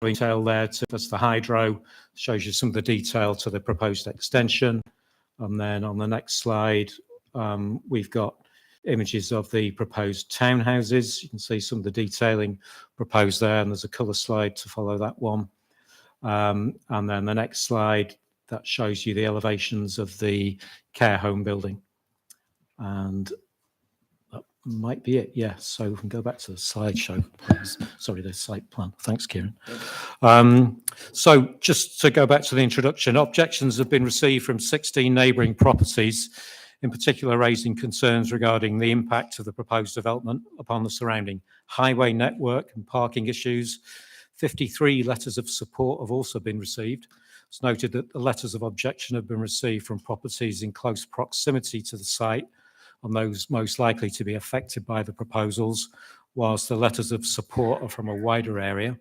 detail there. That's the hydro, shows you some of the detail to the proposed extension. And then on the next slide, we've got images of the proposed townhouses. You can see some of the detailing proposed there, and there's a colour slide to follow that one. And then the next slide, that shows you the elevations of the care home building. And that might be it, yes. So we can go back to the slideshow, please. Sorry, the site plan. Thanks, Kieran. So just to go back to the introduction, objections have been received from 16 neighbouring properties, in particular raising concerns regarding the impact of the proposed development upon the surrounding highway network and parking issues. 53 letters of support have also been received. It's noted that the letters of objection have been received from properties in close proximity to the site and those most likely to be affected by the proposals, whilst the letters of support are from a wider area.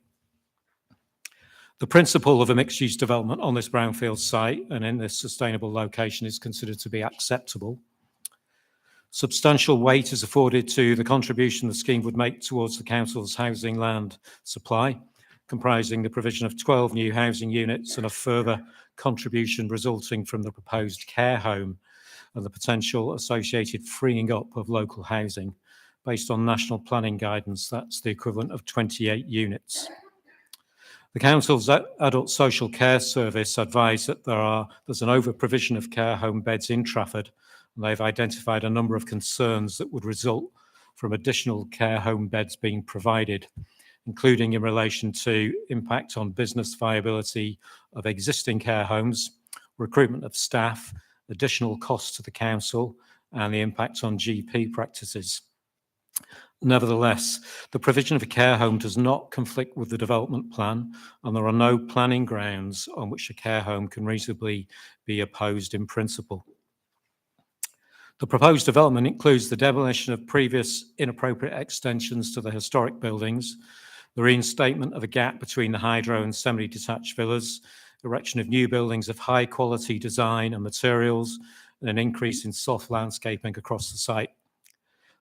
The principle of a mixed-use development on this brownfield site and in this sustainable location is considered to be acceptable. Substantial weight is afforded to the contribution the scheme would make towards the council's housing land supply, comprising the provision of 12 new housing units and a further contribution resulting from the proposed care home and the potential associated freeing up of local housing. Based on national planning guidance, that's the equivalent of 28 units. The Council's Adult Social Care Service advised that there's an over-provision of care home beds in Trafford, and they've identified a number of concerns that would result from additional care home beds being provided, including in relation to impact on business viability of existing care homes, recruitment of staff, additional costs to the council, and the impact on GP practices. Nevertheless, the provision of a care home does not conflict with the development plan, and there are no planning grounds on which a care home can reasonably be opposed in principle. The proposed development includes the demolition of previous inappropriate extensions to the historic buildings, the reinstatement of a gap between the hydro and semi-detached villas, erection of new buildings of high quality design and materials, and an increase in soft landscaping across the site.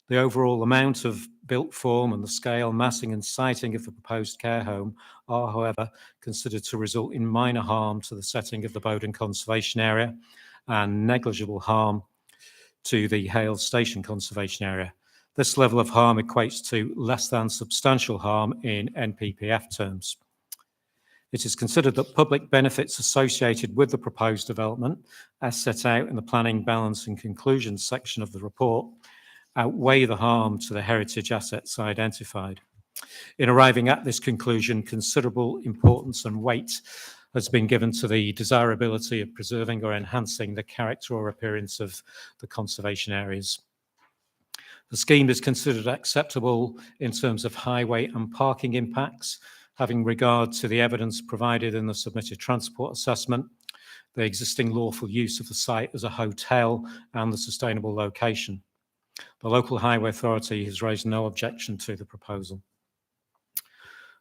The overall amount of built form and the scale, massing and siting of the proposed care home are, however, considered to result in minor harm to the setting of the Bowden Conservation Area and negligible harm to the Hales Station Conservation Area. This level of harm equates to less than substantial harm in NPPF terms. It is considered that public benefits associated with the proposed development, as set out in the Planning, Balance and Conclusions section of the report, outweigh the harm to the heritage assets identified. In arriving at this conclusion, considerable importance and weight has been given to the desirability of preserving or enhancing the character or appearance of the conservation areas. The scheme is considered acceptable in terms of highway and parking impacts, having regard to the evidence provided in the submitted transport assessment, the existing lawful use of the site as a hotel, and the sustainable location. The local highway authority has raised no objection to the proposal.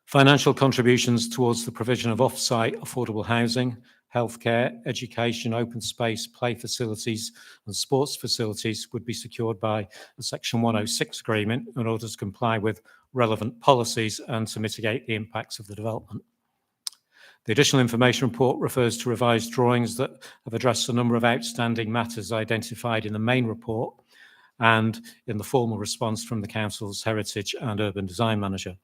Financial contributions towards the provision of off-site affordable housing, healthcare, education, open space, play facilities and sports facilities would be secured by a Section 106 agreement in order to comply with relevant policies and to mitigate the impacts of the development. The additional information report refers to revised drawings that have addressed a number of outstanding matters identified in the main report and in the formal response from the Council's Heritage and Urban Design Manager.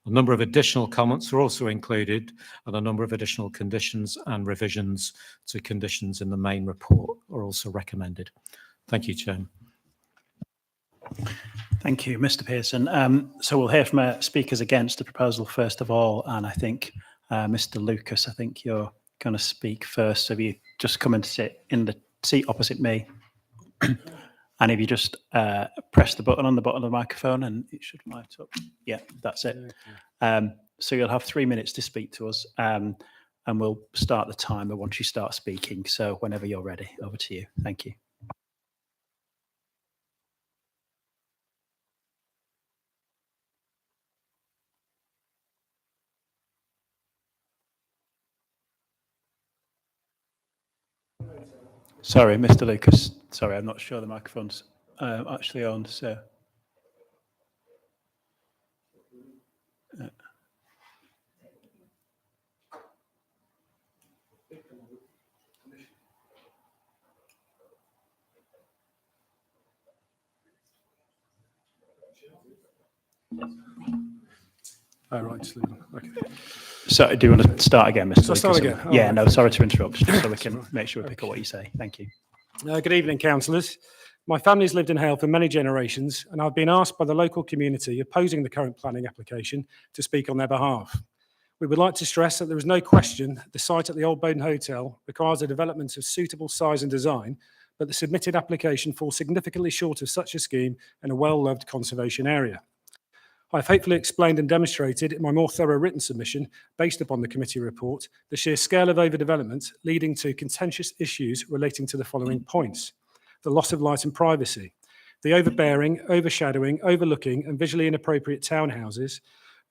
A number of additional comments are also included, and a number of additional conditions and revisions to conditions in the main report are also recommended. Thank you, Chairman. Thank you, Mr. Pearson. So we'll hear from our speakers against the proposal first of all, and I think Mr. Lucas, I think you're going to speak first. So if you just come and sit in the seat opposite me. And if you just press the button on the bottom of the microphone and it should light up. Yeah, that's it. So you'll have 3 minutes to speak to us and we'll start the timer once you start speaking. So whenever you're ready, over to you. Thank you. Sorry, Mr. Lucas. Sorry, I'm not sure the microphone's actually on, so. Oh, right. Stephen. Okay. So do you want to start again, Mr. Shall I start Lucas? again? Yeah, All no, right. sorry to interrupt, just so we That's can all right. make sure we pick up what you say. Thank you. Good evening, councillors. My family's lived in Hale for many generations, and I've been asked by the local community opposing the current planning application to speak on their behalf. We would like to stress that there is no question the site at the Old Bowden Hotel requires a development of suitable size and design, but the submitted application falls significantly short of such a scheme in a well-loved conservation area. I've hopefully explained and demonstrated in my more thorough written submission, based upon the committee report, the sheer scale of overdevelopment leading to contentious issues relating to the following points: the loss of light and privacy, the overbearing, overshadowing, overlooking and visually inappropriate townhouses,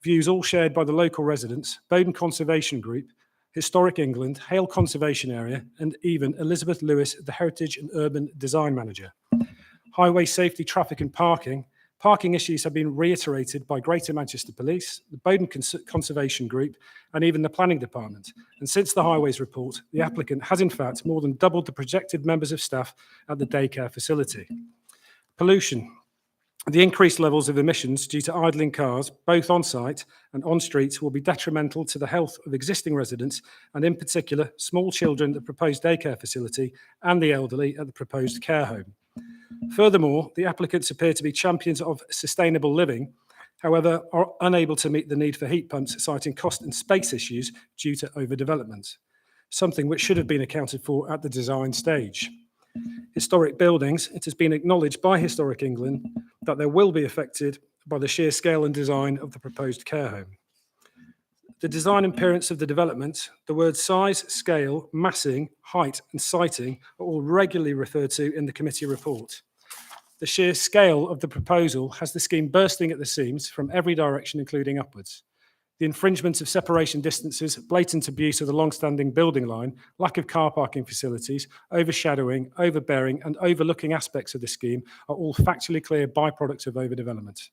views all shared by the local residents, Bowden Conservation Group, Historic England, Hale Conservation Area, and even Elizabeth Lewis, the Heritage and Urban Design Manager. Highway safety, traffic and parking. Parking issues have been reiterated by Greater Manchester Police, the Bowden Conservation Group, and even the Planning Department. And since the Highways report, the applicant has in fact more than doubled the projected members of staff at the daycare facility. Pollution. The increased levels of emissions due to idling cars, both on site and on streets, will be detrimental to the health of existing residents, and in particular, small children at the proposed daycare facility and the elderly at the proposed care home. Furthermore, the applicants appear to be champions of sustainable living, however, are unable to meet the need for heat pumps, citing cost and space issues due to overdevelopment, something which should have been accounted for at the design stage. Historic buildings, it has been acknowledged by Historic England that they will be affected by the sheer scale and design of the proposed care home. The design appearance of the development, the words size, scale, massing, height and siting are all regularly referred to in the committee report. The sheer scale of the proposal has the scheme bursting at the seams from every direction, including upwards. The infringement of separation distances, blatant abuse of the long-standing building line, lack of car parking facilities, overshadowing, overbearing and overlooking aspects of the scheme are all factually clear byproducts of overdevelopment.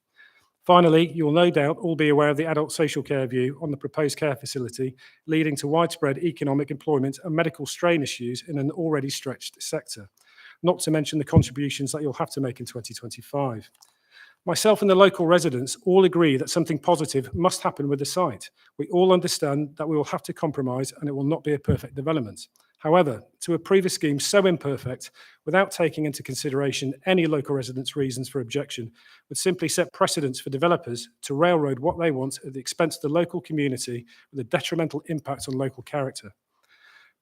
Finally, you will no doubt all be aware of the adult social care view on the proposed care facility, leading to widespread economic, employment and medical strain issues in an already stretched sector, not to mention the contributions that you'll have to make in 2025. Myself and the local residents all agree that something positive must happen with the site. We all understand that we will have to compromise and it will not be a perfect development. However, to approve a scheme so imperfect without taking into consideration any local residents' reasons for objection would simply set precedents for developers to railroad what they want at the expense of the local community with a detrimental impact on local character.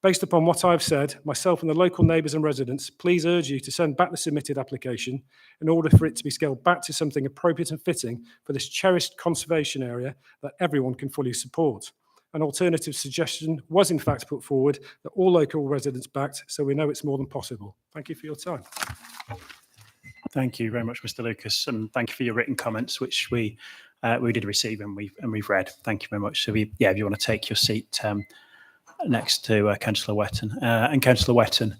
Based upon what I've said, myself and the local neighbours and residents, please urge you to send back the submitted application in order for it to be scaled back to something appropriate and fitting for this cherished conservation area that everyone can fully support. An alternative suggestion was in fact put forward that all local residents backed, so we know it's more than possible. Thank you for your time. Thank you very much, Mr. Lucas, and thank you for your written comments, which we did receive and we've read. Thank you very much. So, if you want to take your seat next to Councillor Wetton. And Councillor Wetton,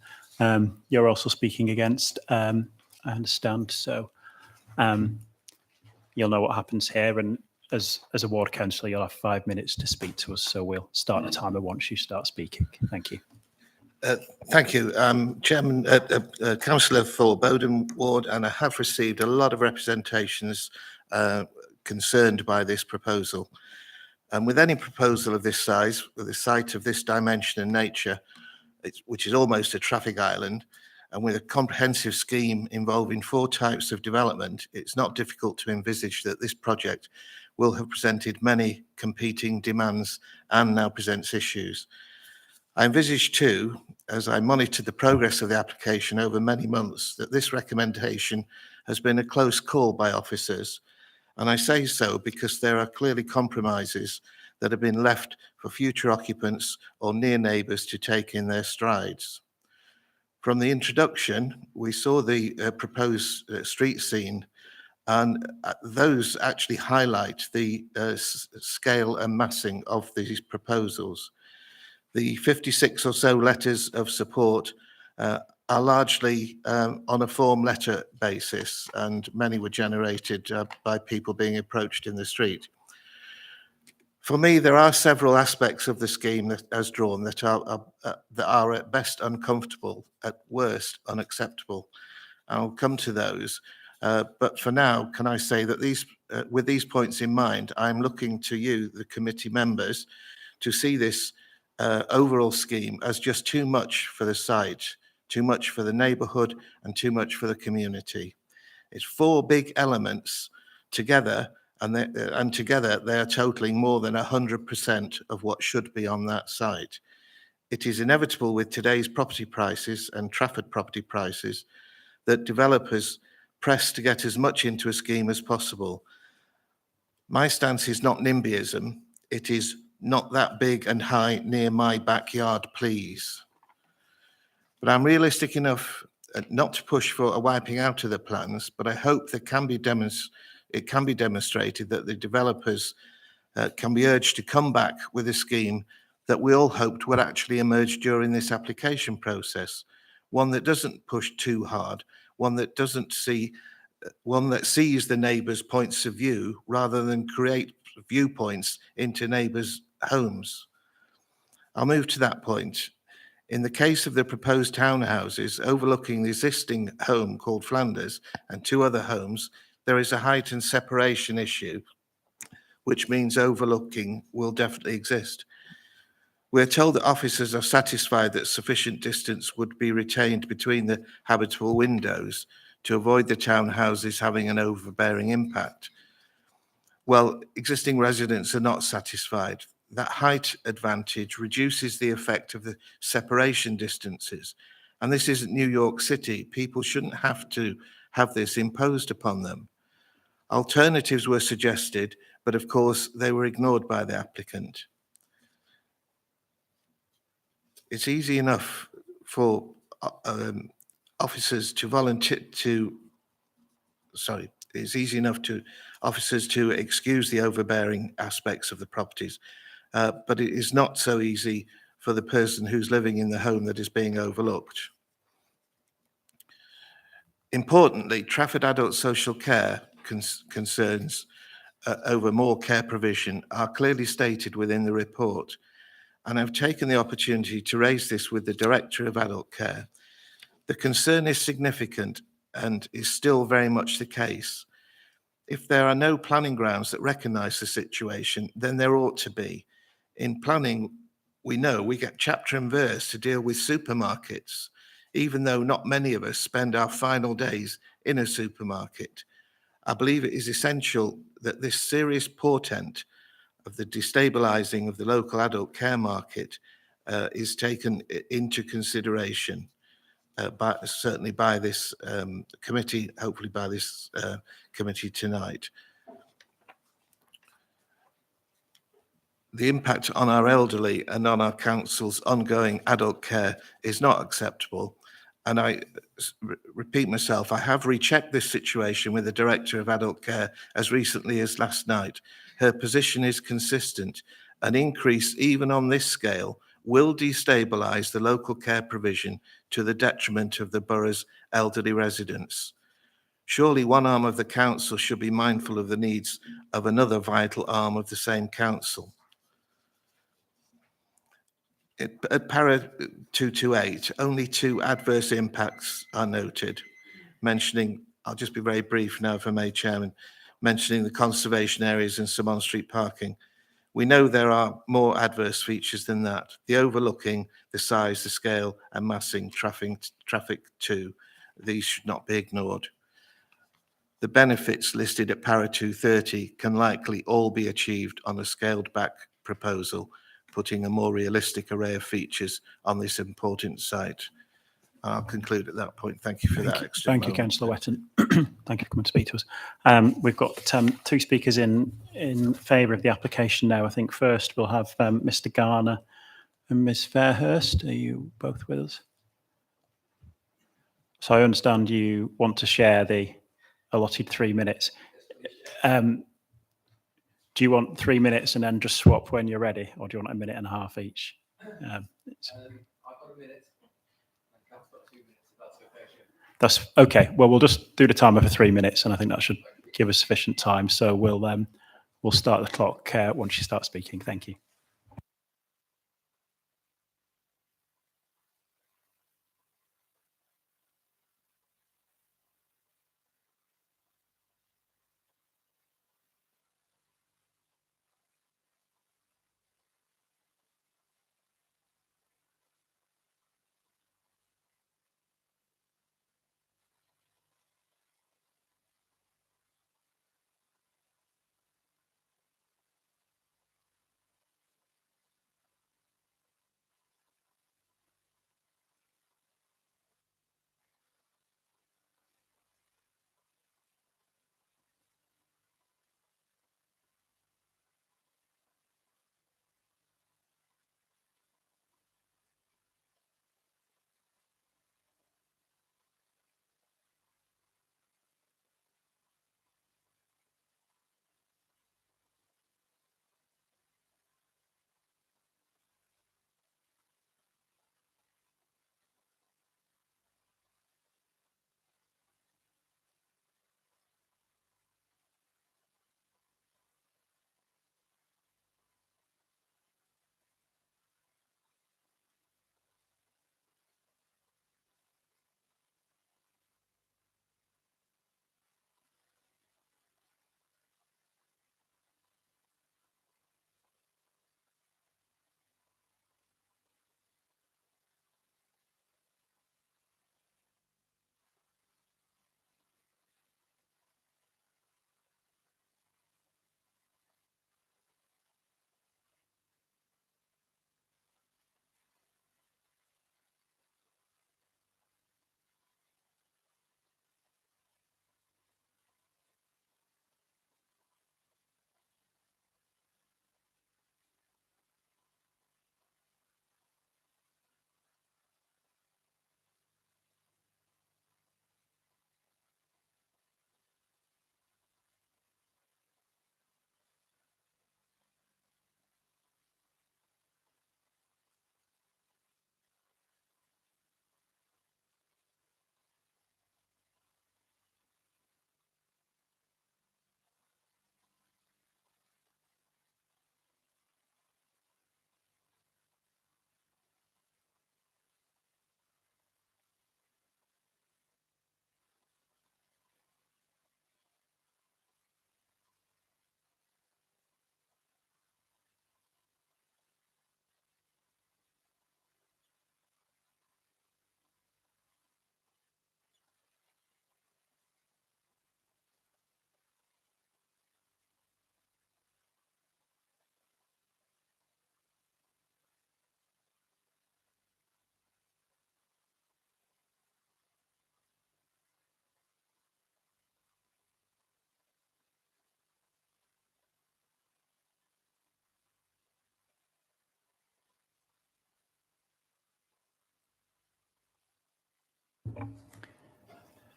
you're also speaking against, I understand. So you'll know what happens here. And as a ward councillor, you'll have 5 minutes to speak to us. So we'll start the timer once you start speaking. Thank you. Thank you, Chairman, Councillor for Bowden Ward, and I have received a lot of representations concerned by this proposal. And with any proposal of this size, with a site of this dimension and nature, which is almost a traffic island, and with a comprehensive scheme involving 4 types of development, it's not difficult to envisage that this project will have presented many competing demands and now presents issues. I envisage too, as I monitored the progress of the application over many months, that this recommendation has been a close call by officers. And I say so because there are clearly compromises that have been left for future occupants or near neighbours to take in their strides. From the introduction, we saw the proposed street scene, and those actually highlight the scale and massing of these proposals. The 56 or so letters of support are largely on a form letter basis, and many were generated by people being approached in the street. For me, there are several aspects of the scheme that, as drawn, that are at best uncomfortable, at worst unacceptable. I'll come to those. But for now, can I say that with these points in mind, I'm looking to you, the committee members, to see this overall scheme as just too much for the site, too much for the neighbourhood, and too much for the community. It's 4 big elements together, and together they are totaling more than 100% of what should be on that site. It is inevitable with today's property prices and Trafford property prices that developers press to get as much into a scheme as possible. My stance is not NIMBYism. It is not that big and high near my backyard, please. But I'm realistic enough not to push for a wiping out of the plans, but I hope it can be demonstrated that the developers can be urged to come back with a scheme that we all hoped would actually emerge during this application process. One that doesn't push too hard, one that sees the neighbours' points of view rather than create viewpoints into neighbours' homes. I'll move to that point. In the case of the proposed townhouses overlooking the existing home called Flanders and 2 other homes, there is a heightened separation issue, which means overlooking will definitely exist. We're told that officers are satisfied that sufficient distance would be retained between the habitable windows to avoid the townhouses having an overbearing impact. Well, existing residents are not satisfied. That height advantage reduces the effect of the separation distances. And this isn't New York City. People shouldn't have to have this imposed upon them. Alternatives were suggested, but of course they were ignored by the applicant. It's easy enough for officers to excuse the overbearing aspects of the properties, but it is not so easy for the person who's living in the home that is being overlooked. Importantly, Trafford Adult Social Care concerns over more care provision are clearly stated within the report, and I've taken the opportunity to raise this with the Director of Adult Care. The concern is significant and is still very much the case. If there are no planning grounds that recognise the situation, then there ought to be. In planning, we know we get chapter and verse to deal with supermarkets, even though not many of us spend our final days in a supermarket. I believe it is essential that this serious portent of the destabilising of the local adult care market is taken into consideration. Certainly by this committee, hopefully by this committee tonight. The impact on our elderly and on our council's ongoing adult care is not acceptable. And I repeat myself, I have rechecked this situation with the Director of Adult Care as recently as last night. Her position is consistent. An increase even on this scale will destabilise the local care provision to the detriment of the borough's elderly residents. Surely one arm of the council should be mindful of the needs of another vital arm of the same council. At para 228, only 2 adverse impacts are noted, mentioning, I'll just be very brief now if I may, Chairman, mentioning the conservation areas and some on-street parking. We know there are more adverse features than that. The overlooking, the size, the scale, and massing traffic too. These should not be ignored. The benefits listed at para 230 can likely all be achieved on a scaled back proposal, putting a more realistic array of features on this important site. I'll conclude at that point. Thank you for that extra Thank you, moment. Councillor Wetton. Thank you for coming to speak to us. We've got 2 speakers in favour of the application now. I think first we'll have Mr. Garner and Ms. Fairhurst. Are you both with us? So I understand you want to share the allotted 3 minutes. Do you want 3 minutes and then just swap when you're ready, or do you want 1.5 minutes each? I've got a minute. Council's got 2 minutes, if that's okay. That's okay. Well, we'll just do the timer for 3 minutes, and I think that should give us sufficient time. So we'll start the clock once you start speaking. Thank you.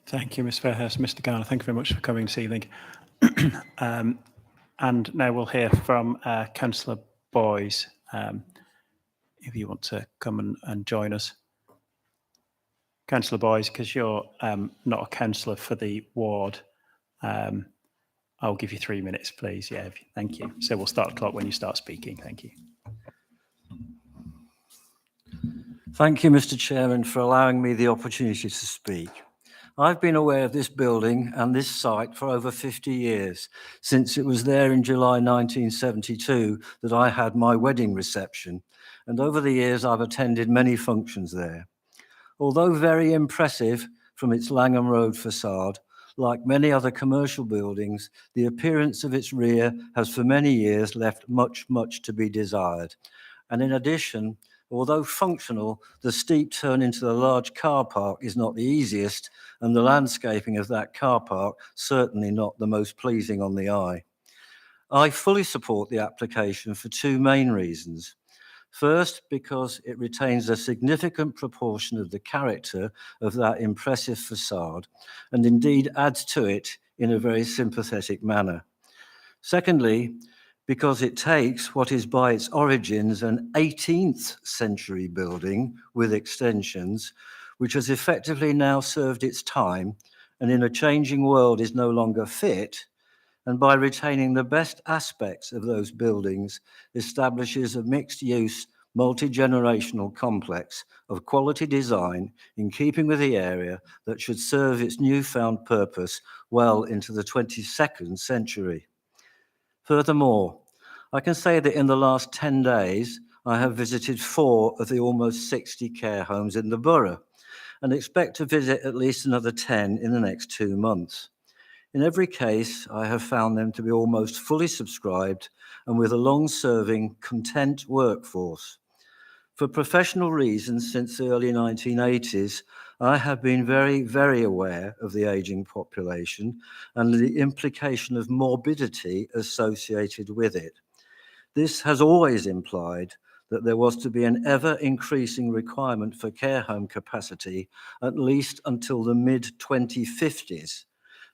Thank you, Ms Fairhurst. Mr Garner, thank you very much for coming this evening. And now we'll hear from Councillor Boys, if you want to come and join us. Councillor Boys, because you're not a councillor for the ward, I'll give you 3 minutes, please. Yeah, thank you. So we'll start the clock when you start speaking. Thank you. Thank you, Mr. Chairman, for allowing me the opportunity to speak. I've been aware of this building and this site for over 50 years, since it was there in July 1972 that I had my wedding reception, and over the years I've attended many functions there. Although very impressive from its Langham Road facade, like many other commercial buildings, the appearance of its rear has for many years left much to be desired. And in addition, although functional, the steep turn into the large car park is not the easiest, and the landscaping of that car park certainly not the most pleasing on the eye. I fully support the application for 2 main reasons. First, because it retains a significant proportion of the character of that impressive facade, and indeed adds to it in a very sympathetic manner. Secondly, because it takes what is by its origins an 18th century building with extensions, which has effectively now served its time and in a changing world is no longer fit, and by retaining the best aspects of those buildings, establishes a mixed-use, multi-generational complex of quality design in keeping with the area that should serve its newfound purpose well into the 22nd century. Furthermore, I can say that in the last 10 days, I have visited 4 of the almost 60 care homes in the borough and expect to visit at least another 10 in the next 2 months. In every case, I have found them to be almost fully subscribed and with a long-serving, content workforce. For professional reasons since the early 1980s, I have been very aware of the ageing population and the implication of morbidity associated with it. This has always implied that there was to be an ever-increasing requirement for care home capacity, at least until the mid-2050s,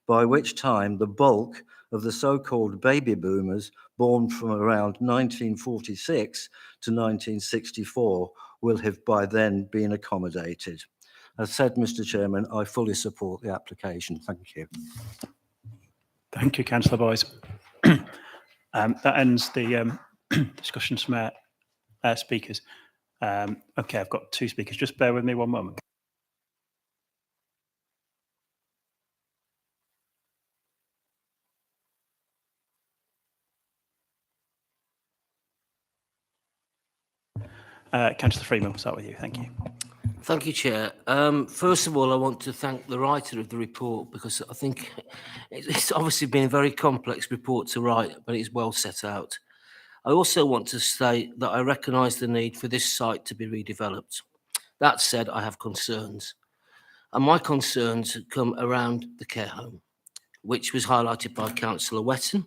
by which time the bulk of the so-called baby boomers born from around 1946 to 1964 will have by then been accommodated. As said, Mr. Chairman, I fully support the application. Thank you. Thank you, Councillor Boys. That ends the discussions from our speakers. Okay, I've got 2 speakers. Just bear with me 1 moment. Councillor Freeman, we'll start with you. Thank you. Thank you, Chair. First of all, I want to thank the writer of the report because I think it's obviously been a very complex report to write, but it's well set out. I also want to state that I recognise the need for this site to be redeveloped. That said, I have concerns. And my concerns come around the care home, which was highlighted by Councillor Wetton.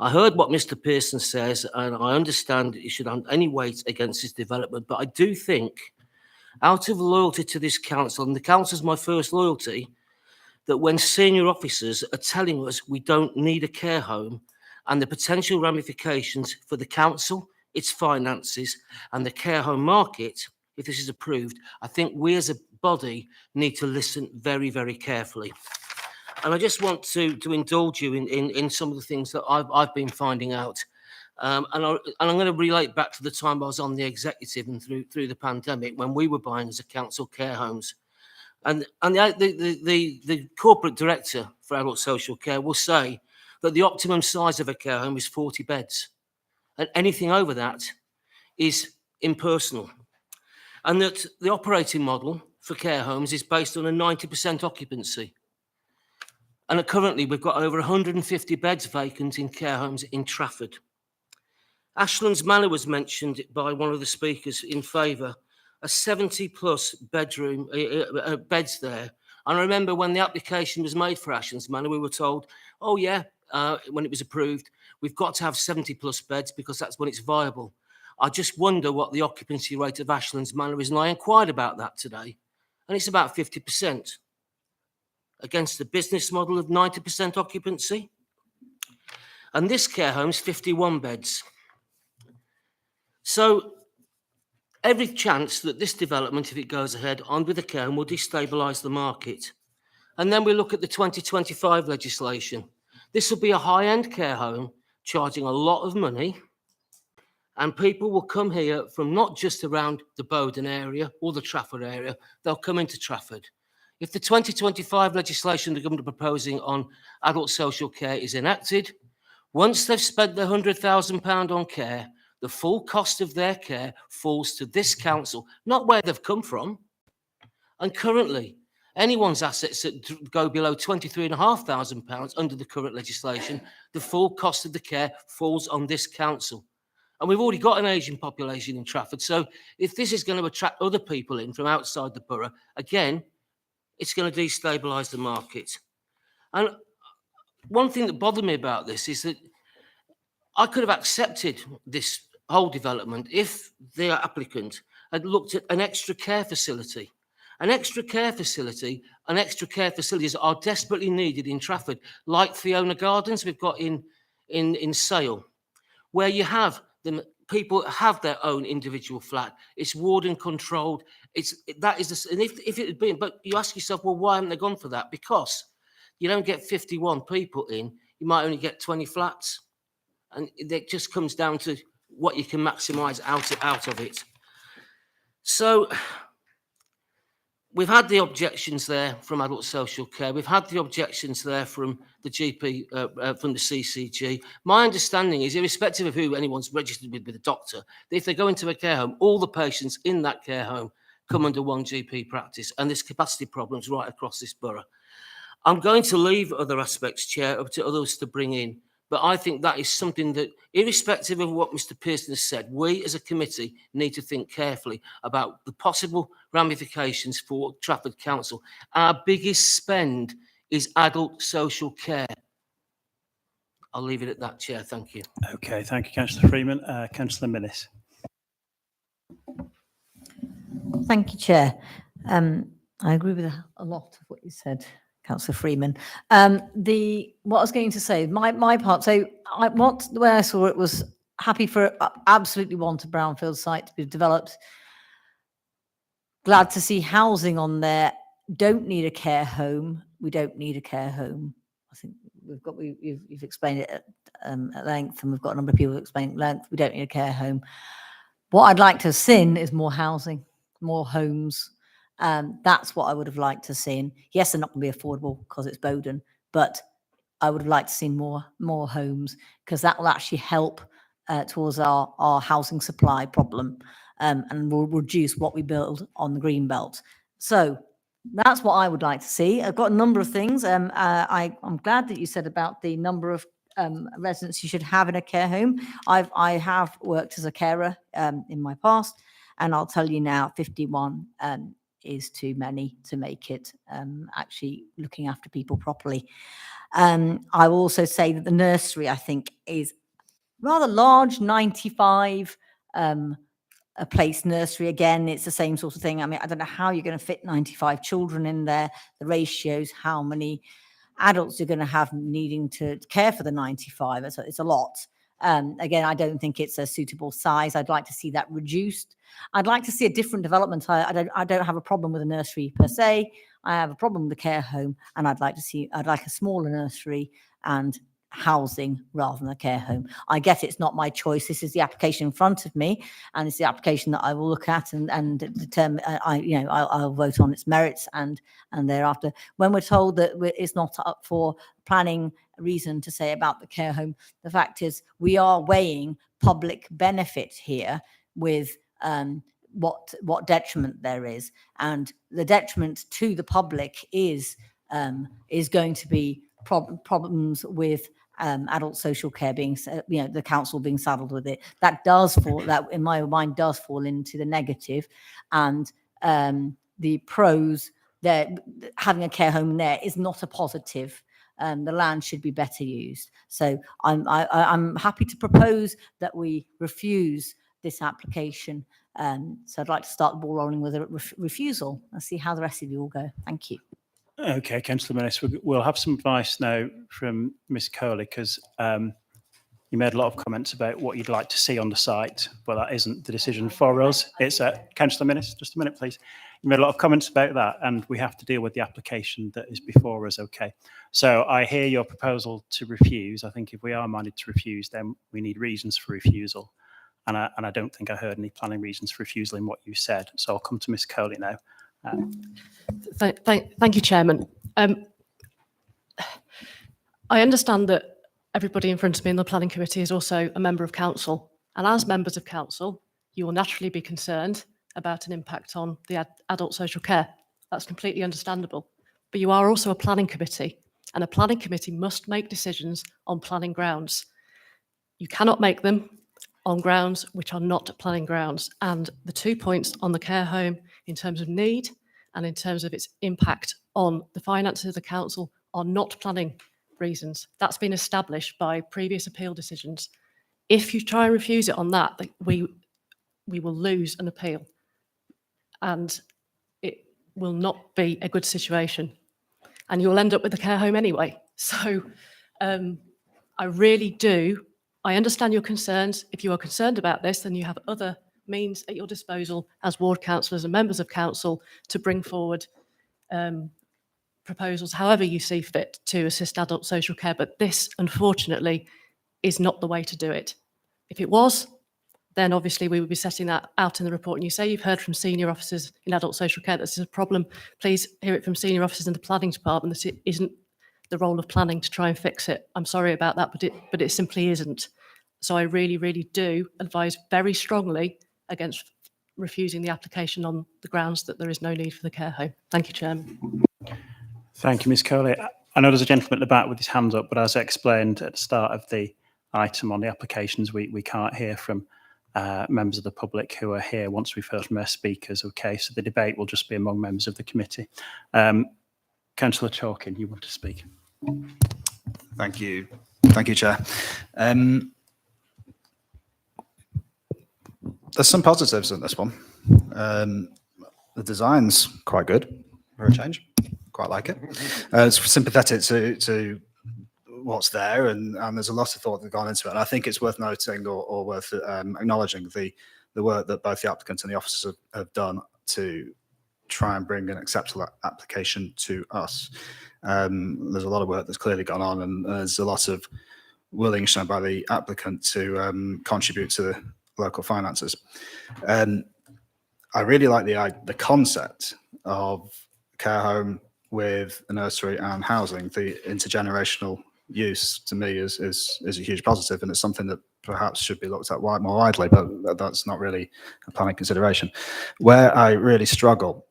I heard what Mr. Pearson says, and I understand it should have any weight against this development, but I do think, out of loyalty to this council, and the council is my first loyalty, that when senior officers are telling us we don't need a care home and the potential ramifications for the council, its finances, and the care home market, if this is approved, I think we as a body need to listen very carefully. And I just want to indulge you in some of the things that I've been finding out. And I'm going to relate back to the time I was on the executive and through the pandemic when we were buying as a council care homes. And the corporate director for adult social care will say that the optimum size of a care home is 40 beds. And anything over that is impersonal. And that the operating model for care homes is based on a 90% occupancy. And currently we've got over 150 beds vacant in care homes in Trafford. Ashlands Manor was mentioned by one of the speakers in favour, a 70+ bedroom beds there. And I remember when the application was made for Ashlands Manor, we were told, oh yeah, when it was approved, we've got to have 70+ beds because that's when it's viable. I just wonder what the occupancy rate of Ashlands Manor is, and I inquired about that today. and it's about 50% against the business model of 90% occupancy. And this care home's 51 beds. So every chance that this development, if it goes ahead on with the care home, will destabilise the market. And then we look at the 2025 legislation. This will be a high-end care home charging a lot of money, and people will come here from not just around the Bowden area or the Trafford area, they'll come into Trafford. If the 2025 legislation the government are proposing on adult social care is enacted, once they've spent their £100,000 on care, the full cost of their care falls to this council, not where they've come from. And currently, anyone's assets that go below £23,500 under the current legislation, the full cost of the care falls on this council. And we've already got an Asian population in Trafford. So if this is going to attract other people in from outside the borough, again, it's going to destabilise the market. And one thing that bothered me about this is that I could have accepted this whole development if the applicant had looked at an extra care facility. An extra care facility and extra care facilities are desperately needed in Trafford, like Fiona Gardens we've got in Sale, where you have people have their own individual flat. It's warden controlled. And if it had been, but you ask yourself, well, why haven't they gone for that? Because you don't get 51 people in, you might only get 20 flats. And it just comes down to what you can maximise out of it. So we've had the objections there from adult social care. We've had the objections there from the GP, from the CCG. My understanding is, irrespective of who anyone's registered with a doctor, that if they go into a care home, all the patients in that care home come under one GP practice, and there's capacity problems right across this borough. I'm going to leave other aspects, Chair, up to others to bring in. But I think that is something that, irrespective of what Mr. Pearson has said, we as a committee need to think carefully about the possible ramifications for Trafford Council. Our biggest spend is adult social care. I'll leave it at that, Chair. Thank you. Okay, thank you, Councillor Freeman. Councillor Minnis. Thank you, Chair. I agree with a lot of what you said, Councillor Freeman. What I was going to say, my part. So the way I saw it was happy for absolutely want a brownfield site to be developed. Glad to see housing on there. Don't need a care home. We don't need a care home. I think you've explained it at length, and we've got a number of people explaining at length. We don't need a care home. What I'd like to have seen is more housing, more homes. That's what I would have liked to see. Yes, they're not going to be affordable because it's Bowden, but I would have liked to see more homes, because that will actually help towards our housing supply problem, and will reduce what we build on the green belt. So that's what I would like to see. I've got a number of things. I'm glad that you said about the number of residents you should have in a care home. I have worked as a carer in my past, and I'll tell you now, 51 is too many to make it actually looking after people properly. I will also say that the nursery, I think, is rather large, 95 a place nursery. Again, it's the same sort of thing. I mean, I don't know how you're going to fit 95 children in there, the ratios, how many adults you're going to have needing to care for the 95. It's a lot. Again, I don't think it's a suitable size. I'd like to see that reduced. I'd like to see a different development. I don't have a problem with a nursery per se. I have a problem with the care home, and I'd like a smaller nursery and housing rather than a care home. I get it's not my choice. This is the application in front of me, and it's the application that I will look at and determine. I'll vote on its merits and thereafter. When we're told that it's not up for planning reason to say about the care home, the fact is we are weighing public benefit here with what detriment there is, and the detriment to the public is going to be problems with adult social care being, the council being saddled with it. That in my mind does fall into the negative, and the pros that having a care home there is not a positive. The land should be better used. So I'm happy to propose that we refuse this application. So I'd like to start the ball rolling with a refusal and see how the rest of you will go. Thank you. Okay, Councillor Minnis, we'll have some advice now from Ms Coley, because you made a lot of comments about what you'd like to see on the site. Well, that isn't the decision for us. It's Councillor Minnis, just a minute, please. You made a lot of comments about that, and we have to deal with the application that is before us, okay? So I hear your proposal to refuse. I think if we are minded to refuse, then we need reasons for refusal. And I don't think I heard any planning reasons for refusal in what you said. So I'll come to Ms Coley now. Thank you, Chairman. I understand that everybody in front of me in the planning committee is also a member of council. And as members of council, you will naturally be concerned about an impact on the adult social care. That's completely understandable. But you are also a planning committee, and a planning committee must make decisions on planning grounds. You cannot make them on grounds which are not planning grounds. And the 2 points on the care home in terms of need and in terms of its impact on the finances of the council are not planning reasons. That's been established by previous appeal decisions. If you try and refuse it on that, we will lose an appeal, and it will not be a good situation, and you'll end up with the care home anyway. So I really do. I understand your concerns. If you are concerned about this, then you have other means at your disposal as ward councillors and members of council to bring forward proposals, however you see fit, to assist adult social care. But this, unfortunately, is not the way to do it. If it was, then obviously we would be setting that out in the report. And you say you've heard from senior officers in adult social care that this is a problem. Please hear it from senior officers in the planning department that it isn't the role of planning to try and fix it. I'm sorry about that, but it simply isn't. So I really, really do advise very strongly against refusing the application on the grounds that there is no need for the care home. Thank you, Chairman. Thank you, Ms Coley. I know there's a gentleman at the back with his hand up, but as I explained at the start of the item on the applications, we can't hear from members of the public who are here once we've heard from our speakers. Okay, so the debate will just be among members of the committee. Councillor Chalkin, you want to speak? Thank you, Chair. There's some positives in this one. The design's quite good for a change. Quite like it. It's sympathetic to what's there, and there's a lot of thought that gone into it. And I think it's worth noting or worth acknowledging the work that both the applicant and the officers have done to try and bring an acceptable application to us. There's a lot of work that's clearly gone on, and there's a lot of willingness shown by the applicant to contribute to the local finances. I really like the concept of care home with a nursery and housing. The intergenerational use to me is a huge positive, and it's something that perhaps should be looked at more widely, but that's not really a planning consideration. Where I really struggle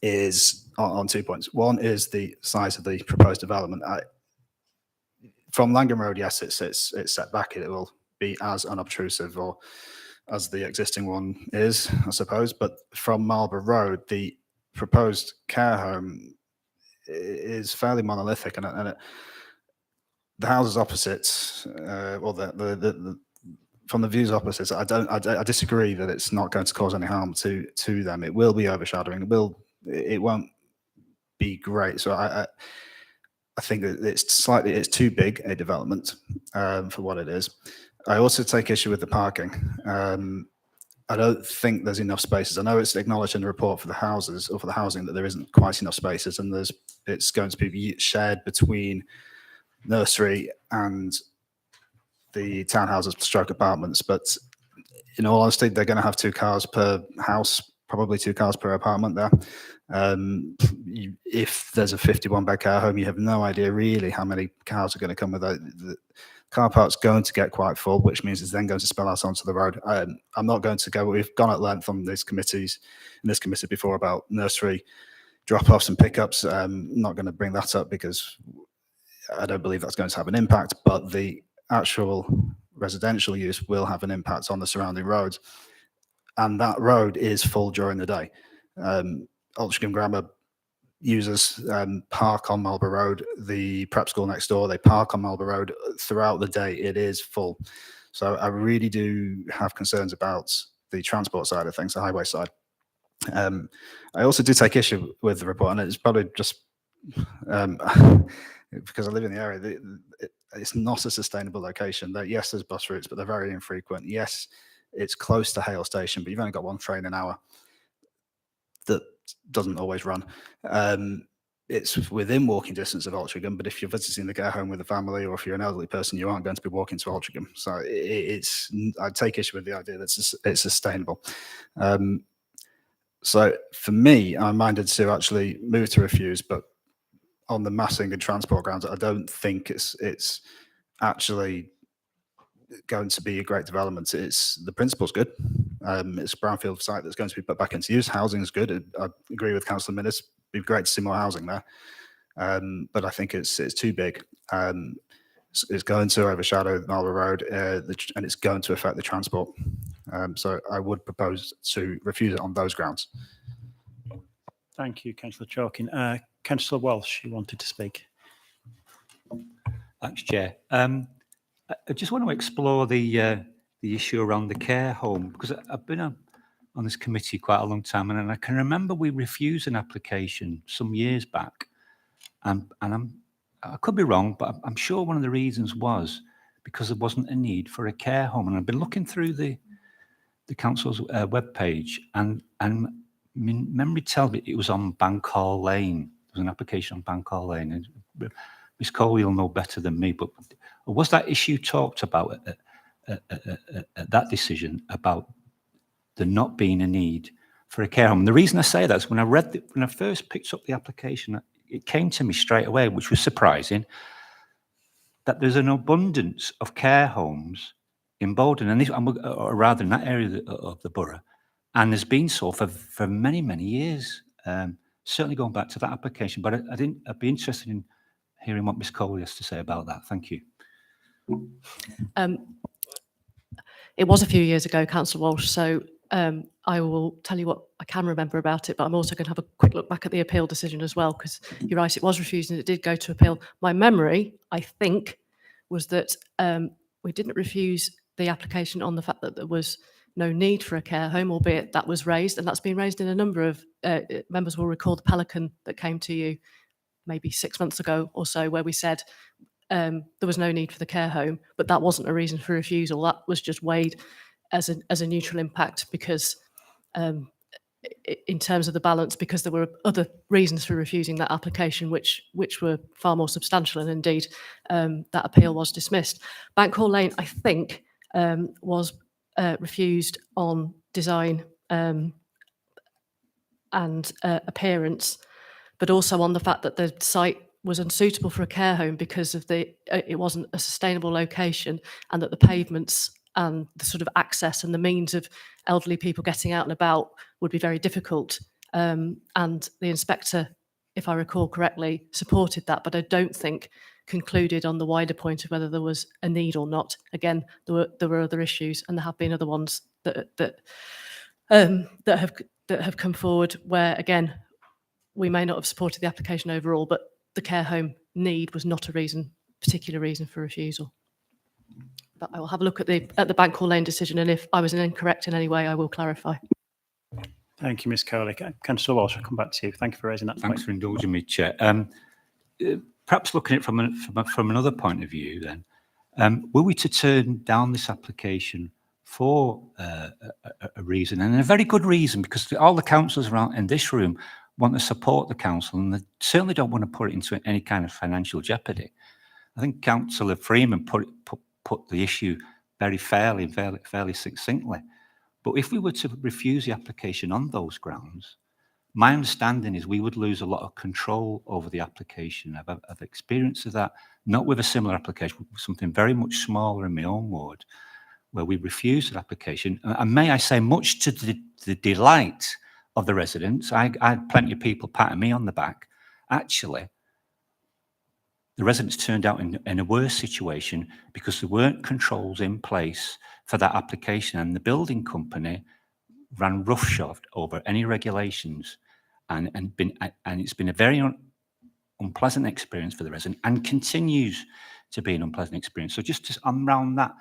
is on 2 points. One is the size of the proposed development. From Langham Road, yes, it's set back. It will be as unobtrusive or as the existing one is, I suppose. But from Marlborough Road, the proposed care home is fairly monolithic, and the houses opposite, from the views opposite, I disagree that it's not going to cause any harm to them. It will be overshadowing. It won't be great. So I think that it's too big a development for what it is. I also take issue with the parking. I don't think there's enough spaces. I know it's acknowledged in the report for the houses or for the housing that there isn't quite enough spaces, and it's going to be shared between nursery and the townhouses stroke apartments. But in all honesty, they're going to have 2 cars per house, probably 2 cars per apartment there. If there's a 51-bed care home, you have no idea really how many cars are going to come with it. The car park's going to get quite full, which means it's then going to spill out onto the road. I'm not going to go. We've gone at length on these committees, in this committee before, about nursery drop-offs and pickups. I'm not going to bring that up because I don't believe that's going to have an impact, but the actual residential use will have an impact on the surrounding roads. And that road is full during the day. Altrincham Grammar users park on Marlborough Road. The prep school next door, they park on Marlborough Road throughout the day. It is full. So I really do have concerns about the transport side of things, the highway side. I also do take issue with the report, and it's probably just because I live in the area. It's not a sustainable location. Yes, there's bus routes, but they're very infrequent. Yes, it's close to Hale Station, but you've only got one train an hour that doesn't always run. It's within walking distance of Altrincham, but if you're visiting the care home with a family, or if you're an elderly person, you aren't going to be walking to Altrincham. So I take issue with the idea that it's sustainable. So for me, I'm minded to actually move to refuse, but on the massing and transport grounds, I don't think it's actually going to be a great development. The principle's good. It's a brownfield site that's going to be put back into use. Housing is good. I agree with Councillor Minnis. It'd be great to see more housing there. But I think it's too big. It's going to overshadow Marlborough Road, and it's going to affect the transport. So I would propose to refuse it on those grounds. Thank you, Councillor Chalkin. Councillor Walsh, you wanted to speak. Thanks, Chair. I just want to explore the issue around the care home, because I've been on this committee quite a long time, and I can remember we refused an application some years back, and I could be wrong, but I'm sure one of the reasons was because there wasn't a need for a care home. And I've been looking through the council's webpage, and memory tells me it was on Bankhall Lane. There was an application on Bankhall Lane. And Ms. Cole, you'll know better than me, but was that issue talked about at that decision about there not being a need for a care home? And the reason I say that is when I first picked up the application, it came to me straight away, which was surprising, that there's an abundance of care homes in Bowden, or rather in that area of the borough, and there's been so for many, many years. Certainly going back to that application, but I'd be interested in hearing what Ms. Cole has to say about that. Thank you. It was a few years ago, Councillor Walsh, so I will tell you what I can remember about it, but I'm also going to have a quick look back at the appeal decision as well, because you're right, it was refused and it did go to appeal. My memory, I think, was that we didn't refuse the application on the fact that there was no need for a care home, albeit that was raised, and that's been raised in a number of, members will recall the Pelican that came to you maybe 6 months ago or so, where we said there was no need for the care home, but that wasn't a reason for refusal. That was just weighed as a neutral impact because in terms of the balance, because there were other reasons for refusing that application, which were far more substantial, and indeed that appeal was dismissed. Bankhall Lane, I think, was refused on design and appearance, but also on the fact that the site was unsuitable for a care home because of it wasn't a sustainable location, and that the pavements and the sort of access and the means of elderly people getting out and about would be very difficult. And the inspector, if I recall correctly, supported that, but I don't think concluded on the wider point of whether there was a need or not. Again, there were other issues, and there have been other ones that have come forward where, again, we may not have supported the application overall, but the care home need was not a particular reason for refusal. But I will have a look at the Bankhall Lane decision, and if I was incorrect in any way, I will clarify. Thank you, Ms. Coley. Councillor Walsh, I'll come back to you. Thank you for raising that Thanks point. for indulging me, Chair. Perhaps looking at it from another point of view then, were we to turn down this application for a reason, and a very good reason, because all the councillors around in this room want to support the council, and they certainly don't want to put it into any kind of financial jeopardy. I think Councillor Freeman put the issue very fairly succinctly. But if we were to refuse the application on those grounds, my understanding is we would lose a lot of control over the application. I've experienced of that, not with a similar application, with something very much smaller in my own ward, where we refused the application. And may I say, much to the delight of the residents, I had plenty of people patting me on the back. Actually, the residents turned out in a worse situation because there weren't controls in place for that application, and the building company ran roughshod over any regulations, and it's been a very unpleasant experience for the resident, and continues to be an unpleasant experience. So just around that,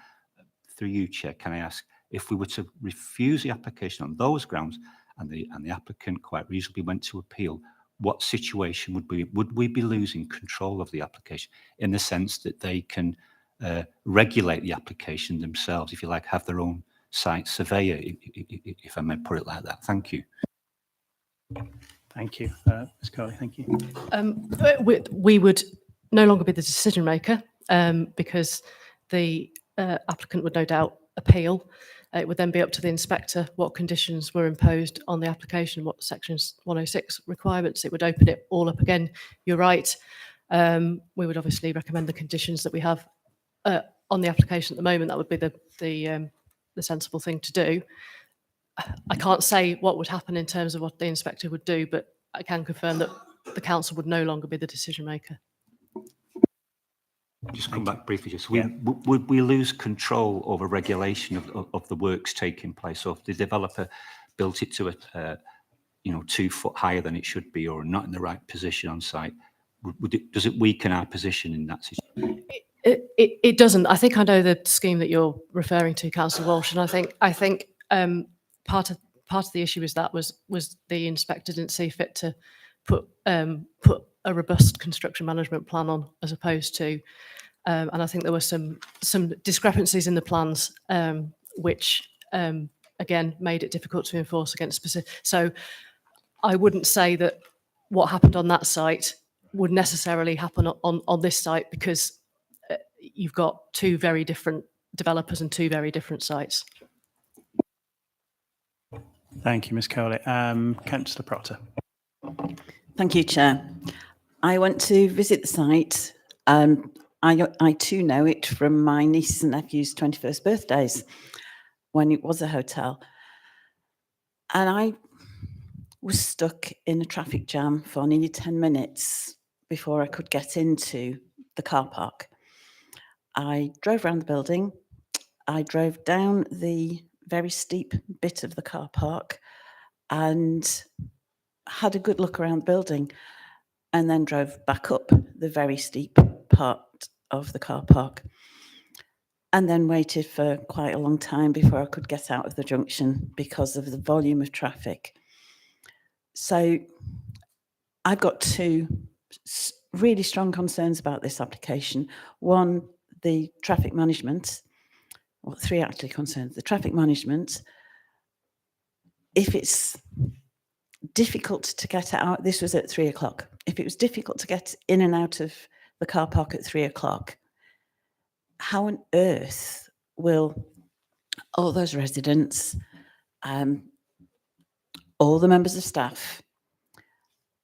through you, Chair, can I ask, if we were to refuse the application on those grounds and the applicant quite reasonably went to appeal, what situation would we be losing control of the application in the sense that they can regulate the application themselves, if you like, have their own site surveyor, if I may put it like that? Thank you. Thank you. Ms. Coley, thank you. We would no longer be the decision maker because the applicant would no doubt appeal. It would then be up to the inspector what conditions were imposed on the application, what sections 106 requirements. It would open it all up again. You're right. We would obviously recommend the conditions that we have on the application at the moment. That would be the sensible thing to do. I can't say what would happen in terms of what the inspector would do, but I can confirm that the council would no longer be the decision maker. Just come back briefly. Just would we lose control over regulation of the works taking place? So if the developer built it to a 2 foot higher than it should be, or not in the right position on site, does it weaken our position in that situation? It doesn't. I think I know the scheme that you're referring to, Councillor Walsh, and I think part of the issue is that was the inspector didn't see fit to put a robust construction management plan on, as opposed to, and I think there were some discrepancies in the plans, which again made it difficult to enforce against specific. So I wouldn't say that what happened on that site would necessarily happen on this site, because you've got two very different developers and two very different sites. Thank you, Ms. Coley. Councillor Proctor. Thank you, Chair. I went to visit the site. I too know it from my nieces and nephews' 21st birthdays, when it was a hotel. And I was stuck in a traffic jam for nearly 10 minutes before I could get into the car park. I drove around the building. I drove down the very steep bit of the car park and had a good look around the building, and then drove back up the very steep part of the car park, and then waited for quite a long time before I could get out of the junction because of the volume of traffic. So I've got two really strong concerns about this application. One, the traffic management. Well, three actually concerns. The traffic management. If it's difficult to get out, this was at 3 o'clock. If it was difficult to get in and out of the car park at 3 o'clock, how on earth will all those residents, all the members of staff,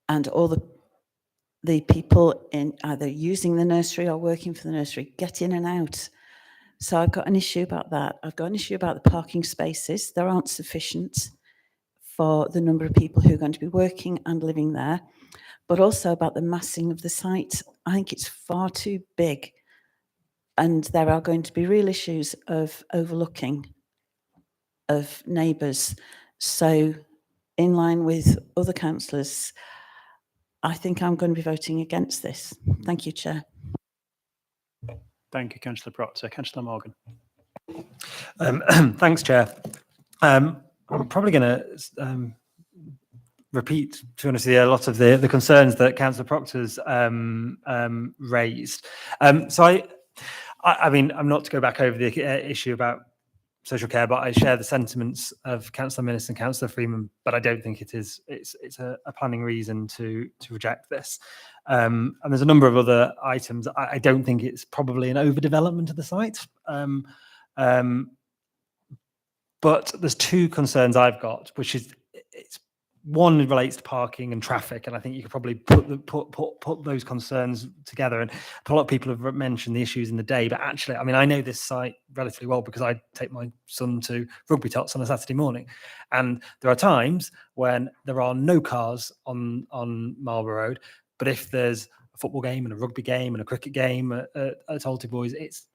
and all the people in either using the nursery or working for the nursery get in and out? So I've got an issue about that. I've got an issue about the parking spaces. There aren't sufficient for the number of people who are going to be working and living there, but also about the massing of the site. I think it's far too big, and there are going to be real issues of overlooking of neighbours. So in line with other councillors, I think I'm going to be voting against this. Thank you, Chair. Thank you, Councillor Proctor. Councillor Morgan. Thanks, Chair. I'm probably going to repeat, to be honest with you, a lot of the concerns that Councillor Proctor's raised. So I mean, I'm not to go back over the issue about social care, but I share the sentiments of Councillor Minnis and Councillor Freeman, but I don't think it's a planning reason to reject this. And there's a number of other items. I don't think it's probably an overdevelopment of the site. But there's two concerns I've got, which is one relates to parking and traffic, and I think you could probably put those concerns together. And a lot of people have mentioned the issues in the day, but actually, I mean, I know this site relatively well because I take my son to rugby tots on a Saturday morning, and there are times when there are no cars on Marlborough Road, but if there's a football game and a rugby game and a cricket game at Alty Boys, it's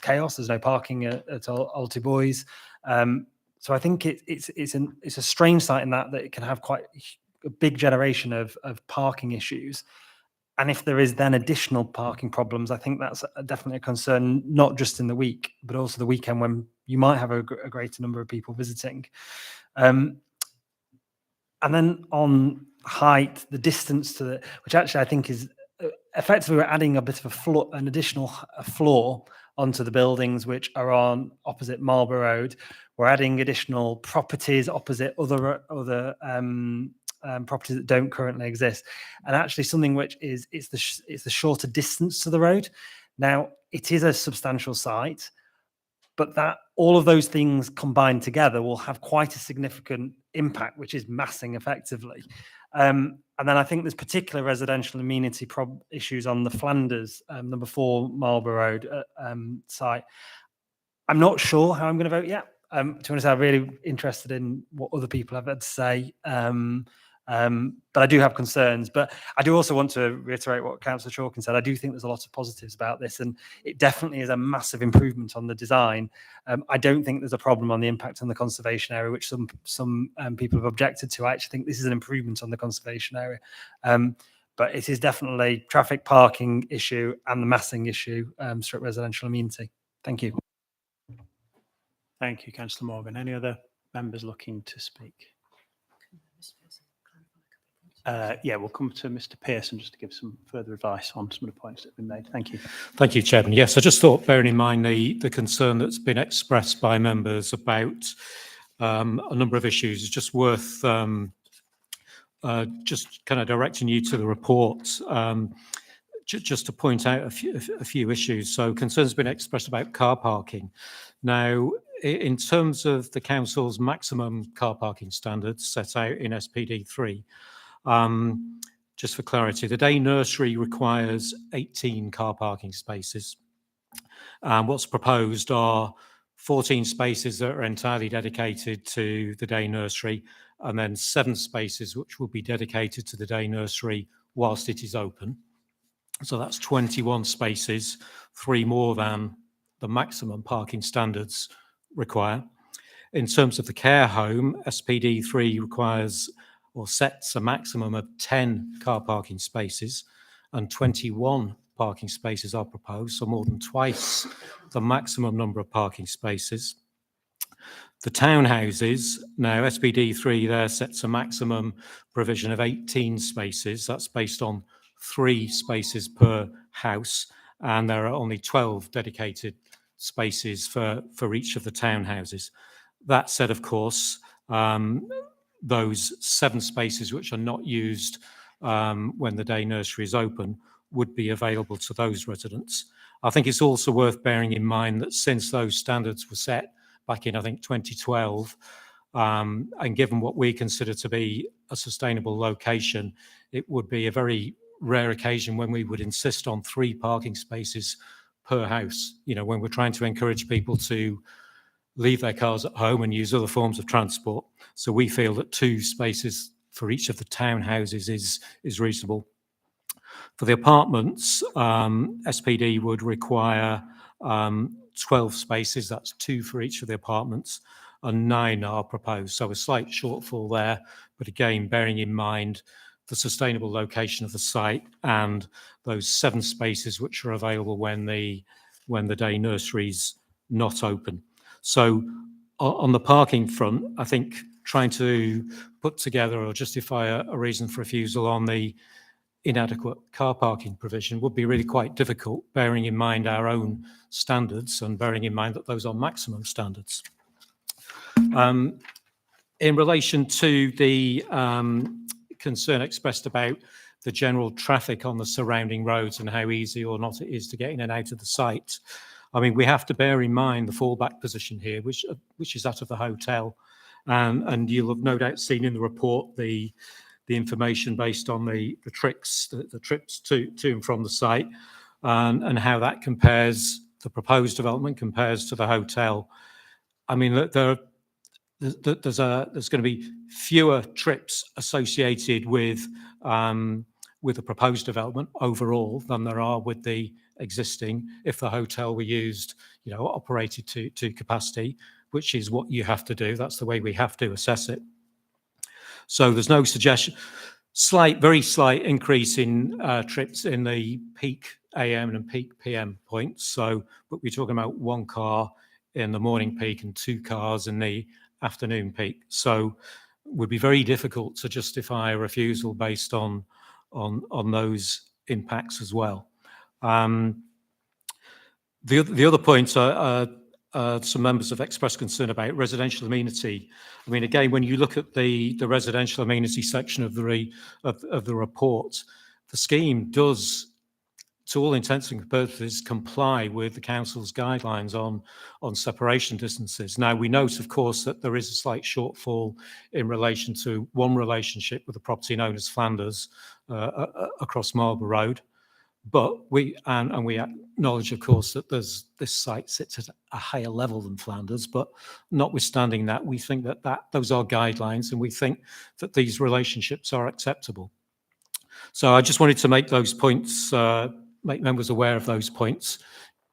chaos. There's no parking at Alty Boys. So I think it's a strange site in that it can have quite a big generation of parking issues. And if there is then additional parking problems, I think that's definitely a concern, not just in the week, but also the weekend when you might have a greater number of people visiting. And then on height, the distance to the, which actually I think is effectively we're adding a bit of a floor, an additional floor onto the buildings which are on opposite Marlborough Road. We're adding additional properties opposite other properties that don't currently exist, and actually something which is it's the shorter distance to the road. Now it is a substantial site, but that all of those things combined together will have quite a significant impact, which is massing effectively. And then I think there's particular residential amenity issues on the Flanders, number 4 Marlborough Road site. I'm not sure how I'm going to vote yet. To be honest, I'm really interested in what other people have had to say. But I do have concerns. But I do also want to reiterate what Councillor Chalkin said. I do think there's a lot of positives about this, and it definitely is a massive improvement on the design. I don't think there's a problem on the impact on the conservation area, which some people have objected to. I actually think this is an improvement on the conservation area. But it is definitely traffic, parking issue and the massing issue, stroke residential amenity. Thank you. Thank you, Councillor Morgan. Any other members looking to speak? Yeah, we'll come to Mr. Pearson just to give some further advice on some of the points that have been made. Thank you. Thank you, Chairman. Yes, I just thought, bearing in mind the concern that's been expressed by members about a number of issues, it's just worth just kind of directing you to the report, just to point out a few issues. So concerns have been expressed about car parking. Now, in terms of the council's maximum car parking standards set out in SPD 3, just for clarity, the day nursery requires 18 car parking spaces. What's proposed are 14 spaces that are entirely dedicated to the day nursery, and then 7 spaces which will be dedicated to the day nursery whilst it is open. So that's 21 spaces, 3 more than the maximum parking standards require. In terms of the care home, SPD 3 requires or sets a maximum of 10 car parking spaces, and 21 parking spaces are proposed, so more than twice the maximum number of parking spaces. The townhouses, now SPD 3 there sets a maximum provision of 18 spaces. That's based on 3 spaces per house, and there are only 12 dedicated spaces for each of the townhouses. That said, of course, those 7 spaces which are not used when the day nursery is open would be available to those residents. I think it's also worth bearing in mind that since those standards were set back in, I think, 2012, and given what we consider to be a sustainable location, it would be a very rare occasion when we would insist on 3 parking spaces per house, you know, when we're trying to encourage people to leave their cars at home and use other forms of transport. So we feel that 2 spaces for each of the townhouses is reasonable. For the apartments, SPD would require 12 spaces, that's 2 for each of the apartments, and 9 are proposed. So a slight shortfall there, but again, bearing in mind the sustainable location of the site and those 7 spaces which are available when the day nursery's not open. So on the parking front, I think trying to put together or justify a reason for refusal on the inadequate car parking provision would be really quite difficult, bearing in mind our own standards and bearing in mind that those are maximum standards. In relation to the concern expressed about the general traffic on the surrounding roads and how easy or not it is to get in and out of the site, I mean, we have to bear in mind the fallback position here, which is that of the hotel. And you'll have no doubt seen in the report the information based on the trips to and from the site, and how that compares, the proposed development compares to the hotel. I mean, there's going to be fewer trips associated with the proposed development overall than there are with the existing if the hotel were used, you know, operated to capacity, which is what you have to do. That's the way we have to assess it. So there's no suggestion. very slight increase in trips in the peak AM and peak PM points. So, but we're talking about one car in the morning peak and two cars in the afternoon peak. So, it would be very difficult to justify a refusal based on those impacts as well. The other point, some members have expressed concern about residential amenity. I mean, again, when you look at the residential amenity section of the report, the scheme does, to all intents and purposes, comply with the council's guidelines on separation distances. Now, we note, of course, that there is a slight shortfall in relation to one relationship with the property known as Flanders across Marlborough Road. But we acknowledge, of course, that this site sits at a higher level than Flanders. But notwithstanding that, we think that those are guidelines, and we think that these relationships are acceptable. So I just wanted to make those points, make members aware of those points,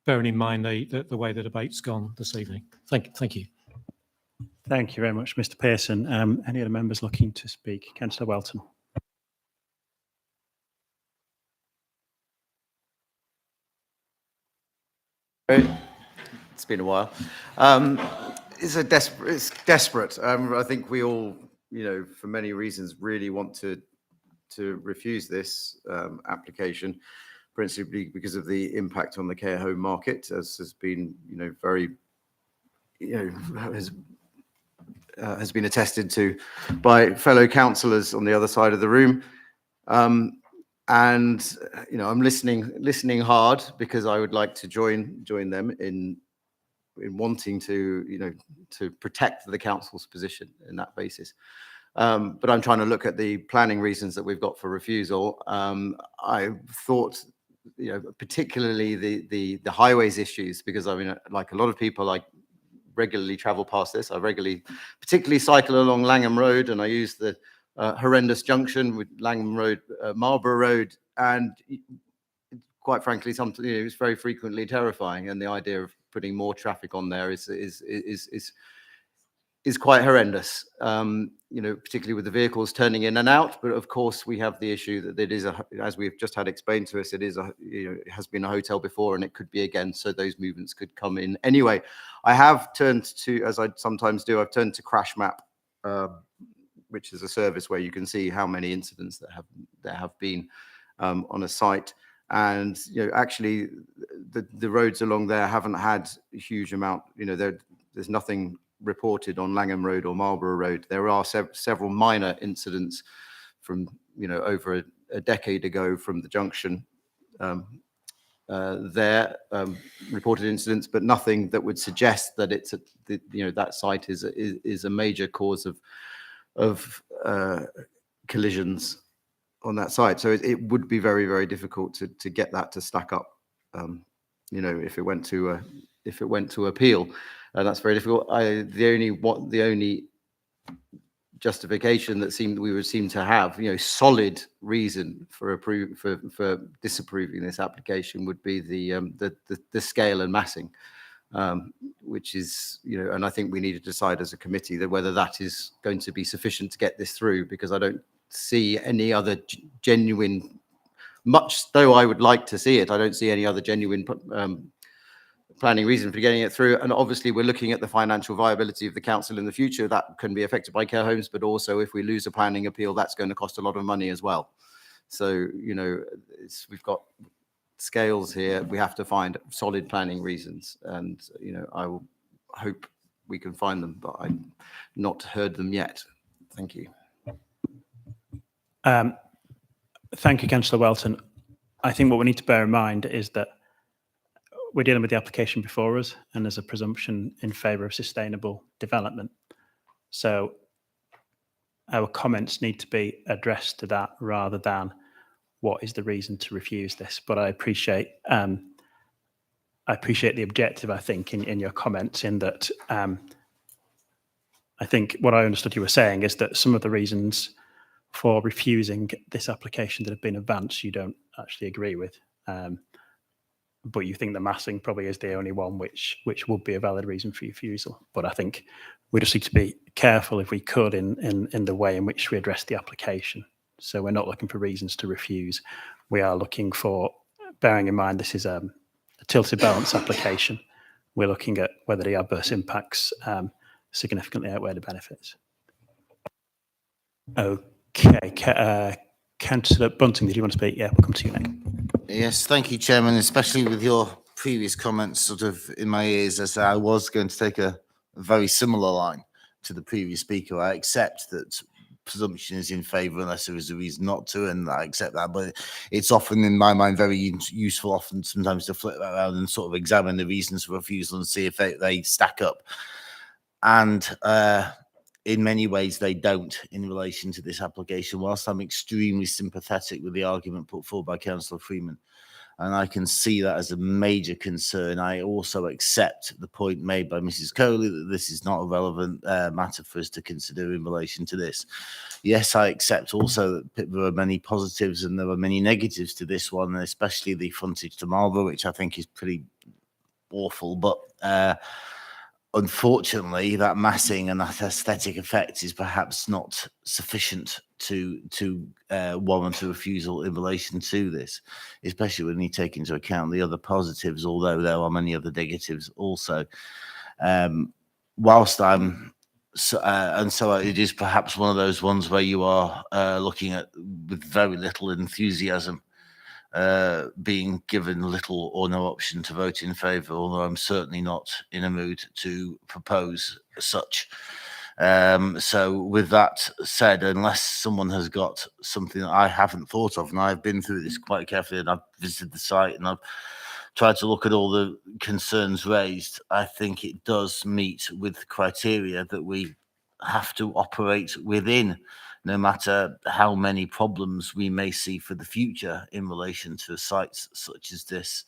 bearing in mind the way the debate's gone this evening. Thank you. Thank you very much, Mr. Pearson. Any other members looking to speak? Councillor Welton. It's been a while. It's desperate. I think we all, for many reasons, really want to refuse this application, principally because of the impact on the care home market, as has been, very, has been attested to by fellow councillors on the other side of the room. And I'm listening hard, because I would like to join them in wanting to to protect the council's position in that basis. But I'm trying to look at the planning reasons that we've got for refusal. I thought, particularly the highways issues, because I mean, like a lot of people, I regularly travel past this. I particularly cycle along Langham Road, and I use the horrendous junction with Langham Road, Marlborough Road, and quite frankly, it's very frequently terrifying. And the idea of putting more traffic on there is quite horrendous. Particularly with the vehicles turning in and out. But of course, we have the issue that it is, as we've just had explained to us, it has been a hotel before, and it could be again. So those movements could come in anyway. I have turned to, as I sometimes do, I've turned to CrashMap, which is a service where you can see how many incidents that have been on a site. And actually, the roads along there haven't had a huge amount. There's nothing reported on Langham Road or Marlborough Road. There are several minor incidents from over a decade ago from the junction there, reported incidents, but nothing that would suggest that it's that site is a major cause of collisions on that site. So it would be very, very difficult to get that to stack up. If it went to appeal, that's very difficult. The only justification that we would seem to have, solid reason for disapproving this application would be the scale and massing, which is, and I think we need to decide as a committee that whether that is going to be sufficient to get this through, because I don't see any other genuine, much though I would like to see it, I don't see any other genuine planning reason for getting it through. And obviously we're looking at the financial viability of the council in the future. That can be affected by care homes, but also if we lose a planning appeal, that's going to cost a lot of money as well. So, we've got scales here. We have to find solid planning reasons, and, I will hope we can find them, but I've not heard them yet. Thank you. Thank you, Councillor Welton. I think what we need to bear in mind is that we're dealing with the application before us, and there's a presumption in favour of sustainable development. So our comments need to be addressed to that rather than what is the reason to refuse this. But I appreciate the objective, I think, in your comments, in that I think what I understood you were saying is that some of the reasons for refusing this application that have been advanced you don't actually agree with. But you think the massing probably is the only one which would be a valid reason for refusal. But I think we just need to be careful, if we could, in the way in which we address the application. So we're not looking for reasons to refuse. We are looking for, bearing in mind this is a tilted balance application, we're looking at whether the adverse impacts significantly outweigh the benefits. Okay, Councillor Bunting, did you want to speak? Yeah, we'll come to you next. Yes, thank you, Chairman, especially with your previous comments sort of in my ears, as I was going to take a very similar line to the previous speaker. I accept that presumption is in favour unless there is a reason not to, and I accept that, but it's often in my mind very useful often sometimes to flip that around and sort of examine the reasons for refusal and see if they stack up. And in many ways they don't in relation to this application, whilst I'm extremely sympathetic with the argument put forward by Councillor Freeman, and I can see that as a major concern. I also accept the point made by Mrs. Coley that this is not a relevant matter for us to consider in relation to this. Yes, I accept also that there are many positives and there are many negatives to this one, especially the frontage to Marlborough, which I think is pretty awful, but unfortunately, that massing and that aesthetic effect is perhaps not sufficient to warrant a refusal in relation to this, especially when you take into account the other positives, although there are many other negatives also. Whilst I'm, and so it is perhaps one of those ones where you are looking at with very little enthusiasm, being given little or no option to vote in favour, although I'm certainly not in a mood to propose such. So with that said, unless someone has got something that I haven't thought of, and I've been through this quite carefully and I've visited the site and I've tried to look at all the concerns raised, I think it does meet with criteria that we have to operate within, no matter how many problems we may see for the future in relation to sites such as this.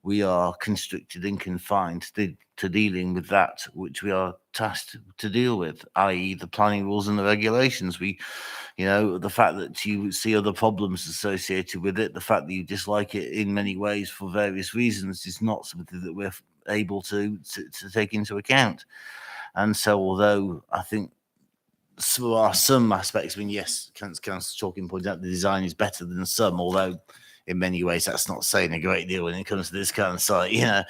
We are constricted and confined to dealing with that which we are tasked to deal with, i.e. the planning rules and the regulations. We, you know, the fact that you see other problems associated with it, the fact that you dislike it in many ways for various reasons is not something that we're able to take into account. And so although I think there are some aspects, I mean, yes, Councillor Chalkin pointed out the design is better than some, although in many ways that's not saying a great deal when it comes to this kind of site, you know.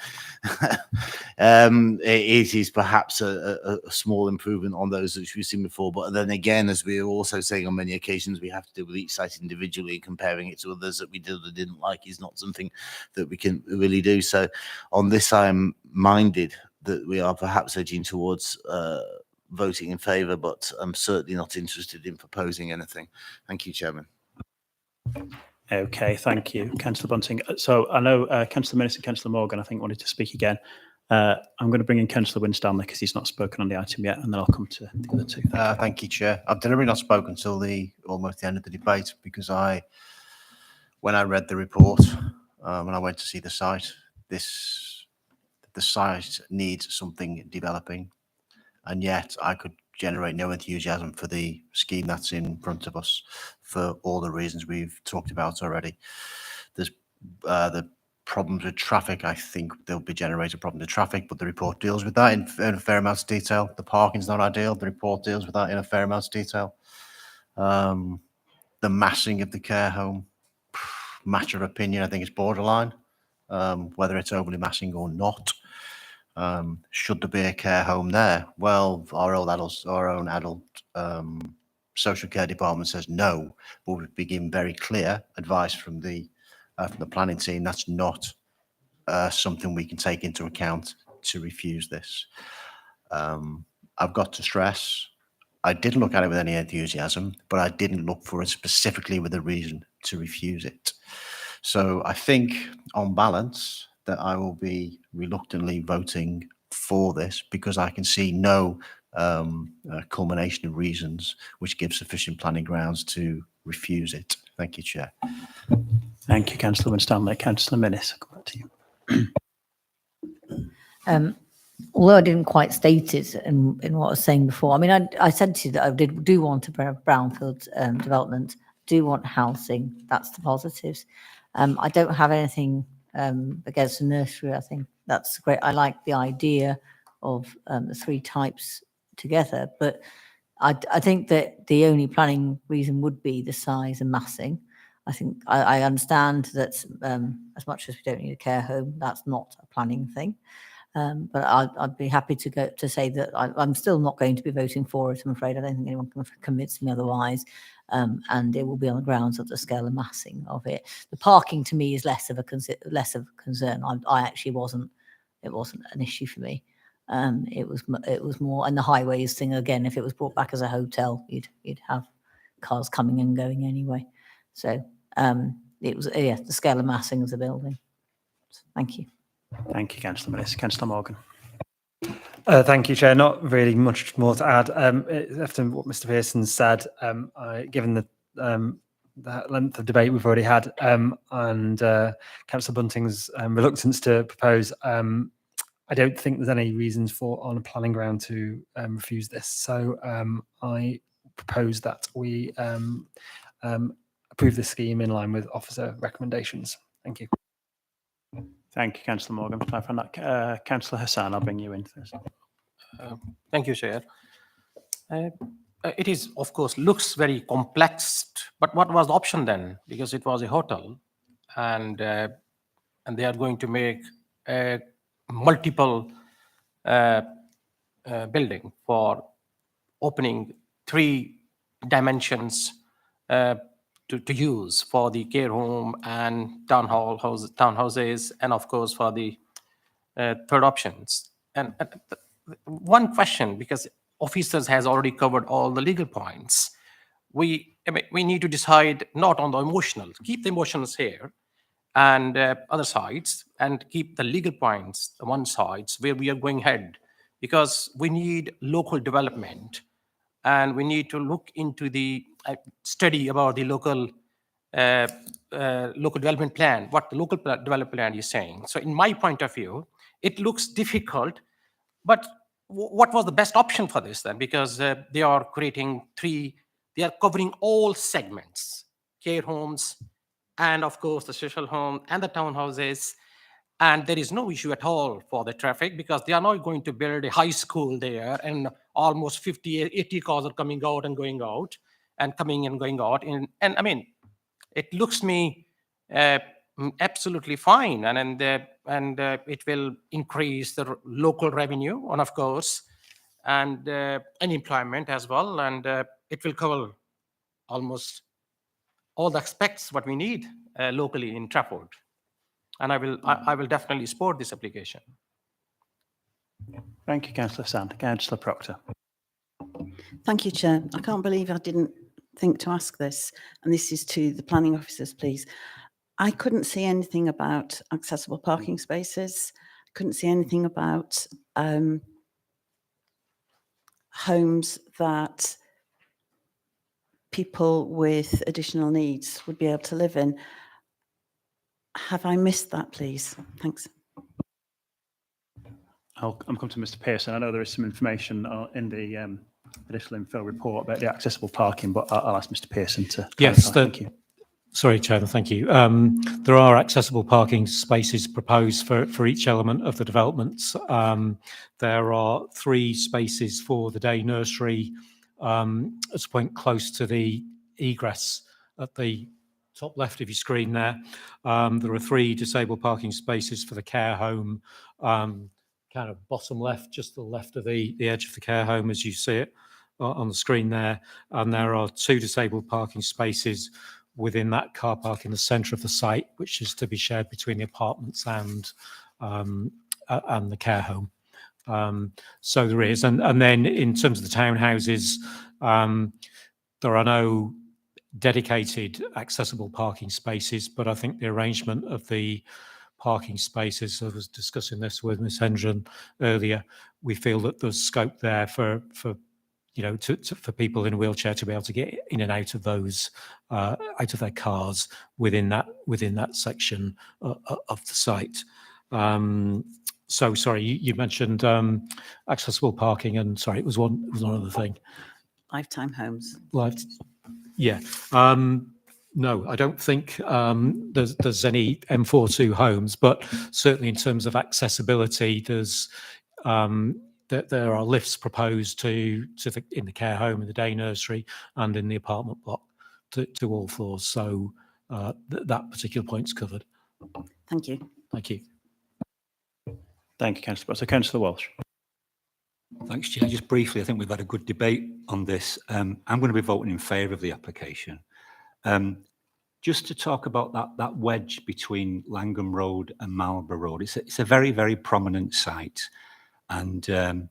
It is perhaps a small improvement on those which we've seen before, but then again, as we are also saying on many occasions, we have to deal with each site individually. Comparing it to others that we did or didn't like is not something that we can really do. So on this, I'm minded that we are perhaps edging towards voting in favour, but I'm certainly not interested in proposing anything. Thank you, Chairman. Okay, thank you, Councillor Bunting. So I know Councillor Minnis and Councillor Morgan, I think, wanted to speak again. I'm going to bring in Councillor Winstanley because he's not spoken on the item yet, and then I'll come to the other two. Thank you, Chair. I've deliberately not spoken until almost the end of the debate because when I read the report, when I went to see the site, the site needs something developing, and yet I could generate no enthusiasm for the scheme that's in front of us for all the reasons we've talked about already. There's the problems with traffic. I think there'll be generated problems with traffic, but the report deals with that in a fair amount of detail. The parking's not ideal. The report deals with that in a fair amount of detail. The massing of the care home, matter of opinion, I think it's borderline, whether it's overly massing or not. Should there be a care home there? Well, our own adult social care department says no, but we've been given very clear advice from the planning team that's not something we can take into account to refuse this. I've got to stress, I didn't look at it with any enthusiasm, but I didn't look for it specifically with a reason to refuse it. So I think on balance that I will be reluctantly voting for this because I can see no culmination of reasons which give sufficient planning grounds to refuse it. Thank you, Chair. Thank you, Councillor Winstanley. Councillor Minnis, I'll come back to you. Although I didn't quite state it in what I was saying before, I mean, I said to you that I do want a brownfield development, do want housing. That's the positives. I don't have anything against the nursery. I think that's great. I like the idea of the three types together, but I think that the only planning reason would be the size and massing. I think I understand that as much as we don't need a care home, that's not a planning thing. But I'd be happy to say that I'm still not going to be voting for it. I'm afraid I don't think anyone can convince me otherwise. And it will be on the grounds of the scale and massing of it. The parking to me is less of a concern. I actually wasn't. It wasn't an issue for me. It was more, and the highways thing again. If it was brought back as a hotel, you'd have cars coming and going anyway. So it was the scale and massing of the building. Thank you. Thank you, Councillor Minnis. Councillor Morgan. Thank you, Chair. Not really much more to add. After what Mr. Pearson said, given the length of debate we've already had and Councillor Bunting's reluctance to propose, I don't think there's any reasons for, on a planning ground, to refuse this. So I propose that we approve the scheme in line with officer recommendations. Thank you. Thank you, Councillor Morgan. Time for that. Councillor Hassan, I'll bring you in first. Thank you, Chair. It is, of course, looks very complex, but what was the option then? Because it was a hotel, and they are going to make a multiple building for opening 3 dimensions to use for the care home and townhouses, and of course for the third options. And one question, because officers has already covered all the legal points, we need to decide not on the emotional, keep the emotions here and other sides, and keep the legal points on one side where we are going ahead, because we need local development, and we need to look into the study about the local development plan, what the local development plan is saying. So in my point of view, it looks difficult, but what was the best option for this then? Because they are creating 3, they are covering all segments, care homes, and of course the social home and the townhouses. And there is no issue at all for the traffic, because they are not going to build a high school there and almost 50, 80 cars are coming out and going out and coming and going out. And I mean, it looks me absolutely fine. And it will increase the local revenue, and of course, and employment as well. And it will cover almost all the aspects what we need locally in Trafford. And I will definitely support this application. Thank you, Councillor Sand. Councillor Proctor. Thank you, Chair. I can't believe I didn't think to ask this, and this is to the planning officers, please. I couldn't see anything about accessible parking spaces. Couldn't see anything about homes that people with additional needs would be able to live in. Have I missed that, please? Thanks. I'm coming to Mr. Pearson. I know there is some information in the additional infill report about the accessible parking, but I'll ask Mr. Pearson to Yes, clarify. Thank you. Sorry, Chairman, thank you. There are accessible parking spaces proposed for each element of the developments. There are 3 spaces for the day nursery at a point close to the egress at the top left of your screen there. There are 3 disabled parking spaces for the care home, kind of bottom left, just to the left of the edge of the care home as you see it on the screen there. And there are 2 disabled parking spaces within that car park in the centre of the site, which is to be shared between the apartments and the care home. So there is, and then in terms of the townhouses, there are no dedicated accessible parking spaces, but I think the arrangement of the parking spaces, I was discussing this with Ms. Hendren earlier, we feel that there's scope there for you know, for people in a wheelchair to be able to get in and out of those, out of their cars within that section of the site. So sorry, you mentioned accessible parking, and sorry, it was one other thing. Lifetime homes. Yeah. No, I don't think there's any M42 homes, but certainly in terms of accessibility, there's there are lifts proposed in the care home, in the day nursery, and in the apartment block to all floors. So that particular point's covered. Thank you. Thank you. Thank you, Councillor. So, Councillor Walsh. Thanks, Chair. Just briefly, I think we've had a good debate on this. I'm going to be voting in favour of the application. Just to talk about that wedge between Langham Road and Marlborough Road, it's a very, very prominent site. And the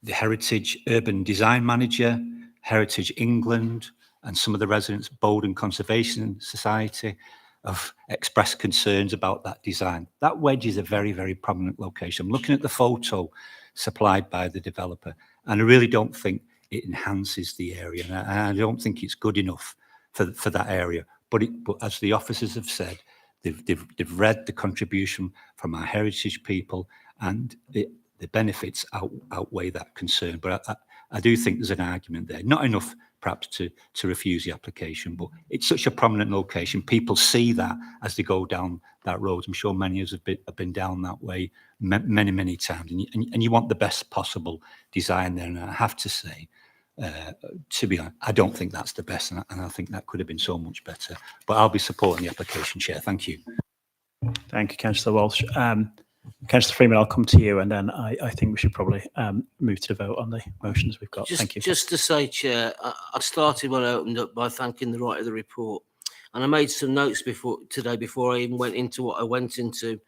Heritage Urban Design Manager, Heritage England, and some of the residents, Bowden Conservation Society, have expressed concerns about that design. That wedge is a very, very prominent location. I'm looking at the photo supplied by the developer, and I really don't think it enhances the area. And I don't think it's good enough for that area. But as the officers have said, they've read the contribution from our heritage people, and the benefits outweigh that concern. But I do think there's an argument there. Not enough, perhaps, to refuse the application, but it's such a prominent location. People see that as they go down that road. I'm sure many of us have been down that way many, many times. And you want the best possible design there. And I have to say, to be honest, I don't think that's the best, and I think that could have been so much better. But I'll be supporting the application, Chair. Thank you. Thank you, Councillor Walsh. Councillor Freeman, I'll come to you, and then I think we should probably move to the vote on the motions we've got. Thank you. Just to say, Chair, I started when I opened up by thanking the writer of the report, and I made some notes today before I even went into what I went into,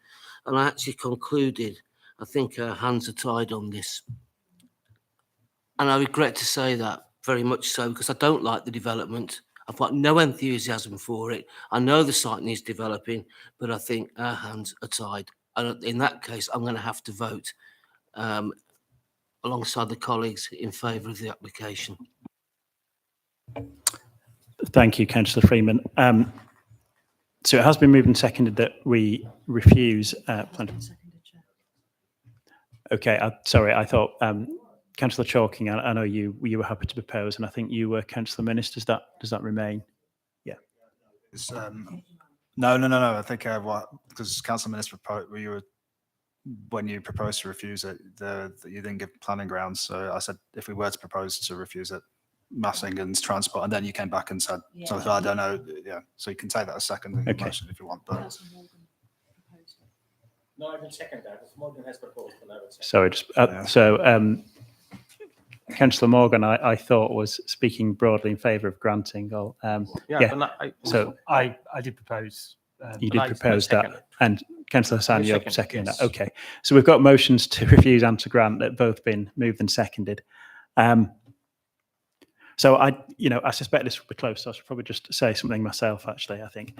and I actually concluded, I think our hands are tied on this. And I regret to say that, very much so, because I don't like the development. I've got no enthusiasm for it. I know the site needs developing, but I think our hands are tied. And in that case, I'm going to have to vote alongside the colleagues in favour of the application. Thank you, Councillor Freeman. So it has been moved and seconded that we refuse. Okay, sorry, I thought Councillor Chalking, I know you were happy to propose, and I think you were Councillor Minister. Does that remain? Yeah. It's, no. I think because Council Minister, when you proposed to refuse it, you didn't give planning grounds. So I said if we were to propose to refuse it, Massingham's transport, and then you came back and said, so I don't know. Yeah, so you can take that as second in the motion if you want. But no, I will second that. Morgan has proposed, and I will second. Sorry, Councillor Morgan, I thought was speaking broadly in favour of granting. So I did propose. You did propose that, and Councillor Hassan, you're seconding that. Okay, so we've got motions to refuse and to grant that both been moved and seconded. So I suspect this will be close. So I should probably just say something myself. Actually, I think.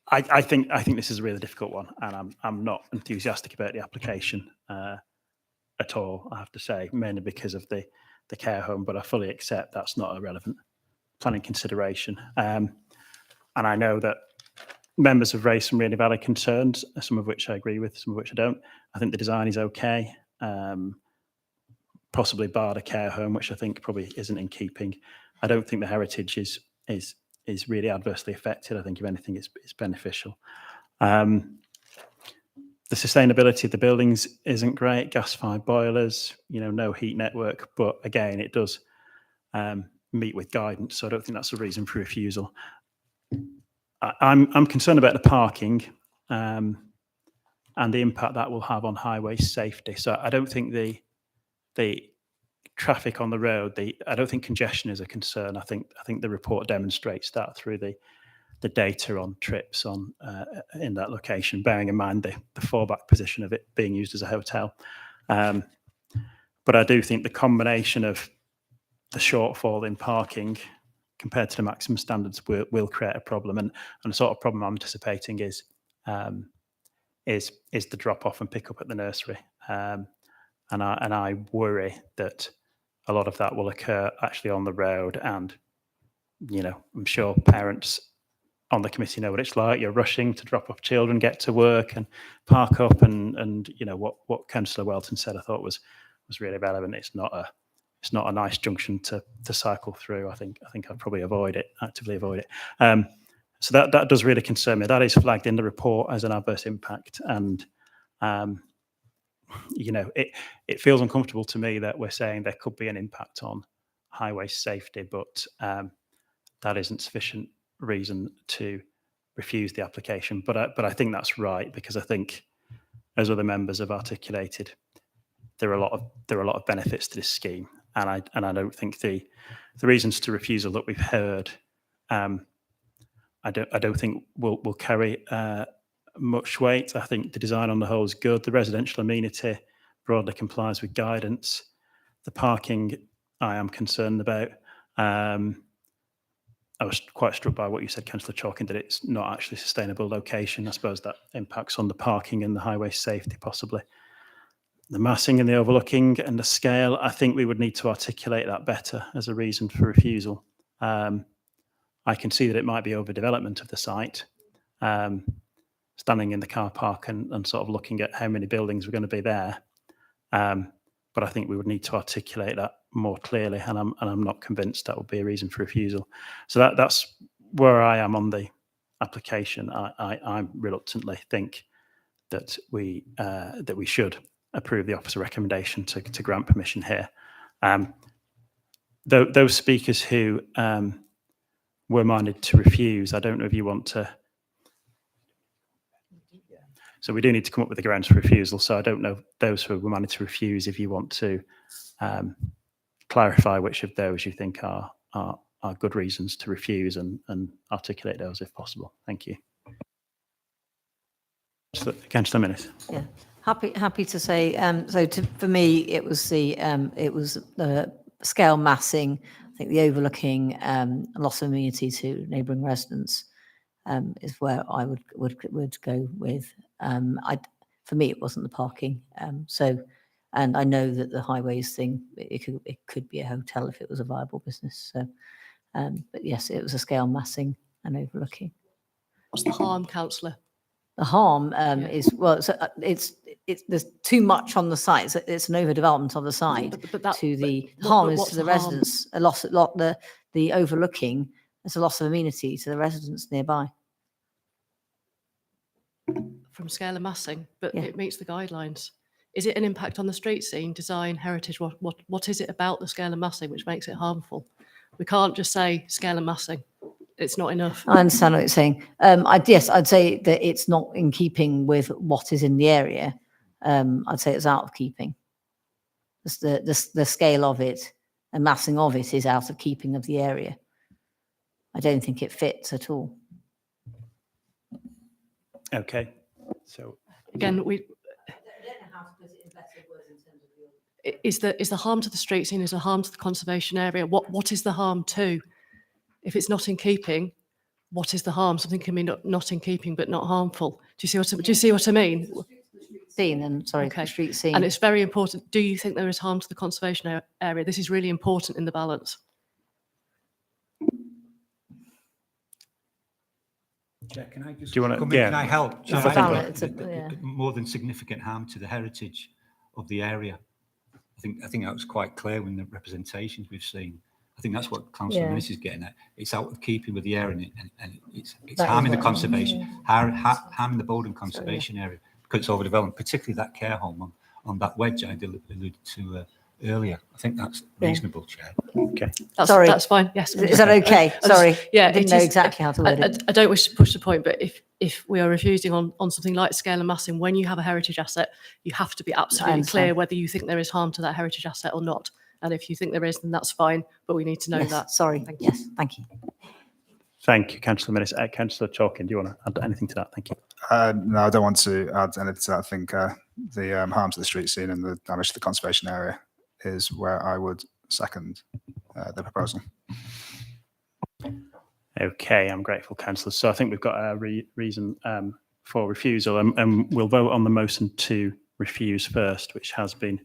I think this is a really difficult one, and I'm not enthusiastic about the application at all, I have to say, mainly because of the care home, but I fully accept that's not a relevant planning consideration. And I know that members have raised some really valid concerns, some of which I agree with, some of which I don't. I think the design is okay, possibly bar the care home, which I think probably isn't in keeping. I don't think the heritage is really adversely affected. I think if anything, it's beneficial. The sustainability of the buildings isn't great. Gas-fired boilers, no heat network. But again, it does meet with guidance, so I don't think that's a reason for refusal. I'm concerned about the parking and the impact that will have on highway safety. So I don't think the traffic on the road, I don't think congestion is a concern. I think the report demonstrates that through the data on trips in that location, bearing in mind the fallback position of it being used as a hotel. But I do think the combination of the shortfall in parking compared to the maximum standards will create a problem. And the sort of problem I'm anticipating is the drop off and pick up at the nursery. And I worry that a lot of that will occur actually on the road. And, I'm sure parents on the committee know what it's like. You're rushing to drop off children, get to work and park up. And what Councillor Welton said, I thought was really relevant. It's not a nice junction to cycle through. I think I'd probably actively avoid it. So that does really concern me. That is flagged in the report as an adverse impact, and you know, it feels uncomfortable to me that we're saying there could be an impact on highway safety, but that isn't sufficient reason to refuse the application. But I think that's right, because I think, as other members have articulated, there are a lot of benefits to this scheme, and I don't think the reasons to refusal that we've heard, I don't think will carry much weight. I think the design on the whole is good. The residential amenity broadly complies with guidance. The parking, I am concerned about. I was quite struck by what you said, Councillor Chalkin, that it's not actually a sustainable location. I suppose that impacts on the parking and the highway safety, possibly. The massing and the overlooking and the scale, I think we would need to articulate that better as a reason for refusal. I can see that it might be overdevelopment of the site. Standing in the car park and sort of looking at how many buildings were going to be there. But I think we would need to articulate that more clearly, and I'm not convinced that would be a reason for refusal. So that's where I am on the application. I reluctantly think that we should approve the officer recommendation to grant permission here. Those speakers who were minded to refuse, I don't know if you want to. So we do need to come up with the grounds for refusal. So I don't know those who were minded to refuse, if you want to clarify which of those you think are good reasons to refuse, and articulate those if possible. Thank you. Councillor Minnis. Yeah, happy to say. For me, it was the scale massing. I think the overlooking loss of amenity to neighbouring residents is where I would go with. For me, it wasn't the parking. And I know that the highways thing, it could be a hotel if it was a viable business. So, but yes, it was a scale massing and overlooking. What's the harm, councillor? The harm is, well, it's there's too much on the site. It's an overdevelopment on the site. Harm is to the residents. The overlooking is a loss of amenity to the residents nearby. From scale and massing, but it meets the guidelines. Is it an impact on the street scene, design, heritage? What is it about the scale and massing which makes it harmful? We can't just say scale and massing. It's not enough. I understand what you're saying. I'd say that it's not in keeping with what is in the area. I'd say it's out of keeping. The scale of it and massing of it is out of keeping of the area. I don't think it fits at all. Okay. So again, is the harm to the street scene, is the harm to the conservation area? What is the harm to? If it's not in keeping, what is the harm? Something can be not in keeping but not harmful. Do you see what I mean? Scene and the street scene. And it's very important. Do you think there is harm to the conservation area? This is really important in the balance. Chair, can I just do you want to? come in? Can I help? More than significant harm to the heritage of the area. I think that was quite clear in the representations we've seen. I think that's what Councillor Minnis is getting at. It's out of keeping with the area, and it's harming the conservation, harming the Bowden conservation area because it's overdeveloped, particularly that care home on that wedge I alluded to earlier. I think that's reasonable, Chair. Okay. Sorry. That's fine. Yes. Is that okay? Sorry. Yeah. I didn't know exactly how to word it. I don't wish to push the point, but if we are refusing on something like scale and massing, when you have a heritage asset, you have to be absolutely clear whether you think there is harm to that heritage asset or not. And if you think there is, then that's fine. But we need to know that. Sorry. Thank you. Thank you. Thank you, Councillor Minnis. Councillor Chalkin, do you want to add anything to that? Thank you. No, I don't want to add anything to that. I think the harm to the street scene and the damage to the conservation area is where I would second the proposal. Okay, I'm grateful, Councillor. So I think we've got a reason for refusal, and we'll vote on the motion to refuse first, which has been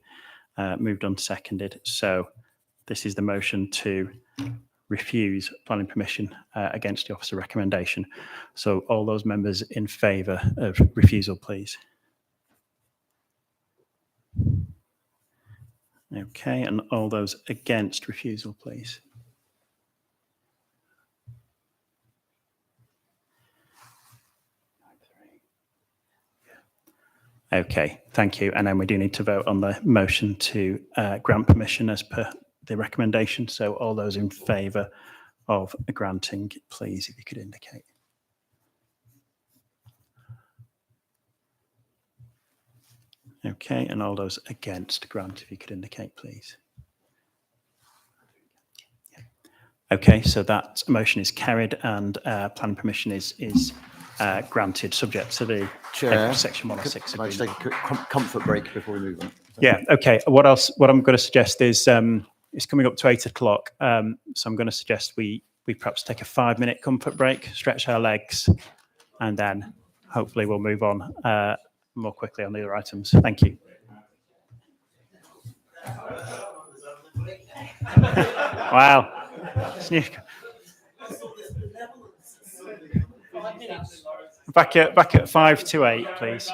moved on seconded. So this is the motion to refuse planning permission against the officer recommendation. So all those members in favour of refusal, please. Okay, and all those against refusal, please. Okay, thank you. And then we do need to vote on the motion to grant permission as per the recommendation. So all those in favour of granting, please, if you could indicate. Okay, and all those against grant, if you could indicate, please. Okay, so that motion is carried and planning permission is granted, subject to the Chair, section 106 can I just agreement. take a comfort break before we move on? Yeah, okay. What else? What I'm going to suggest is it's coming up to 8 o'clock. So I'm going to suggest we perhaps take a 5-minute comfort break, stretch our legs, and then hopefully we'll move on more quickly on the other items. Thank you. Wow. Back at 5 to 8, please.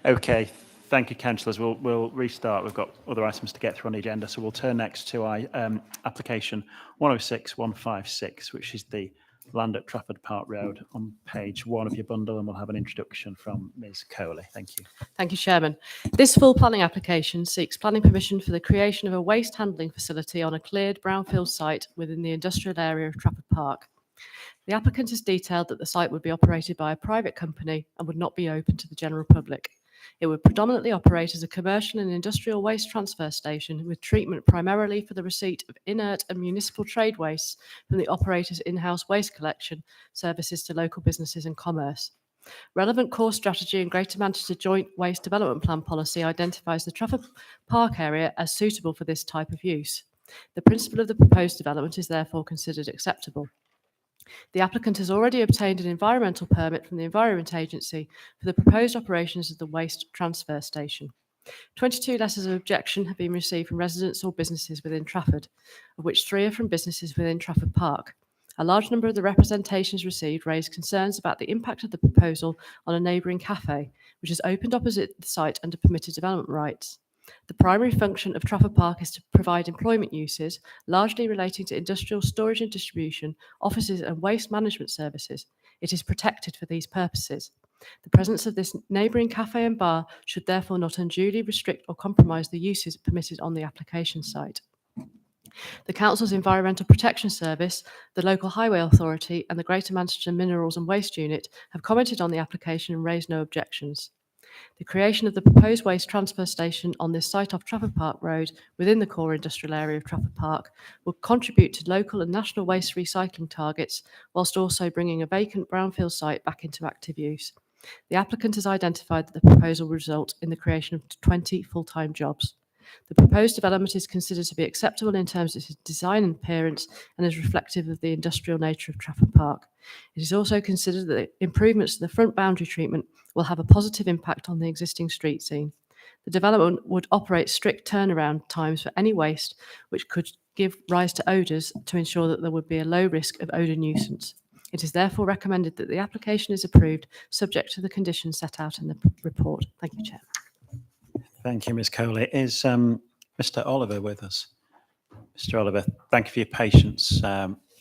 Okay, thank you, councillors. We'll restart. We've got other items to get through on the agenda, so we'll turn next to application 106156, which is the land at Trafford Park Road on page 1 of your bundle, and we'll have an introduction from Ms. Coley. Thank you. Thank you, Chairman. This full planning application seeks planning permission for the creation of a waste handling facility on a cleared brownfield site within the industrial area of Trafford Park. The applicant has detailed that the site would be operated by a private company and would not be open to the general public. It would predominantly operate as a commercial and industrial waste transfer station with treatment primarily for the receipt of inert and municipal trade wastes from the operator's in-house waste collection services to local businesses and commerce. Relevant core strategy and Greater Manchester Joint Waste Development Plan policy identifies the Trafford Park area as suitable for this type of use. The principle of the proposed development is therefore considered acceptable. The applicant has already obtained an environmental permit from the Environment Agency for the proposed operations of the waste transfer station. 22 letters of objection have been received from residents or businesses within Trafford, of which 3 are from businesses within Trafford Park. A large number of the representations received raised concerns about the impact of the proposal on a neighbouring cafe, which is opened opposite the site under permitted development rights. The primary function of Trafford Park is to provide employment uses, largely relating to industrial storage and distribution, offices and waste management services. It is protected for these purposes. The presence of this neighbouring cafe and bar should therefore not unduly restrict or compromise the uses permitted on the application site. The Council's Environmental Protection Service, the Local Highway Authority and the Greater Manchester Minerals and Waste Unit have commented on the application and raised no objections. The creation of the proposed waste transfer station on this site off Trafford Park Road within the core industrial area of Trafford Park will contribute to local and national waste recycling targets, whilst also bringing a vacant brownfield site back into active use. The applicant has identified that the proposal will result in the creation of 20 full-time jobs. The proposed development is considered to be acceptable in terms of its design and appearance and is reflective of the industrial nature of Trafford Park. It is also considered that improvements to the front boundary treatment will have a positive impact on the existing street scene. The development would operate strict turnaround times for any waste, which could give rise to odours to ensure that there would be a low risk of odour nuisance. It is therefore recommended that the application is approved, subject to the conditions set out in the report. Thank you, Chair. Thank you, Ms. Coley. Is Mr. Oliver with us? Mr. Oliver, thank you for your patience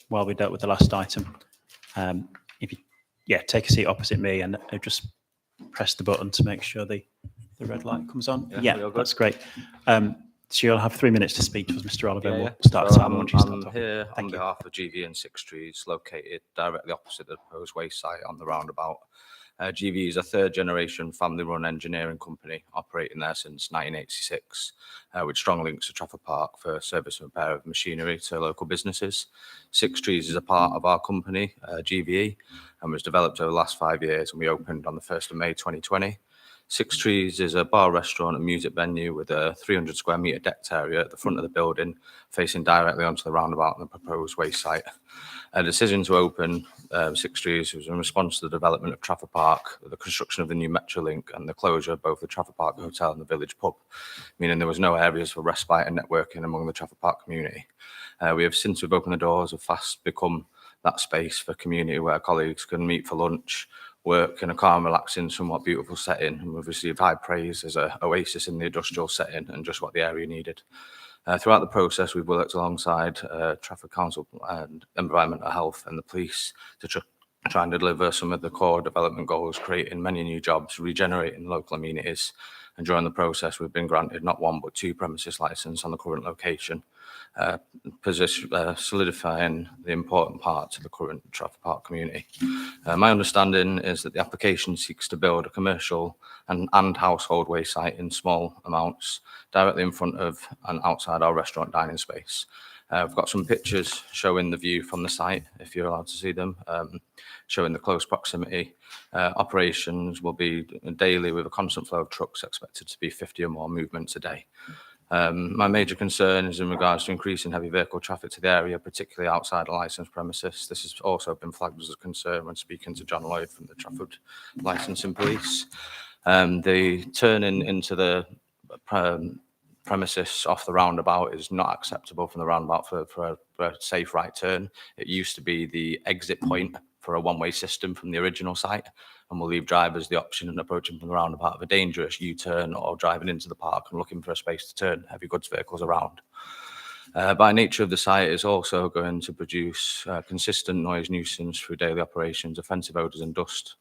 while we dealt with the last item. If you, take a seat opposite me and just press the button to make sure the red light comes on. Yeah, that's great. So you'll have 3 minutes to speak to us, Mr. Oliver. We'll start the time once you start talking. Here on behalf of GV and Six Trees, located directly opposite the proposed waste site on the roundabout. GV is a third-generation family-run engineering company operating there since 1986, with strong links to Trafford Park for service and repair of machinery to local businesses. Six Trees is a part of our company, GVE, and was developed over the last 5 years, and we opened on the 1st of May 2020. Six Trees is a bar, restaurant and music venue with a 300 square metre decked area at the front of the building, facing directly onto the roundabout and the proposed waste site. A decision to open Six Trees was in response to the development of Trafford Park, the construction of the new Metrolink and the closure of both the Trafford Park Hotel and the Village Pub, meaning there was no areas for respite and networking among the Trafford Park community. We have, since we've opened the doors, have fast become that space for community where colleagues can meet for lunch, work in a calm, relaxing, somewhat beautiful setting, and we've received high praise as an oasis in the industrial setting and just what the area needed. Throughout the process, we've worked alongside Trafford Council and Environmental Health and the police to try and deliver some of the core development goals, creating many new jobs, regenerating local amenities. And during the process, we've been granted not one but 2 premises license on the current location, solidifying the important part to the current Trafford Park community. My understanding is that the application seeks to build a commercial and household waste site in small amounts directly in front of and outside our restaurant dining space. I've got some pictures showing the view from the site, if you're allowed to see them, showing the close proximity. Operations will be daily with a constant flow of trucks, expected to be 50 or more movements a day. My major concern is in regards to increasing heavy vehicle traffic to the area, particularly outside a licensed premises. This has also been flagged as a concern when speaking to John Lloyd from the Trafford Licensing Police. The turning into the premises off the roundabout is not acceptable from the roundabout for a safe right turn. It used to be the exit point for a one-way system from the original site, and will leave drivers the option of approaching from the roundabout of a dangerous U-turn or driving into the park and looking for a space to turn heavy goods vehicles around. By nature of the site, it's also going to produce consistent noise nuisance through daily operations, offensive odours and dust.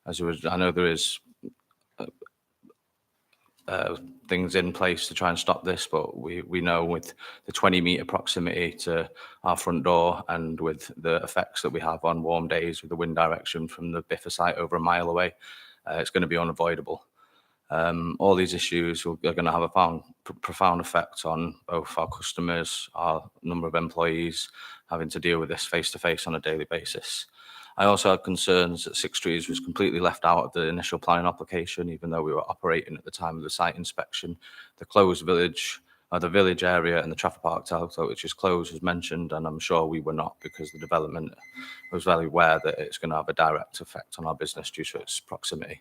I know there is things in place to try and stop this, but we know with the 20-metre proximity to our front door and with the effects that we have on warm days with the wind direction from the Biffa site over a mile away, it's going to be unavoidable. All these issues are going to have a profound effect on both our customers, our number of employees having to deal with this face-to-face on a daily basis. I also had concerns that Six Trees was completely left out of the initial planning application, even though we were operating at the time of the site inspection. The closed village, the village area and the Trafford Park Telco, which is closed, was mentioned, and I'm sure we were not, because the development was very aware that it's going to have a direct effect on our business due to its proximity.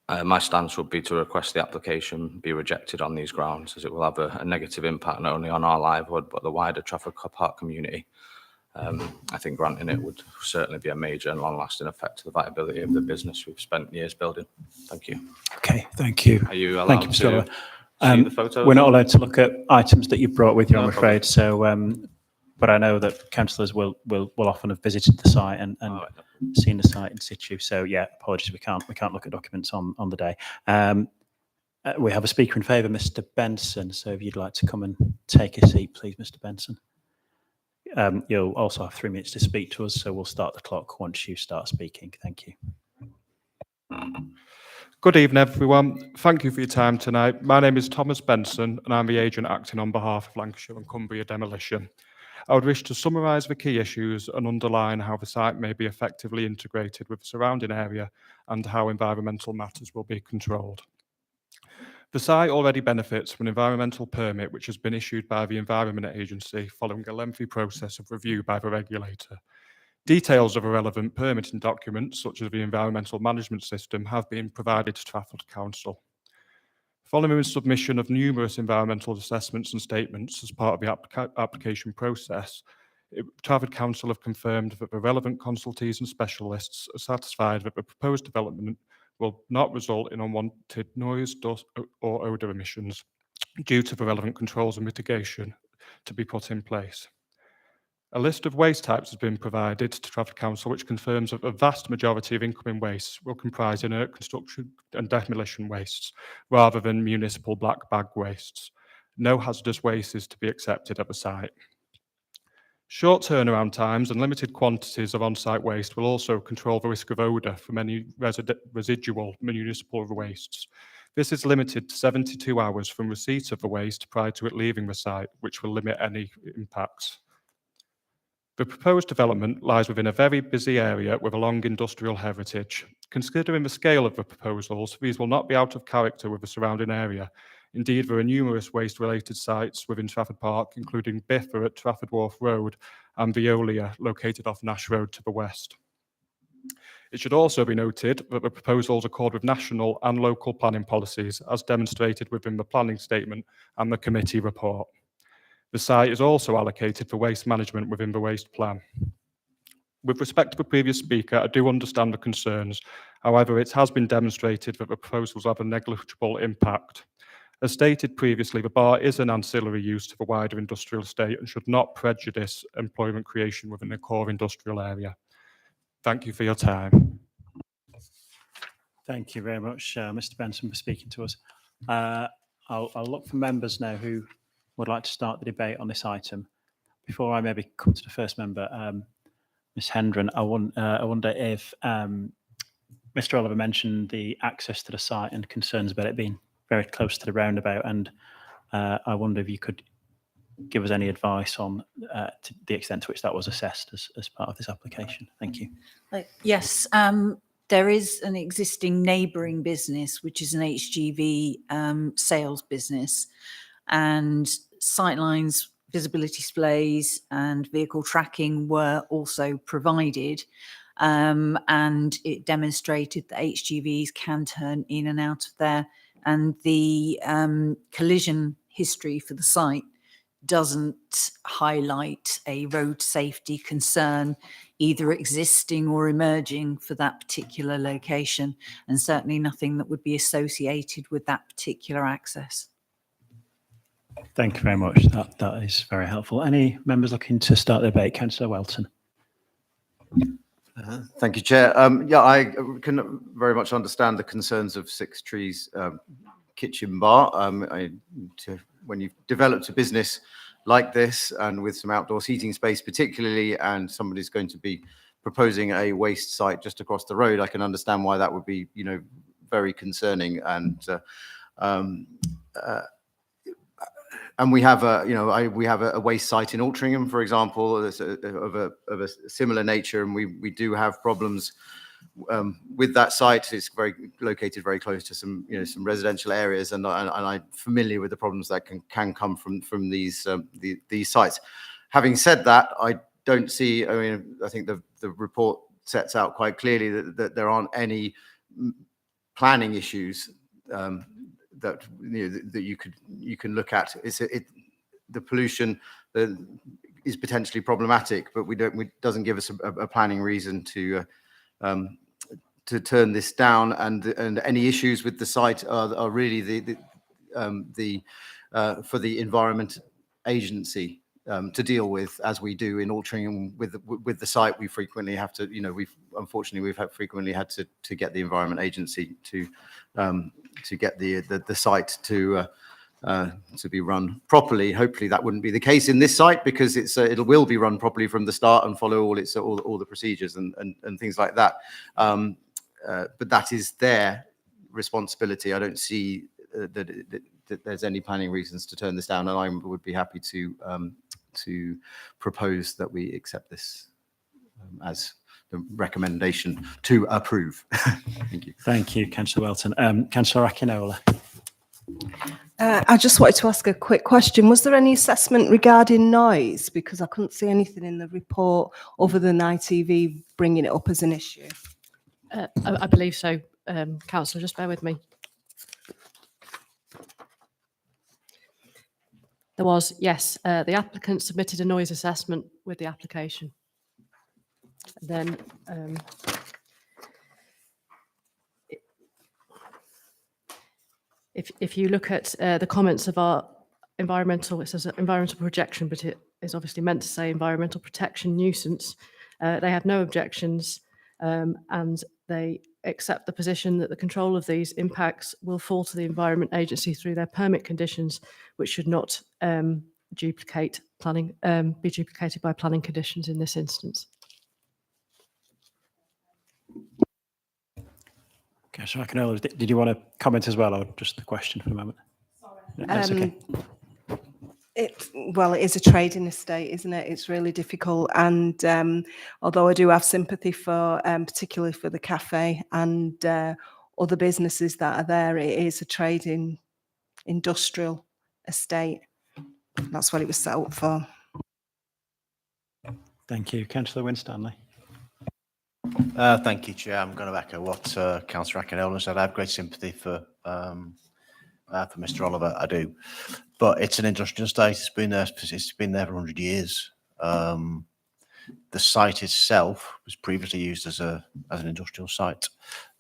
My stance would be to request the application be rejected on these grounds, as it will have a negative impact not only on our livelihood but the wider Trafford Park community. I think granting it would certainly be a major and long-lasting effect to the viability of the business we've spent years building. Thank you. Okay, thank you. Are you Thank allowed you, Mr. to Oliver. see the photos? We're not allowed to look at items that you've brought with you, No I'm problem. afraid. So, but I know that councillors will often have visited the site and seen the site in situ. So, yeah, apologies, we can't look at documents on the day. We have a speaker in favour, Mr. Benson. So, if you'd like to come and take a seat, please, Mr. Benson. You'll also have 3 minutes to speak to us, so we'll start the clock once you start speaking. Thank you. Good evening, everyone. Thank you for your time tonight. My name is Thomas Benson, and I'm the agent acting on behalf of Lancashire and Cumbria Demolition. I would wish to summarise the key issues and underline how the site may be effectively integrated with the surrounding area and how environmental matters will be controlled. The site already benefits from an environmental permit which has been issued by the Environment Agency following a lengthy process of review by the regulator. Details of the relevant permitting documents, such as the environmental management system, have been provided to Trafford Council. Following the submission of numerous environmental assessments and statements as part of the application process, Trafford Council have confirmed that the relevant consultees and specialists are satisfied that the proposed development will not result in unwanted noise, dust or odour emissions due to the relevant controls and mitigation to be put in place. A list of waste types has been provided to Trafford Council, which confirms that the vast majority of incoming wastes will comprise inert construction and demolition wastes, rather than municipal black bag wastes. No hazardous waste is to be accepted at the site. Short turnaround times and limited quantities of on-site waste will also control the risk of odour from any residual municipal wastes. This is limited to 72 hours from receipt of the waste prior to it leaving the site, which will limit any impacts. The proposed development lies within a very busy area with a long industrial heritage. Considering the scale of the proposals, these will not be out of character with the surrounding area. Indeed, there are numerous waste-related sites within Trafford Park, including Biffa at Trafford Wharf Road and Veolia, located off Nash Road to the west. It should also be noted that the proposals accord with national and local planning policies, as demonstrated within the planning statement and the committee report. The site is also allocated for waste management within the waste plan. With respect to the previous speaker, I do understand the concerns. However, it has been demonstrated that the proposals have a negligible impact. As stated previously, the bar is an ancillary use to the wider industrial estate and should not prejudice employment creation within the core industrial area. Thank you for your time. Thank you very much, Mr. Benson, for speaking to us. I'll look for members now who would like to start the debate on this item. Before I maybe come to the first member, Ms. Hendren, I wonder if Mr. Oliver mentioned the access to the site and concerns about it being very close to the roundabout, and I wonder if you could give us any advice on to the extent to which that was assessed as part of this application. Thank you. Yes, there is an existing neighbouring business, which is an HGV sales business, and sightlines, visibility displays and vehicle tracking were also provided. And it demonstrated that HGVs can turn in and out of there. And the collision history for the site doesn't highlight a road safety concern, either existing or emerging for that particular location, and certainly nothing that would be associated with that particular access. Thank you very much. That is very helpful. Any members looking to start the debate? Councillor Welton. Thank you, Chair. Yeah, I can very much understand the concerns of Six Trees Kitchen Bar. When you've developed a business like this and with some outdoor seating space particularly, and somebody's going to be proposing a waste site just across the road, I can understand why that would be, very concerning. And we have a waste site in Altrincham, for example, that's of a similar nature, and we do have problems with that site. It's located very close to some residential areas, and I'm familiar with the problems that can come from these sites. Having said that, I don't see. I think the report sets out quite clearly that there aren't any planning issues that that you can look at. The pollution is potentially problematic, but it doesn't give us a planning reason to turn this down. And any issues with the site are really for the Environment Agency to deal with, as we do in Altrincham with the site. We frequently have to, we've frequently had to get the Environment Agency to get the site to be run properly. Hopefully that wouldn't be the case in this site, because it will be run properly from the start and follow all the procedures and things like that. But that is their responsibility. I don't see that there's any planning reasons to turn this down, and I would be happy to propose that we accept this as the recommendation to approve. Thank you. Thank you, Councillor Welton. Councillor Akinola. I just wanted to ask a quick question. Was there any assessment regarding noise? Because I couldn't see anything in the report other than ITV bringing it up as an issue. I believe so, Councillor, just bear with me. There was, yes, the applicant submitted a noise assessment with the application. Then if you look at the comments of our environmental, it says environmental projection, but it is obviously meant to say environmental protection nuisance. They have no objections, and they accept the position that the control of these impacts will fall to the Environment Agency through their permit conditions, which should not duplicate planning, be duplicated by planning conditions in this instance. Okay, so Akinola, did you want to comment as well, or just the question for a moment? Sorry. No, that's okay. Well, it is a trading estate, isn't it? It's really difficult. And although I do have sympathy for, particularly for the cafe and other businesses that are there, it is a trading industrial estate. That's what it was set up for. Thank you. Councillor Winstanley. Thank you, Chair. I'm going to echo what Councillor Akinola said. I have great sympathy for Mr. Oliver. I do, but it's an industrial estate. It's been there for 100 years. The site itself was previously used as an industrial site.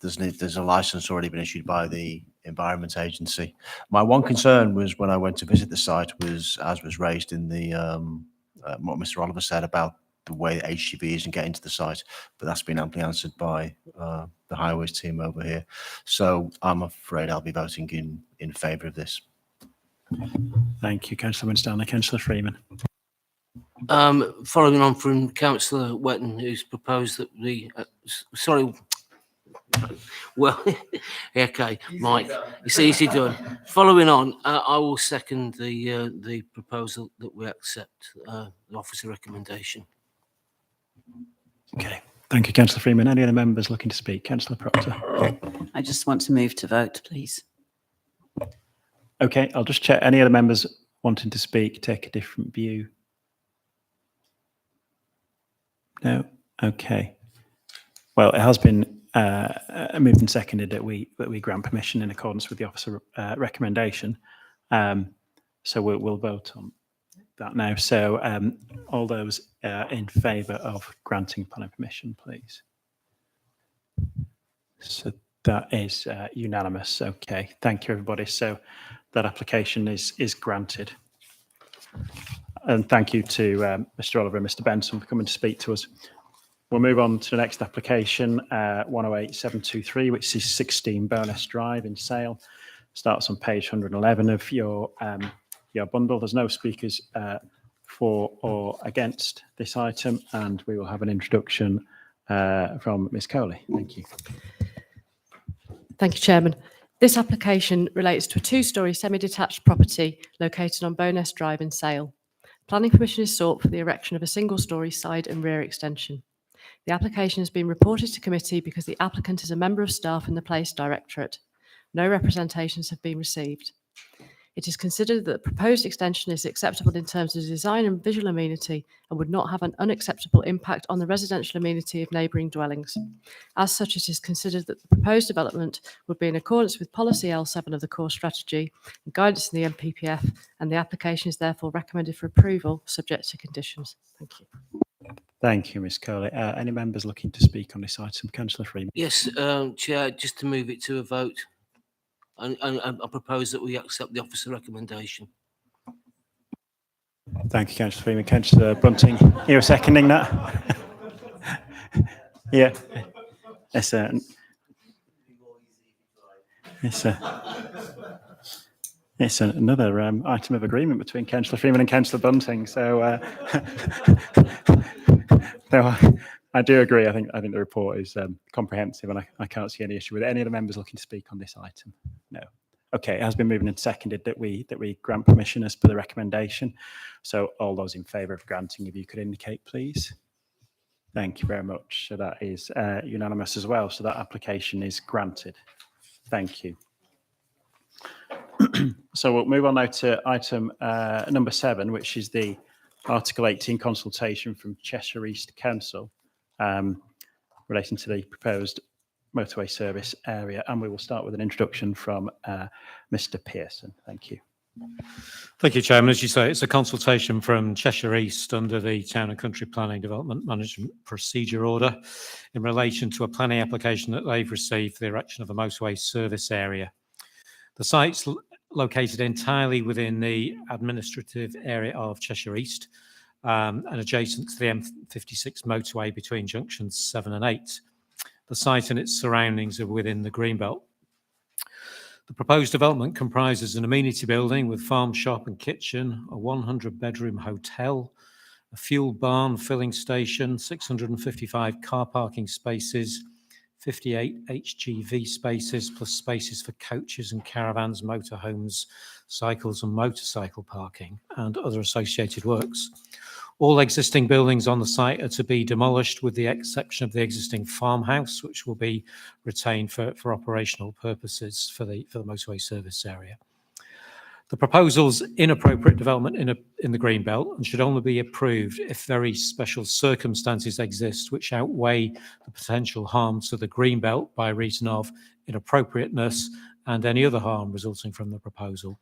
There's a license already been issued by the Environment Agency. My one concern was when I went to visit the site was, as was raised in the what Mr. Oliver said about the way the HGV isn't getting to the site, but that's been amply answered by the highways team over here. So I'm afraid I'll be voting in favour of this. Thank you, Councillor Winstanley. Councillor Freeman. Following on from Councillor Wetton, who's proposed that the well, okay, Mike, it's easy done. Following on, I will second the proposal that we accept the officer recommendation. Okay, thank you, Councillor Freeman. Any other members looking to speak? Councillor Proctor. I just want to move to vote, please. Okay, I'll just check. Any other members wanting to speak, take a different view? No? Okay. Well, it has been moved and seconded that we grant permission in accordance with the officer recommendation. So we'll vote on that now. So all those in favour of granting planning permission, please. So that is unanimous. Okay, thank you, everybody. So that application is granted. And thank you to Mr. Oliver and Mr. Benson for coming to speak to us. We'll move on to the next application, 108723, which is 16 Bowness Drive in Sale. Starts on page 111 of your bundle. There's no speakers for or against this item, and we will have an introduction from Ms. Coley. Thank you. Thank you, Chairman. This application relates to a two-storey semi-detached property located on Bowness Drive in Sale. Planning permission is sought for the erection of a single-storey side and rear extension. The application has been reported to committee because the applicant is a member of staff in the Place Directorate. No representations have been received. It is considered that the proposed extension is acceptable in terms of design and visual amenity and would not have an unacceptable impact on the residential amenity of neighbouring dwellings. As such, it is considered that the proposed development would be in accordance with Policy L7 of the Core Strategy and guidance in the NPPF, and the application is therefore recommended for approval, subject to conditions. Thank you. Thank you, Ms. Coley. Any members looking to speak on this item? Councillor Freeman. Yes, Chair, just to move it to a vote. And I propose that we accept the officer recommendation. Thank you, Councillor Freeman. Councillor Bunting, you're seconding that? Yeah. Yes, sir. Yes, sir. It's another item of agreement between Councillor Freeman and Councillor Bunting. So, no, I do agree. I think the report is comprehensive, and I can't see any issue with it. Any other members looking to speak on this item? No. Okay, it has been moved and seconded that we grant permission as per the recommendation. So all those in favour of granting, if you could indicate, please. Thank you very much. So that is unanimous as well. So that application is granted. Thank you. So we'll move on now to item number 7, which is the Article 18 consultation from Cheshire East Council relating to the proposed motorway service area. And we will start with an introduction from Mr. Pearson. Thank you. Thank you, Chairman. As you say, it's a consultation from Cheshire East under the Town and Country Planning Development Management Procedure Order in relation to a planning application that they've received for the erection of a motorway service area. The site's located entirely within the administrative area of Cheshire East and adjacent to the M56 motorway between junctions 7 and 8. The site and its surroundings are within the Greenbelt. The proposed development comprises an amenity building with farm shop and kitchen, a 100-bedroom hotel, a fuel barn filling station, 655 car parking spaces, 58 HGV spaces, plus spaces for coaches and caravans, motorhomes, cycles and motorcycle parking, and other associated works. All existing buildings on the site are to be demolished with the exception of the existing farmhouse, which will be retained for operational purposes for the motorway service area. The proposal's inappropriate development in the Greenbelt and should only be approved if very special circumstances exist which outweigh the potential harm to the Greenbelt by reason of inappropriateness and any other harm resulting from the proposal.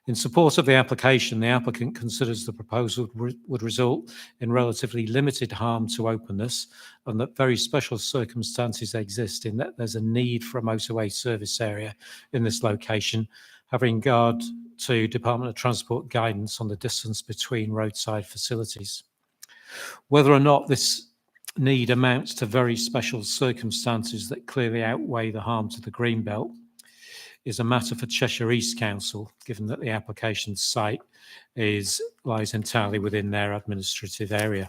In support of the application, the applicant considers the proposal would result in relatively limited harm to openness and that very special circumstances exist in that there's a need for a motorway service area in this location, having regard to Department of Transport guidance on the distance between roadside facilities. Whether or not this need amounts to very special circumstances that clearly outweigh the harm to the Greenbelt is a matter for Cheshire East Council, given that the application site lies entirely within their administrative area.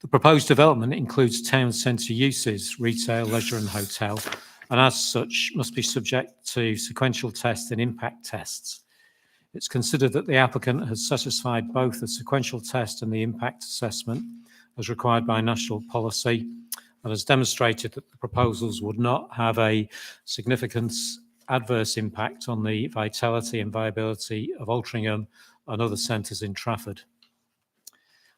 The proposed development includes town centre uses, retail, leisure and hotel, and as such must be subject to sequential tests and impact tests. It's considered that the applicant has satisfied both the sequential test and the impact assessment as required by national policy and has demonstrated that the proposals would not have a significant adverse impact on the vitality and viability of Altrincham and other centres in Trafford.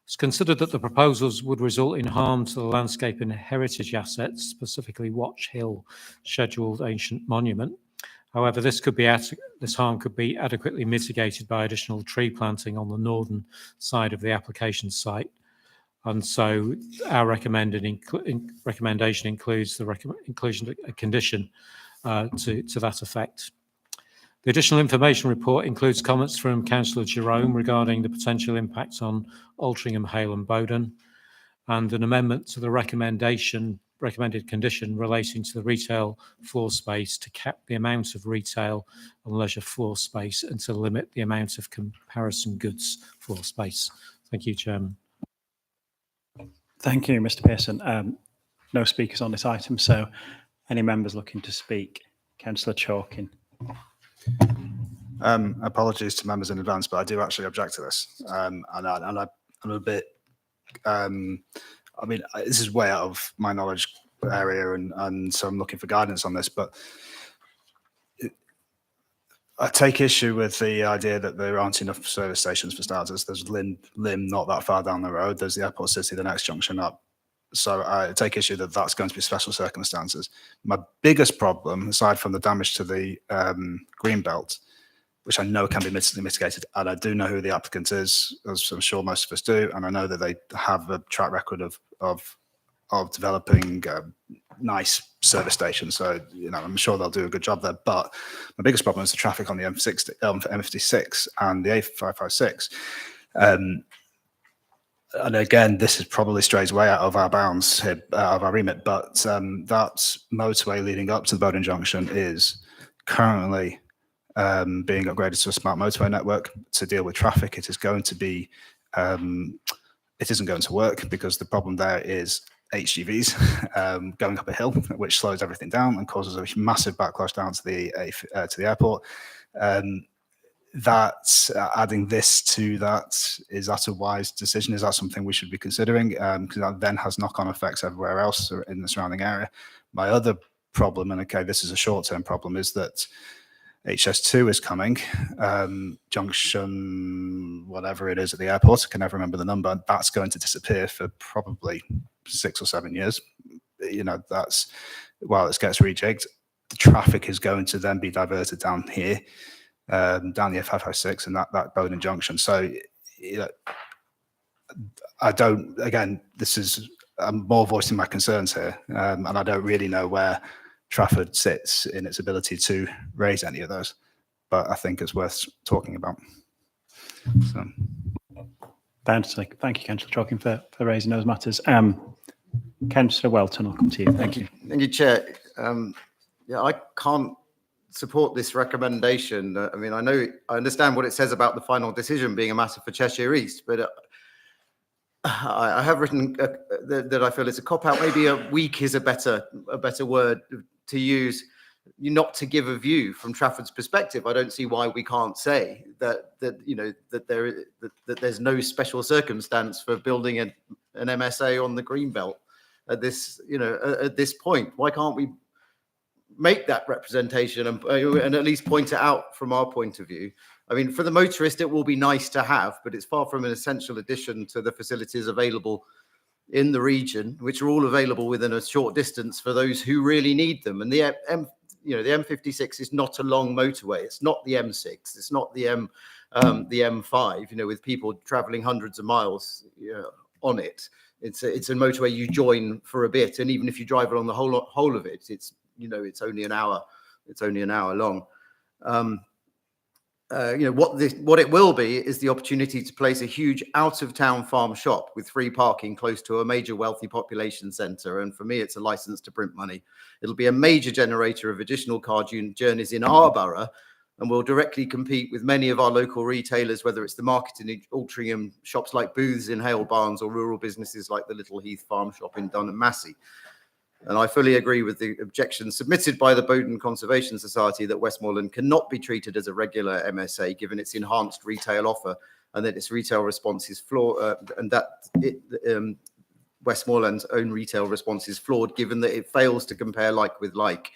It's considered that the proposals would result in harm to the landscape and heritage assets, specifically Watch Hill Scheduled Ancient Monument, However, this harm could be adequately mitigated by additional tree planting on the northern side of the application site. And so our recommendation includes the inclusion of a condition to that effect. The additional information report includes comments from Councillor Jerome regarding the potential impacts on Altrincham, Hale and Bowden, and an amendment to the recommended condition relating to the retail floor space to cap the amount of retail and leisure floor space and to limit the amount of comparison goods floor space. Thank you, Chairman. Thank you, Mr. Pearson. No speakers on this item, so any members looking to speak? Councillor Chalkin. Apologies to members in advance, but I do actually object to this. I'm a bit, I mean, this is way out of my knowledge area, and so I'm looking for guidance on this, but I take issue with the idea that there aren't enough service stations for starters. There's Lim not that far down the road. There's the Airport City, the next junction up. So I take issue that that's going to be special circumstances. My biggest problem, aside from the damage to the green belt, which I know can be mitigated, and I do know who the applicant is, as I'm sure most of us do, and I know that they have a track record of developing nice service stations. So, you know, I'm sure they'll do a good job there. But my biggest problem is the traffic on the M56 and the A556. And again, this is probably strays way out of our bounds here, out of our remit, but that motorway leading up to the Bowden Junction is currently being upgraded to a smart motorway network to deal with traffic. It is going to be, it isn't going to work because the problem there is HGVs going up a hill, which slows everything down and causes a massive backlash down to the airport. That adding this to that, is that a wise decision? Is that something we should be considering? Because that then has knock-on effects everywhere else in the surrounding area. My other problem, and okay, this is a short-term problem, is that HS2 is coming, junction, whatever it is at the airport, I can never remember the number, that's going to disappear for probably 6 or 7 years. You know, that's, while it gets rejigged, the traffic is going to then be diverted down here, down the F556 and that Bowden Junction. So, you know, I don't, again, I'm more voicing my concerns here, and I don't really know where Trafford sits in its ability to raise any of those, but I think it's worth talking about. So. Fantastic. Thank you, Councillor Chalkin, for raising those matters. Councillor Welton, I'll come to you. Thank you. Thank you, Chair. Yeah, I can't support this recommendation. I mean, I understand what it says about the final decision being a matter for Cheshire East, but I have written that I feel it's a cop-out. Maybe a weak is a better word to use, not to give a view from Trafford's perspective. I don't see why we can't say that there's no special circumstance for building an MSA on the Greenbelt at this point. Why can't we make that representation and at least point it out from our point of view? I mean, for the motorist, it will be nice to have, but it's far from an essential addition to the facilities available in the region, which are all available within a short distance for those who really need them. And the M56 is not a long motorway. It's not the M6. It's not the M5. With people traveling hundreds of miles on it. It's a motorway you join for a bit, and even if you drive along the whole of it, it's only an hour. It's only an hour long. What it will be is the opportunity to place a huge out-of-town farm shop with free parking close to a major wealthy population centre. And for me, it's a license to print money. It'll be a major generator of additional car journeys in our borough, and will directly compete with many of our local retailers, whether it's the market in Altrincham, shops like Booths in Hale Barnes, or rural businesses like the Little Heath Farm Shop in Dunham Massey. And I fully agree with the objections submitted by the Bowden Conservation Society that Westmoreland cannot be treated as a regular MSA, given its enhanced retail offer, and that its retail response is flawed, and that Westmoreland's own retail response is flawed, given that it fails to compare like with like.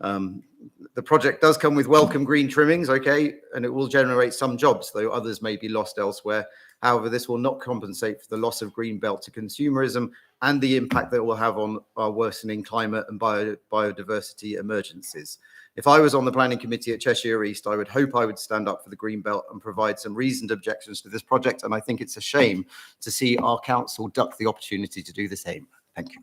The project does come with welcome green trimmings, okay, and it will generate some jobs, though others may be lost elsewhere. However, this will not compensate for the loss of green belt to consumerism and the impact that it will have on our worsening climate and biodiversity emergencies. If I was on the planning committee at Cheshire East, I would hope I would stand up for the green belt and provide some reasoned objections to this project. And I think it's a shame to see our council duck the opportunity to do the same. Thank you.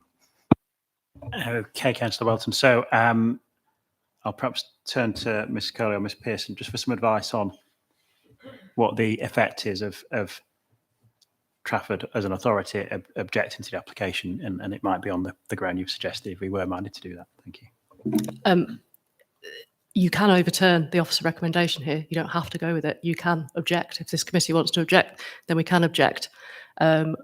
Okay, Councillor Welton. So I'll perhaps turn to Ms. Curley or Ms. Pearson just for some advice on what the effect is of Trafford as an authority objecting to the application, and it might be on the ground you've suggested if we were minded to do that. Thank you. You can overturn the officer recommendation here. You don't have to go with it. You can object. If this committee wants to object, then we can object. We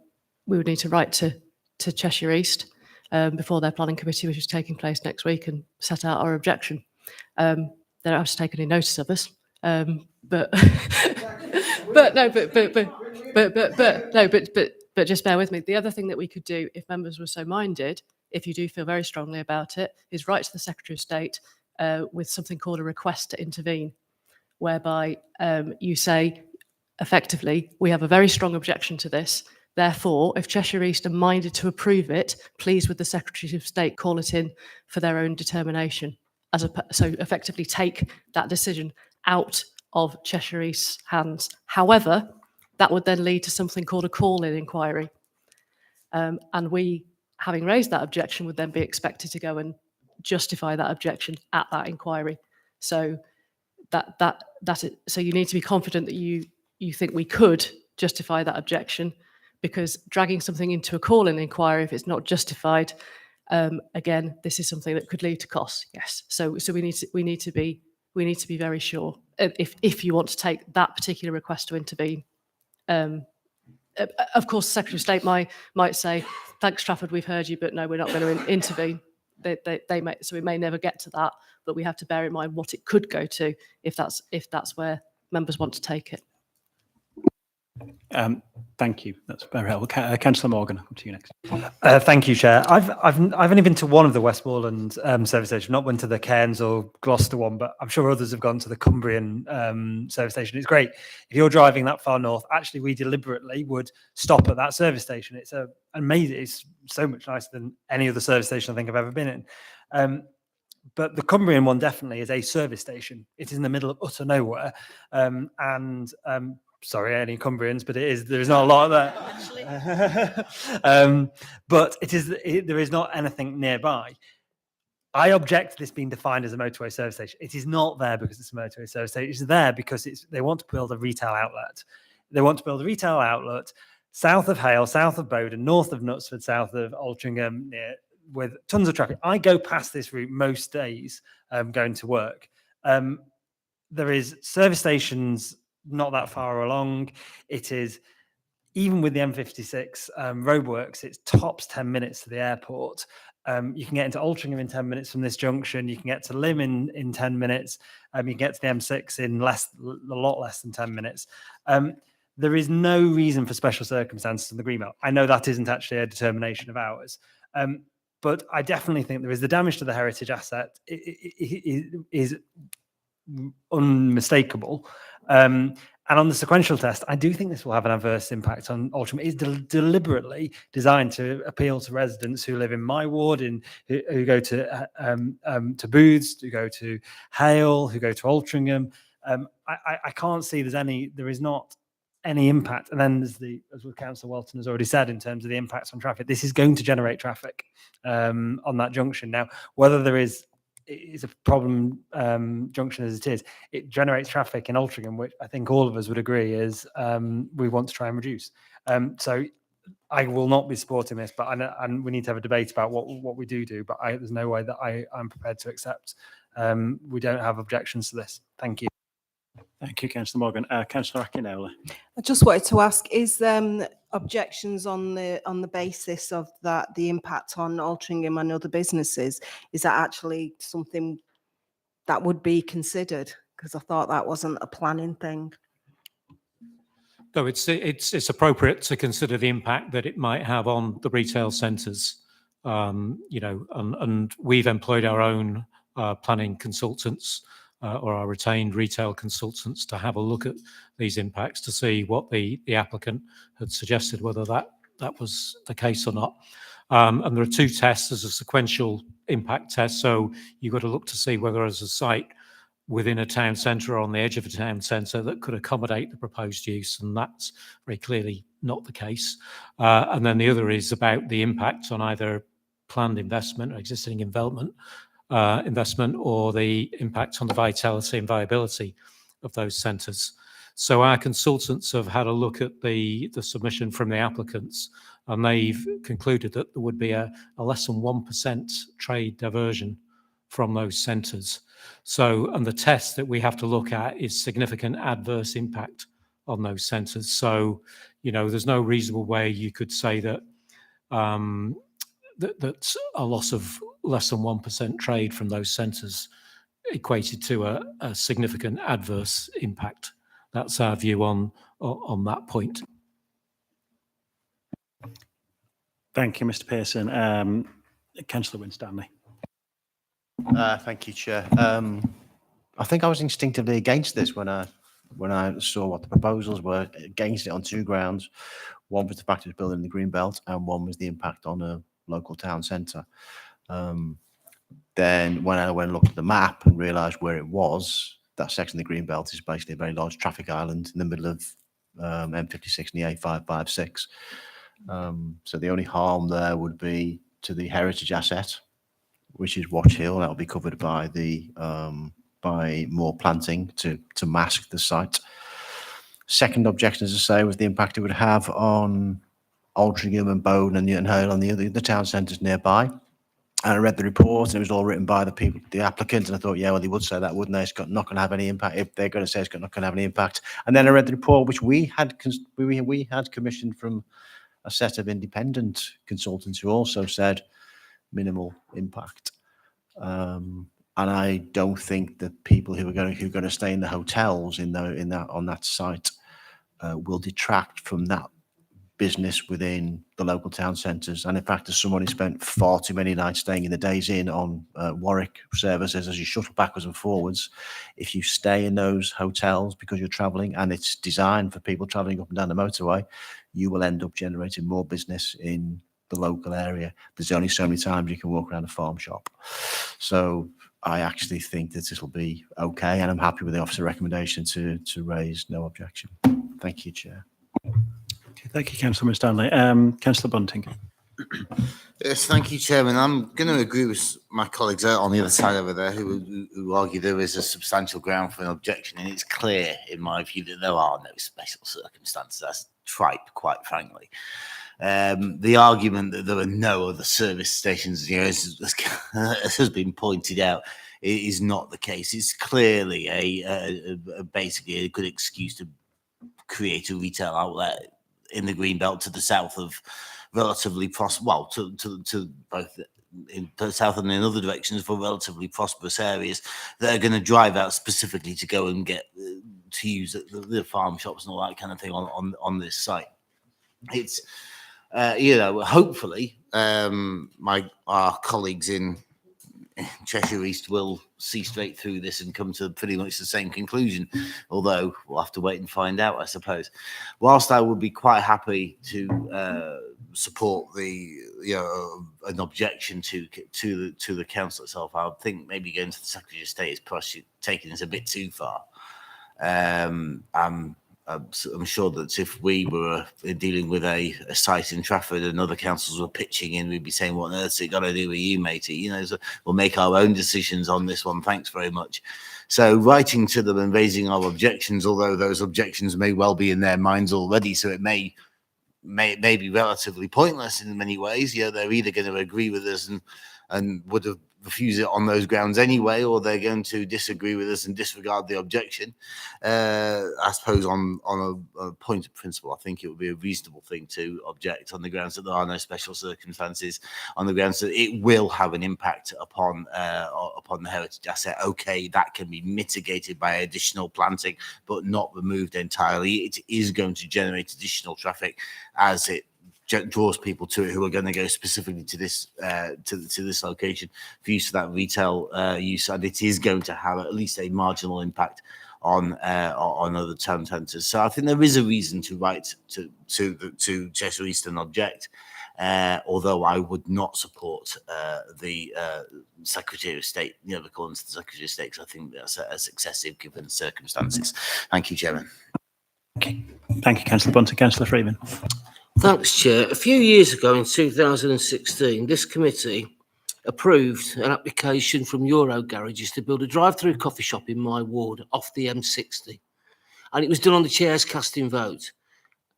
would need to write to Cheshire East before their planning committee, which is taking place next week, and set out our objection. They don't have to take any notice of us, but but just bear with me. The other thing that we could do, if members were so minded, if you do feel very strongly about it, is write to the Secretary of State with something called a request to intervene, whereby you say, effectively, we have a very strong objection to this. Therefore, if Cheshire East are minded to approve it, please, with the Secretary of State, call it in for their own determination. So effectively take that decision out of Cheshire East's hands. However, that would then lead to something called a call-in inquiry. And we, having raised that objection, would then be expected to go and justify that objection at that inquiry. So so you need to be confident that you think we could justify that objection, because dragging something into a call-in inquiry, if it's not justified, again, this is something that could lead to costs. Yes. So we need to be very sure if you want to take that particular request to intervene. Of course, the Secretary of State might say, "Thanks, Trafford, we've heard you, but no, we're not going to intervene." They may, so we may never get to that, but we have to bear in mind what it could go to if that's where members want to take it. Thank you. That's very helpful. Councillor Morgan, I'll come to you next. Thank you, Chair. I've only been to one of the Westmoreland service stations, not been to the Cairns or Gloucester one, but I'm sure others have gone to the Cumbrian service station. It's great. If you're driving that far north, actually, we deliberately would stop at that service station. It's amazing. It's so much nicer than any other service station I think I've ever been in. But the Cumbrian one definitely is a service station. It is in the middle of utter nowhere. Sorry, any Cumbrians, but there is not a lot of that. But there is not anything nearby. I object to this being defined as a motorway service station. It is not there because it's a motorway service station. It's there because they want to build a retail outlet. They want to build a retail outlet south of Hale, south of Bowden, north of Knutsford, south of Altrincham, with tons of traffic. I go past this route most days going to work. There is service stations not that far along. It is, even with the M56 roadworks, it's tops 10 minutes to the airport. You can get into Altrincham in 10 minutes from this junction. You can get to Lymm in 10 minutes. You can get to the M6 in a lot less than 10 minutes. There is no reason for special circumstances in the Green Belt. I know that isn't actually a determination of ours. But I definitely think there is the damage to the heritage asset is unmistakable. And on the sequential test, I do think this will have an adverse impact on Altrincham. It's deliberately designed to appeal to residents who live in my ward, who go to Booths, who go to Hale, who go to Altrincham. I can't see there is not any impact. And then there's as Councillor Welton has already said, in terms of the impacts on traffic, this is going to generate traffic on that junction. Now, whether there is a problem junction as it generates traffic in Altrincham, which I think all of us would agree is we want to try and reduce. So I will not be supporting this, but and we need to have a debate about what we do. But there's no way that I'm prepared to accept. We don't have objections to this. Thank you. Thank you, Councillor Morgan. Councillor Akinola. I just wanted to ask, is objections on the basis of that, the impact on Altrincham and other businesses, is that actually something that would be considered? Because I thought that wasn't a planning thing. No, it's appropriate to consider the impact that it might have on the retail centres, and we've employed our own planning consultants or our retained retail consultants to have a look at these impacts to see what the applicant had suggested, whether that was the case or not. And there are two tests. There's a sequential impact test. So you've got to look to see whether there's a site within a town centre or on the edge of a town centre that could accommodate the proposed use, and that's very clearly not the case. And then the other is about the impact on either planned investment or existing investment, or the impact on the vitality and viability of those centres. So our consultants have had a look at the submission from the applicants, and they've concluded that there would be a less than 1% trade diversion from those centres. So, and the test that we have to look at is significant adverse impact on those centres. So, there's no reasonable way you could say that that's a loss of less than 1% trade from those centres equated to a significant adverse impact. That's our view on that point. Thank you, Mr. Pearson. Councillor Winstanley. Thank you, Chair. I think I was instinctively against this when I saw what the proposals were, against it on two grounds. One was the fact it was building in the green belt, and one was the impact on a local town centre. Then when I went and looked at the map and realised where it was, that section of the green belt is basically a very large traffic island in the middle of M56 and the A556. So the only harm there would be to the heritage asset, which is Watch Hill. That will be covered by by more planting to mask the site. Second objection, as I say, was the impact it would have on Aldringham and Bowden and Newton Hale and the town centres nearby. And I read the report, and it was all written by the applicant, and I thought, yeah, well, they would say that, wouldn't they? It's not going to have any impact. If they're going to say it's not going to have any impact. And then I read the report, which we had commissioned from a set of independent consultants who also said minimal impact. And I don't think that people who are going to stay in the hotels on that site will detract from that business within the local town centres. And in fact, as someone who spent far too many nights staying in the Days Inn on Warwick services, as you shuttle backwards and forwards, if you stay in those hotels because you're travelling and it's designed for people travelling up and down the motorway, you will end up generating more business in the local area. There's only so many times you can walk around a farm shop. So I actually think that this will be okay, and I'm happy with the officer recommendation to raise no objection. Thank you, Chair. Okay, thank you, Councillor Stanley. Councillor Bunting. Yes, thank you, Chairman. I'm going to agree with my colleagues on the other side over there who argue there is a substantial ground for an objection, and it's clear, in my view, that there are no special circumstances. That's tripe, quite frankly. The argument that there are no other service stations, as has been pointed out, is not the case. It's clearly basically a good excuse to create a retail outlet in the green belt to the south of relatively to both in the south and in other directions for relatively prosperous areas that are going to drive out specifically to go and get to use the farm shops and all that kind of thing on this site. It's hopefully our colleagues in Cheshire East will see straight through this and come to pretty much the same conclusion, although we'll have to wait and find out, I suppose. Whilst I would be quite happy to support an objection to the council itself, I would think maybe going to the Secretary of State is taking this a bit too far. I'm sure that if we were dealing with a site in Trafford and other councils were pitching in, we'd be saying, what on earth's it got to do with you, matey? So we'll make our own decisions on this one. Thanks very much. So writing to them and raising our objections, although those objections may well be in their minds already, so it may be relatively pointless in many ways. They're either going to agree with us and would have refuse it on those grounds anyway, or they're going to disagree with us and disregard the objection. I suppose on a point of principle, I think it would be a reasonable thing to object on the grounds that there are no special circumstances, on the grounds that it will have an impact upon the heritage asset. Okay, that can be mitigated by additional planting, but not removed entirely. It is going to generate additional traffic as it draws people to it who are going to go specifically to this this location for use of that retail use, and it is going to have at least a marginal impact on other town centres. So I think there is a reason to write to Cheshire East and object. Although I would not support the Secretary of State, the calling to the Secretary of State, because I think that's excessive given the circumstances. Thank you, Chairman. Okay. Thank you, Councillor Bunting. Councillor Freeman. Thanks, Chair. A few years ago in 2016, this committee approved an application from Euro Garages to build a drive-through coffee shop in my ward off the M60. And it was done on the Chair's casting vote.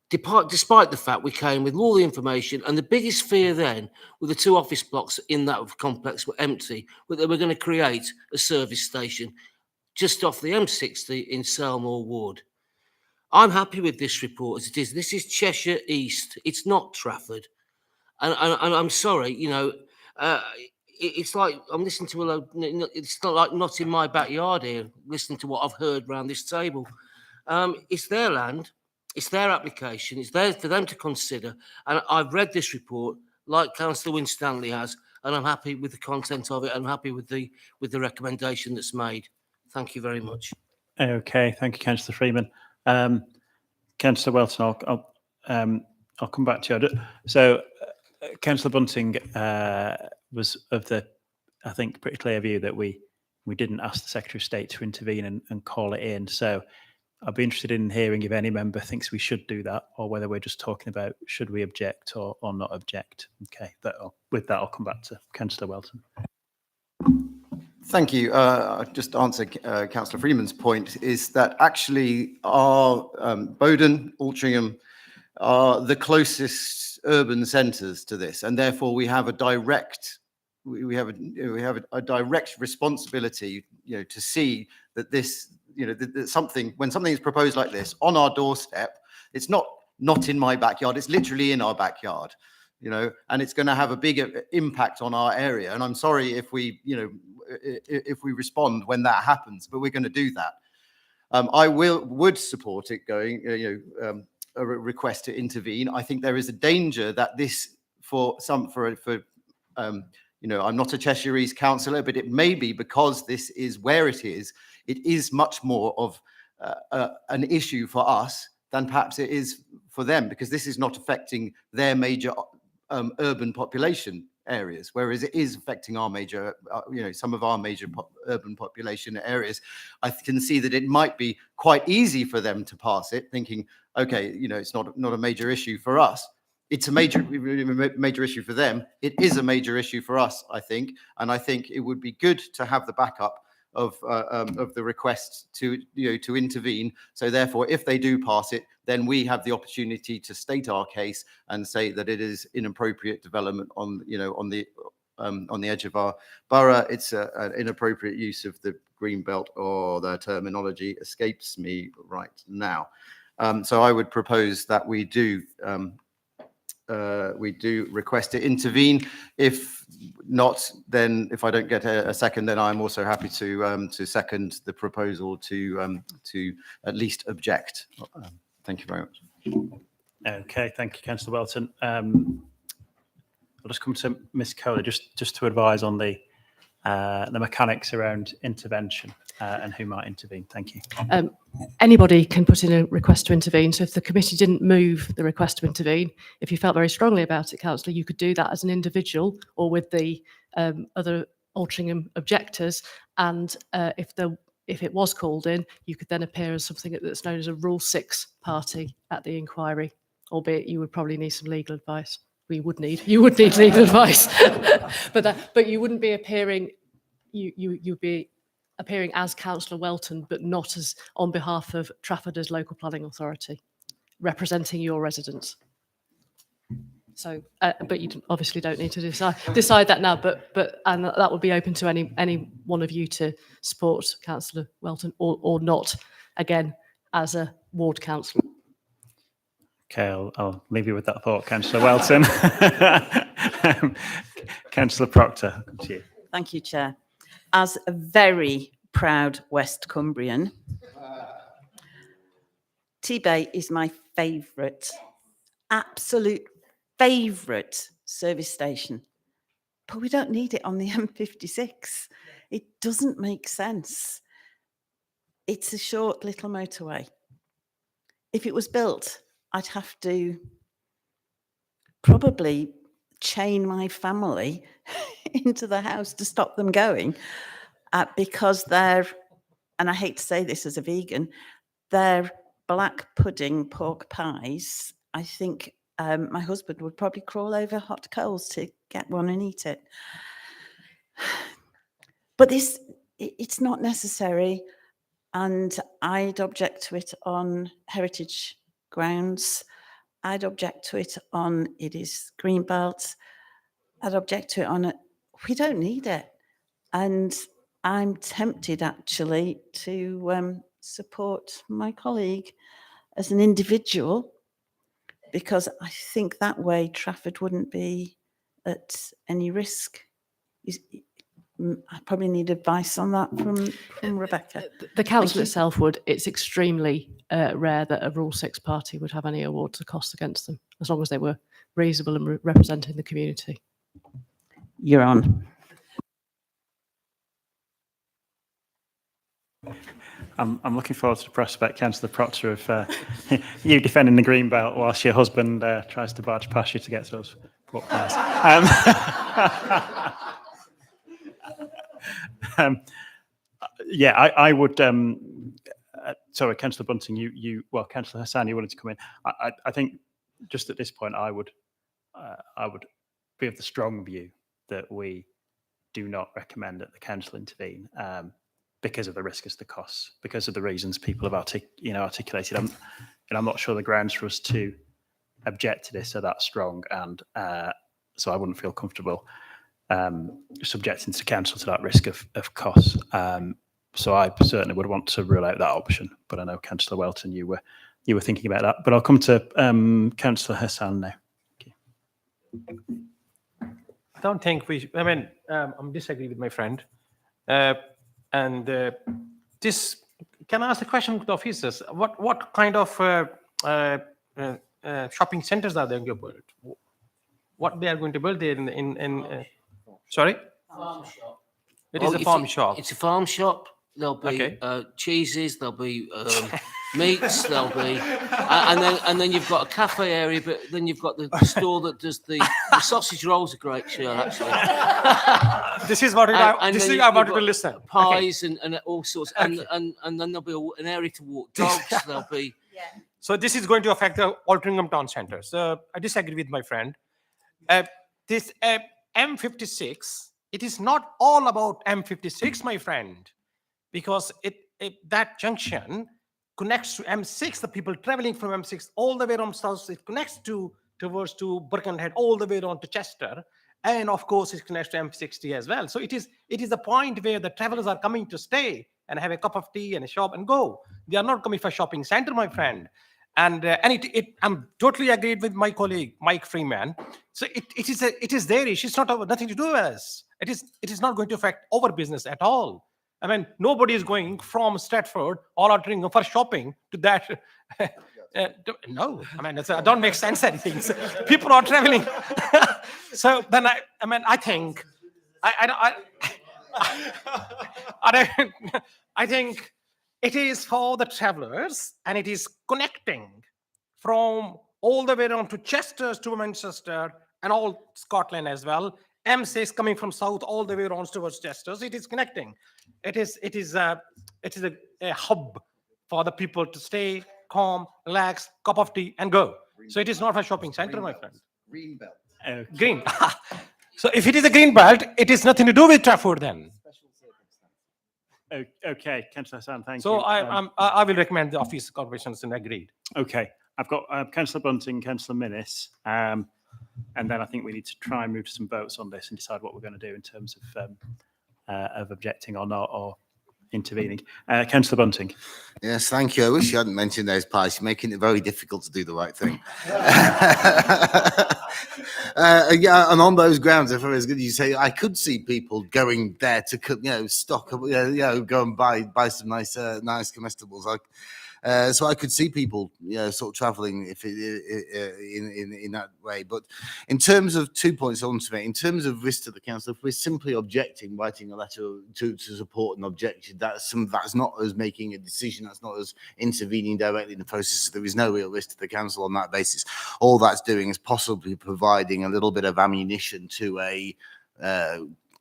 Despite the fact we came with all the information, and the biggest fear then were the 2 office blocks in that complex were empty, but they were going to create a service station just off the M60 in Selmore Ward. I'm happy with this report as it is. This is Cheshire East. It's not Trafford. And I'm sorry, it's like I'm listening to it's not like not in my backyard here, listening to what I've heard around this table. It's their land. It's their application. It's there for them to consider. And I've read this report, like Councillor Winstanley has, and I'm happy with the content of it. I'm happy with the recommendation that's made. Thank you very much. Okay, thank you, Councillor Freeman. Councillor Welton, I'll come back to you. So, Councillor Bunting was of the, I think, pretty clear view that we didn't ask the Secretary of State to intervene and call it in. So, I'd be interested in hearing if any member thinks we should do that, or whether we're just talking about should we object or not object. Okay, with that, I'll come back to Councillor Welton. Thank you. I'll just answer Councillor Freeman's point, is that actually our Bowden, Altrincham are the closest urban centres to this, and therefore we have a direct a direct responsibility, to see that this, that when something is proposed like this on our doorstep, it's not in my backyard, it's literally in our backyard, and it's going to have a big impact on our area. And I'm sorry if we, if we respond when that happens, but we're going to do that. I would support it going, a request to intervene. I think there is a danger that this, I'm not a Cheshire East councillor, but it may be because this is where it is much more of an issue for us than perhaps it is for them, because this is not affecting their major urban population areas, whereas it is affecting our major, some of our major urban population areas. I can see that it might be quite easy for them to pass it, thinking, okay, it's not a major issue for us. It's a major issue for them. It is a major issue for us, I think, and I think it would be good to have the backup of the request to intervene. So therefore, if they do pass it, then we have the opportunity to state our case and say that it is inappropriate development on the edge of our borough. It's an inappropriate use of the green belt, or the terminology escapes me right now. So I would propose that we do request to intervene. If not, then if I don't get a second, then I'm also happy to second the proposal to at least object. Thank you very much. Okay, thank you, Councillor Welton. I'll just come to Ms. Kohler just to advise on the mechanics around intervention and who might intervene. Thank you. Anybody can put in a request to intervene. So if the committee didn't move the request to intervene, if you felt very strongly about it, Councillor, you could do that as an individual or with the other Altrincham objectors. And if it was called in, you could then appear as something that's known as a Rule 6 party at the inquiry, albeit you would probably need some legal advice. You would need legal advice, but you wouldn't be appearing. You'd be appearing as Councillor Welton, but not as on behalf of Trafford as local planning authority, representing your residents. So, but you obviously don't need to decide that now. But that would be open to any one of you to support Councillor Welton or not. Again, as a ward councillor. Okay, I'll leave you with that thought, Councillor Welton. Councillor Proctor, come to you. Thank you, Chair. As a very proud West Cumbrian, T-Bay is my favourite, absolute favourite service station. But we don't need it on the M56. It doesn't make sense. it's a short little motorway. If it was built, I'd have to probably chain my family into the house to stop them going because they're, and I hate to say this as a vegan, they're black pudding pork pies. I think my husband would probably crawl over hot coals to get one and eat it. But it's not necessary, and I'd object to it on heritage grounds. I'd object to it on it is greenbelt. I'd object to it on it. We don't need it, and I'm tempted actually to support my colleague as an individual, because I think that way Trafford wouldn't be at any risk. I probably need advice on that from Rebecca. The council you. itself would. It's extremely rare that a Rule 6 party would have any awards or costs against them, as long as they were reasonable and representing the community. You're on. I'm looking forward to the prospect, Councillor Proctor, of you defending the green belt whilst your husband tries to barge past you to get to those pork pies. Yeah, I would. Sorry, Councillor Bunting, well, Councillor Hassan, you wanted to come in. I think just at this point, I would be of the strong view that we do not recommend that the council intervene because of the risk as the costs, because of the reasons people have articulated. I'm not sure the grounds for us to object to this are that strong, and so I wouldn't feel comfortable subjecting the council to that risk of costs. So I certainly would want to rule out that option. But I know, Councillor Welton, you were thinking about that. But I'll come to Councillor Hassan now. I don't think we. I mean, I'm disagree with my friend, this. Can I ask the question to the officers? What kind of shopping centers are they going to build? What they are going to build there in sorry? Farm shop. It is a farm shop. It's a farm shop. There'll be cheeses. There'll be meats. There'll be, and then you've got a cafe area. But then you've got the store that does the sausage rolls. Are great, sure, actually. This is what I wanted to listen. Pies and all sorts, and then there'll be an area to walk dogs. There'll be. So this is going to affect the Altrincham Town Centre. So I disagree with my friend. This M56, it is not all about M56, my friend, because that junction connects to M6. The people traveling from M6 all the way around south, it connects towards to Birkenhead, all the way down to Chester, and of course it connects to M60 as well. So it is a point where the travelers are coming to stay and have a cup of tea and a shop and go. They are not coming for a shopping centre, my friend. And I'm totally agreed with my colleague Mike Freeman. So it is their issue. It's not nothing to do with us. It is not going to affect our business at all. I mean, nobody is going from Stratford or Altrincham for shopping to that. No, I mean, it don't make sense. Anything. So people are traveling. So then I think I think it is for the travelers, and it is connecting from all the way down to Chester, to Manchester, and all Scotland as well. M6 coming from south all the way around towards Chester. So it is connecting. It is a hub for the people to stay, calm, relax, cup of tea, and go. So it is not a shopping center, my friend. Green belt. Green. So if it is a green belt, it is nothing to do with Trafford then. Okay, Councillor Hassan, thank you. So I will recommend the office corporations and agreed. Okay, I've got Councillor Bunting, Councillor Minnis, and then I think we need to try and move to some votes on this and decide what we're going to do in terms of objecting or not, or intervening. Councillor Bunting. Yes, thank you. I wish you hadn't mentioned those pies. You're making it very difficult to do the right thing. Yeah, and on those grounds, if I was good, you say I could see people going there to, stock, go and buy some nice comestibles. So I could see people, sort of travelling if in that way. But in terms of 2 points on to make, in terms of risk to the council, if we're simply objecting, writing a letter to support an objection, that's not us making a decision. That's not us intervening directly in the process. There is no real risk to the council on that basis. All that's doing is possibly providing a little bit of ammunition to a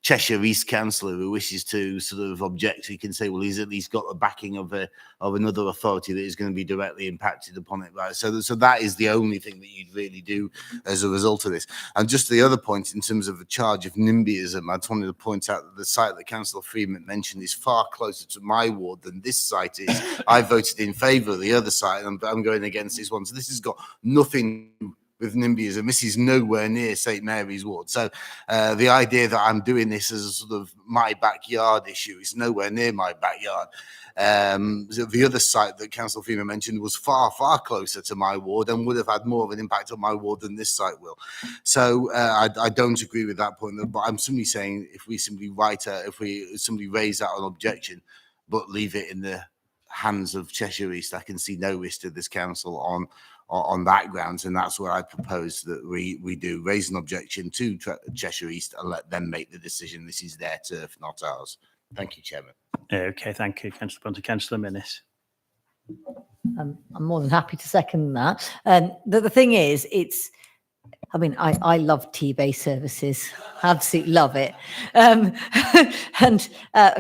Cheshire East councillor who wishes to sort of object. He can say, well, he's at least got the backing of another authority that is going to be directly impacted upon it, right? So that is the only thing that you'd really do as a result of this. And just the other point in terms of the charge of NIMBYism, I just wanted to point out that the site that Councillor Freeman mentioned is far closer to my ward than this site is. I voted in favour of the other site, and I'm going against this one. So this has got nothing with NIMBYism. This is nowhere near St Mary's ward. So the idea that I'm doing this as a sort of my backyard issue is nowhere near my backyard. The other site that Councillor Freeman mentioned was far, far closer to my ward and would have had more of an impact on my ward than this site will. So I don't agree with that point, but I'm simply saying if we simply raise that on objection, but leave it in the hands of Cheshire East, I can see no risk to this council on that grounds, and that's what I propose that we do: raise an objection to Cheshire East and let them make the decision. This is their turf, not ours. Thank you, Chairman. Okay, thank you, Councillor Bunter. Councillor Minnis. I'm more than happy to second that. The thing is, I love T-Bay services, absolutely love it. And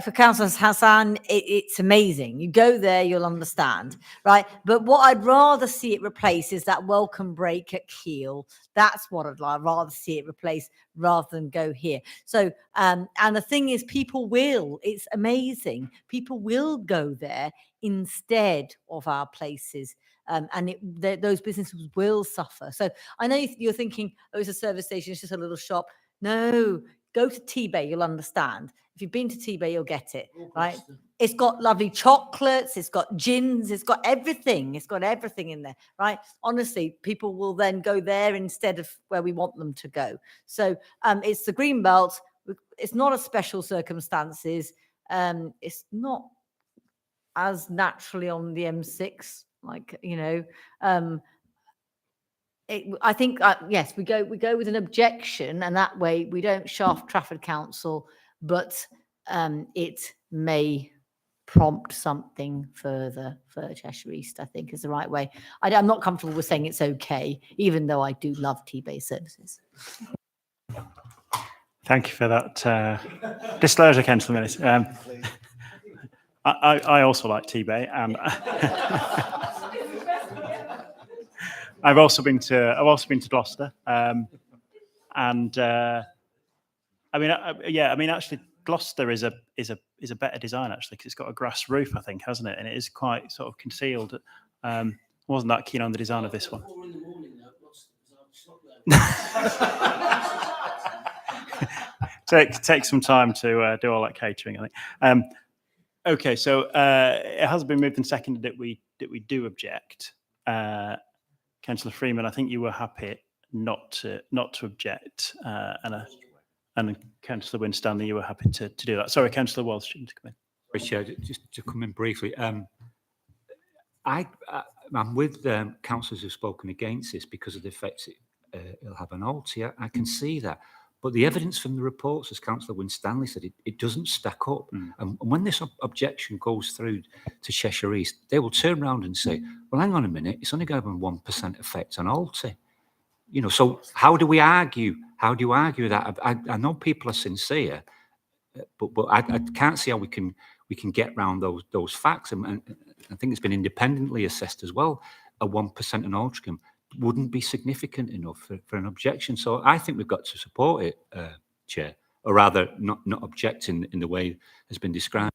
for Councillor Hassan, it's amazing. You go there, you'll understand, right? But what I'd rather see it replace is that welcome break at Keele. That's what I'd rather see it replace rather than go here. So, and the thing is, it's amazing. People will go there instead of our places. And those businesses will suffer. So I know you're thinking, oh, it's a service station, it's just a little shop. No, go to T-Bay, you'll understand. If you've been to T-Bay, you'll get it, right? It's got lovely chocolates, it's got gins, it's got everything. It's got everything in there, right? Honestly, people will then go there instead of where we want them to go. So it's the green belt. It's not a special circumstances. It's not as naturally on the M6. I think yes, we go with an objection, and that way we don't shaft Trafford Council, but it may prompt something further for Cheshire East. I think is the right way. I'm not comfortable with saying it's okay, even though I do love T-Bay services. Thank you for that disclosure, Councillor Minnis. I also like T-Bay, and I've also been to Gloucester, actually Gloucester is a better design actually, because it's got a grass roof, I think, hasn't it? And it is quite sort of concealed. Wasn't that keen on the design of this one. Take some time to do all that catering, I think. Okay, so it has been moved and seconded that we do object. Councillor Freeman, I think you were happy not to object, and Councillor Winstanley, you were happy to do that. Sorry, Councillor Walsh, to come in. Chair, just to come in briefly, I'm with councillors who've spoken against this because of the effects it'll have on Alty. I can see that. But the evidence from the reports, as Councillor Winstanley said, it doesn't stack up. And when this objection goes through to Cheshire East, they will turn around and say, well, hang on a minute, it's only going to have a 1% effect on Alty. So how do we argue? How do you argue that? I know people are sincere, but I can't see how we can get around those facts. And I think it's been independently assessed as well. A 1% on Altrincham wouldn't be significant enough for an objection. So I think we've got to support it, Chair, or rather not objecting in the way has been described.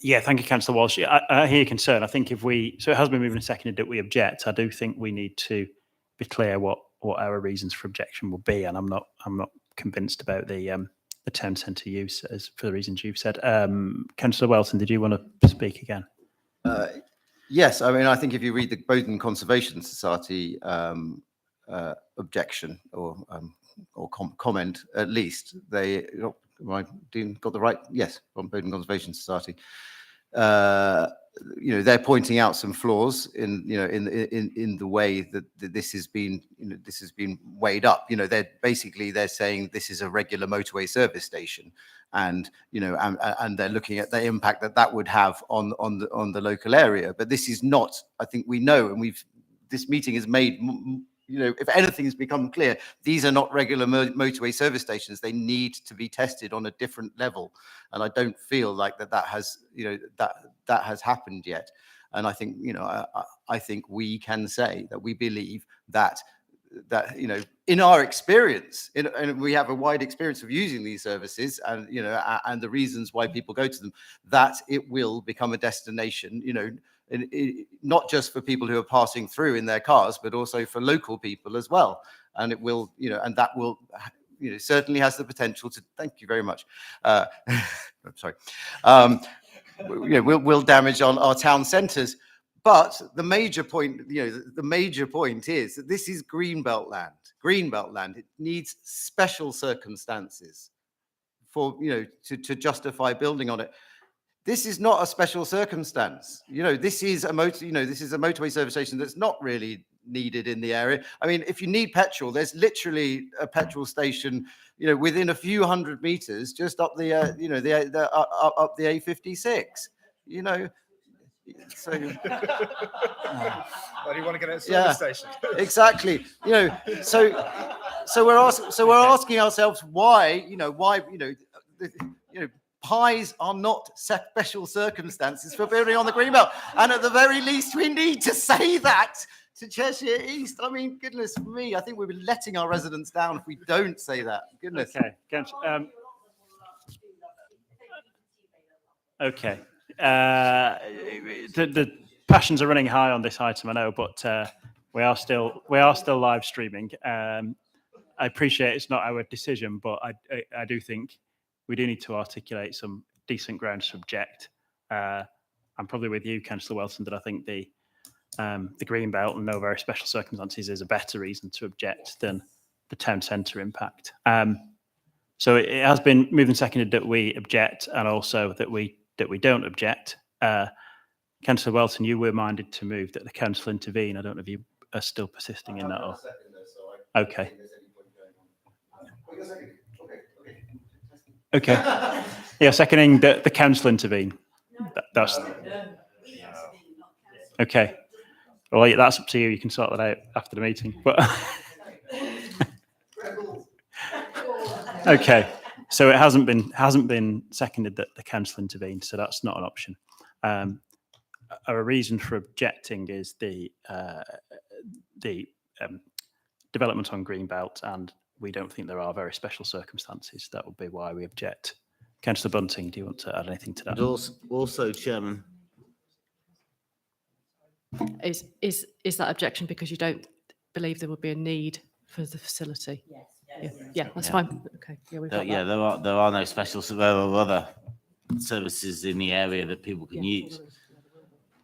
Yeah, thank you, Councillor Walsh. I hear your concern. I think so it has been moved and seconded that we object. I do think we need to be clear what our reasons for objection will be, and I'm not convinced about the town centre use as for the reasons you've said. Councillor Welton, did you want to speak again? Yes, I mean, I think if you read the Bowden Conservation Society objection or comment, at least they got the right. Yes, from Bowden Conservation Society, you know, they're pointing out some flaws in, you know, in the way that this has been, you know, this has been weighed up. You know, they're saying this is a regular motorway service station, and you know, and they're looking at the impact that would have on the local area. But this is not. I think we know, and this meeting has made. You know, if anything has become clear, these are not regular motorway service stations. They need to be tested on a different level, and I don't feel like that has, you know, that has happened yet. And I think, you know, I think we can say that we believe that you know, in our experience, and we have a wide experience of using these services, and you know, and the reasons why people go to them, that it will become a destination, you know, not just for people who are passing through in their cars, but also for local people as well. And it will, you know, and that will, you know, certainly has the potential to. Thank you very much. I'm sorry. You know, will damage on our town centres. But the major point, you know, the major point is that this is greenbelt land. Greenbelt land. It needs special circumstances for, you know, to justify building on it. This is not a special circumstance. You know, this is a motorway service station that's not really needed in the area. I mean, if you need petrol, there's literally a petrol station, you know, within a few hundred meters, just up the, you know, up the A56. You know, so. Why do you want to get at a service station? Exactly. You know, so we're asking ourselves why, you know, pies are not special circumstances for building on the Greenbelt. And at the very least, we need to say that to Cheshire East. I mean, goodness me, I think we'll be letting our residents down if we don't say that. Goodness. Okay. Okay. The passions are running high on this item, I know, but we are still live streaming. I appreciate it's not our decision, but I do think we do need to articulate some decent grounds to object. I'm probably with you, Councillor Welton, that I think the Greenbelt and no very special circumstances is a better reason to object than the town centre impact. So it has been moved and seconded that we object, and also that we don't object. Councillor Welton, you were minded to move that the council intervene. I don't know if you are still persisting in that. Or... Okay. Okay. Yeah, seconding the council intervene. That's okay. Well, that's up to you. You can sort that out after the meeting. But okay. So it hasn't been seconded that the council intervened, so that's not an option. Our reason for objecting is the development on Greenbelt, and we don't think there are very special circumstances. That would be why we object. Councillor Bunting, do you want to add anything to that? And also, Chairman. Is that objection because you don't believe there would be a need for the facility? Yes. Yeah, that's fine. Okay. Yeah, we've got that. There are no special. There are other services in the area that people can use.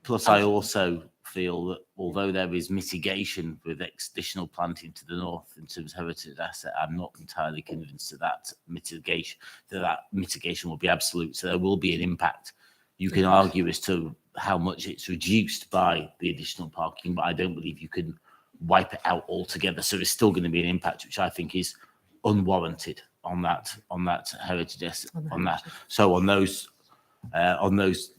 Plus, I also feel that although there is mitigation with additional planting to the north in terms of heritage asset, I'm not entirely convinced that mitigation will be absolute. So there will be an impact. You can argue as to how much it's reduced by the additional parking, but I don't believe you can wipe it out altogether. So there's still going to be an impact, which I think is unwarranted on that heritage asset. So on those,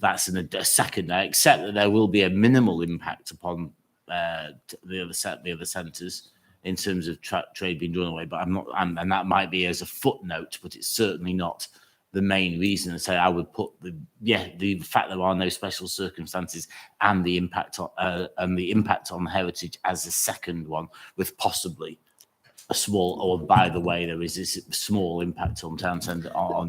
that's a second. I accept that there will be a minimal impact upon the other centres in terms of trade being drawn away, but I'm not, and that might be as a footnote, but it's certainly not the main reason. To say I would put the fact there are no special circumstances and the impact on heritage as a second one, with possibly a small, or by the way, there is this small impact on town centre on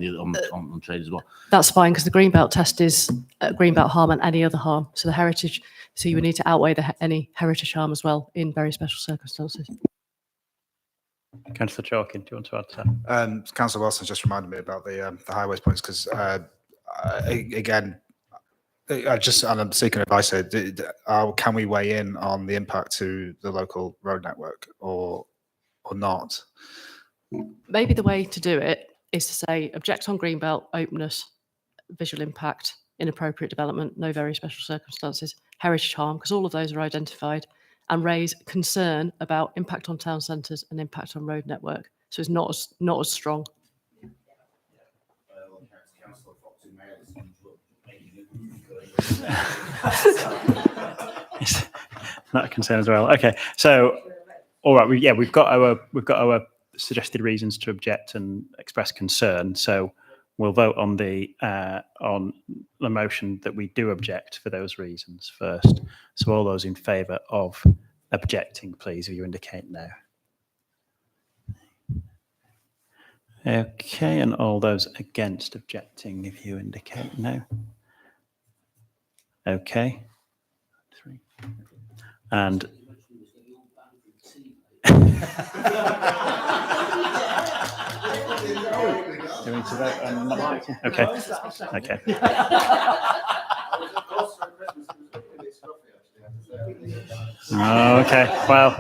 trade as well. That's fine, because the Greenbelt test is Greenbelt harm and any other harm. So the heritage, so you would need to outweigh any heritage harm as well in very special circumstances. Councillor Chalkin, do you want to add to that? Councillor Wilson just reminded me about the highways points, because again, and I'm seeking advice here. Can we weigh in on the impact to the local road network or not? Maybe the way to do it is to say object on Greenbelt, openness, visual impact, inappropriate development, no very special circumstances, heritage harm, because all of those are identified and raise concern about impact on town centres and impact on road network. So it's not as strong. Not a concern as well. Okay, so all right, we've got our suggested reasons to object and express concern. So we'll vote on the motion that we do object for those reasons first. So all those in favour of objecting, please, will you indicate no? Okay, and all those against objecting, if you indicate no. Okay. 3. And do we need to vote on not objecting? Okay. Okay. Okay. Well.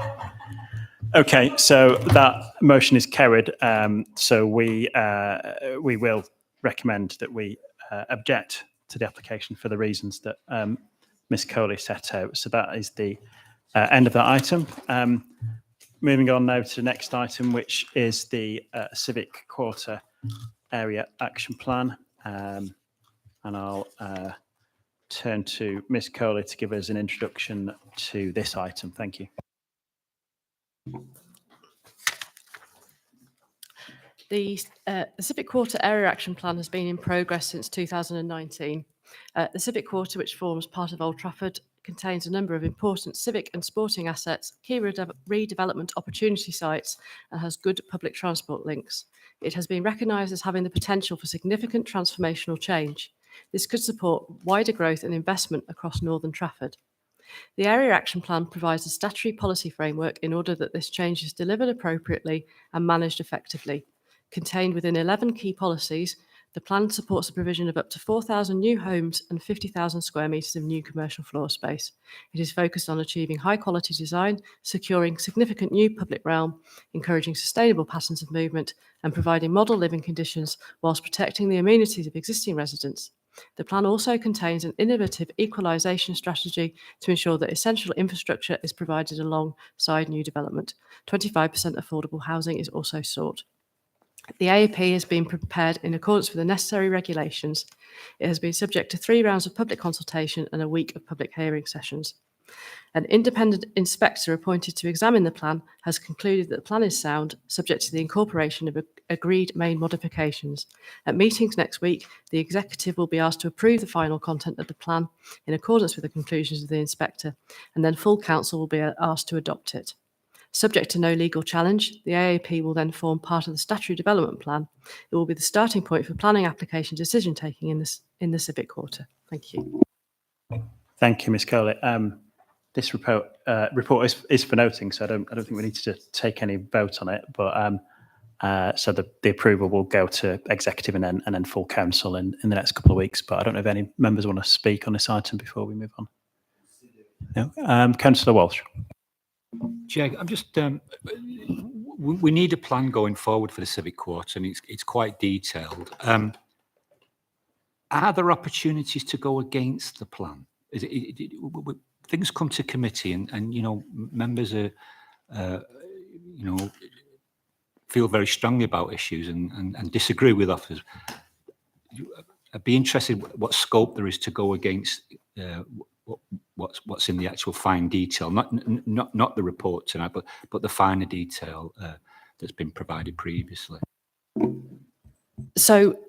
Okay. So that motion is carried. So we will recommend that we object to the application for the reasons that Ms. Coley set out. So that is the end of that item. Moving on now to the next item, which is the Civic Quarter Area Action Plan. And I'll turn to Ms. Coley to give us an introduction to this item. Thank you. The Civic Quarter Area Action Plan has been in progress since 2019. The Civic Quarter, which forms part of Old Trafford, contains a number of important civic and sporting assets, key redevelopment opportunity sites, and has good public transport links. It has been recognised as having the potential for significant transformational change. This could support wider growth and investment across Northern Trafford. The Area Action Plan provides a statutory policy framework in order that this change is delivered appropriately and managed effectively. Contained within 11 key policies, the plan supports the provision of up to 4,000 new homes and 50,000 square metres of new commercial floor space. It is focused on achieving high-quality design, securing significant new public realm, encouraging sustainable patterns of movement, and providing model living conditions whilst protecting the amenities of existing residents. The plan also contains an innovative equalisation strategy to ensure that essential infrastructure is provided alongside new development. 25% affordable housing is also sought. The AAP has been prepared in accordance with the necessary regulations. It has been subject to 3 rounds of public consultation and a week of public hearing sessions. An independent inspector appointed to examine the plan has concluded that the plan is sound, subject to the incorporation of agreed main modifications. At meetings next week, the executive will be asked to approve the final content of the plan in accordance with the conclusions of the inspector, and then full council will be asked to adopt it. Subject to no legal challenge, the AAP will then form part of the statutory development plan. It will be the starting point for planning application decision taking in the Civic Quarter. Thank you. Thank you, Ms. Coley. This report is for noting, so I don't think we need to take any vote on it. But so the approval will go to executive and then full council in the next couple of weeks. But I don't know if any members want to speak on this item before we move on. No? Councillor Walsh. Chair, I'm just, we need a plan going forward for the Civic Quarter, and it's quite detailed. Are there opportunities to go against the plan? Things come to committee and you know, members are, you know, feel very strongly about issues and disagree with offers. I'd be interested what scope there is to go against what's in the actual fine detail, not the report tonight, but the finer detail that's been provided previously. So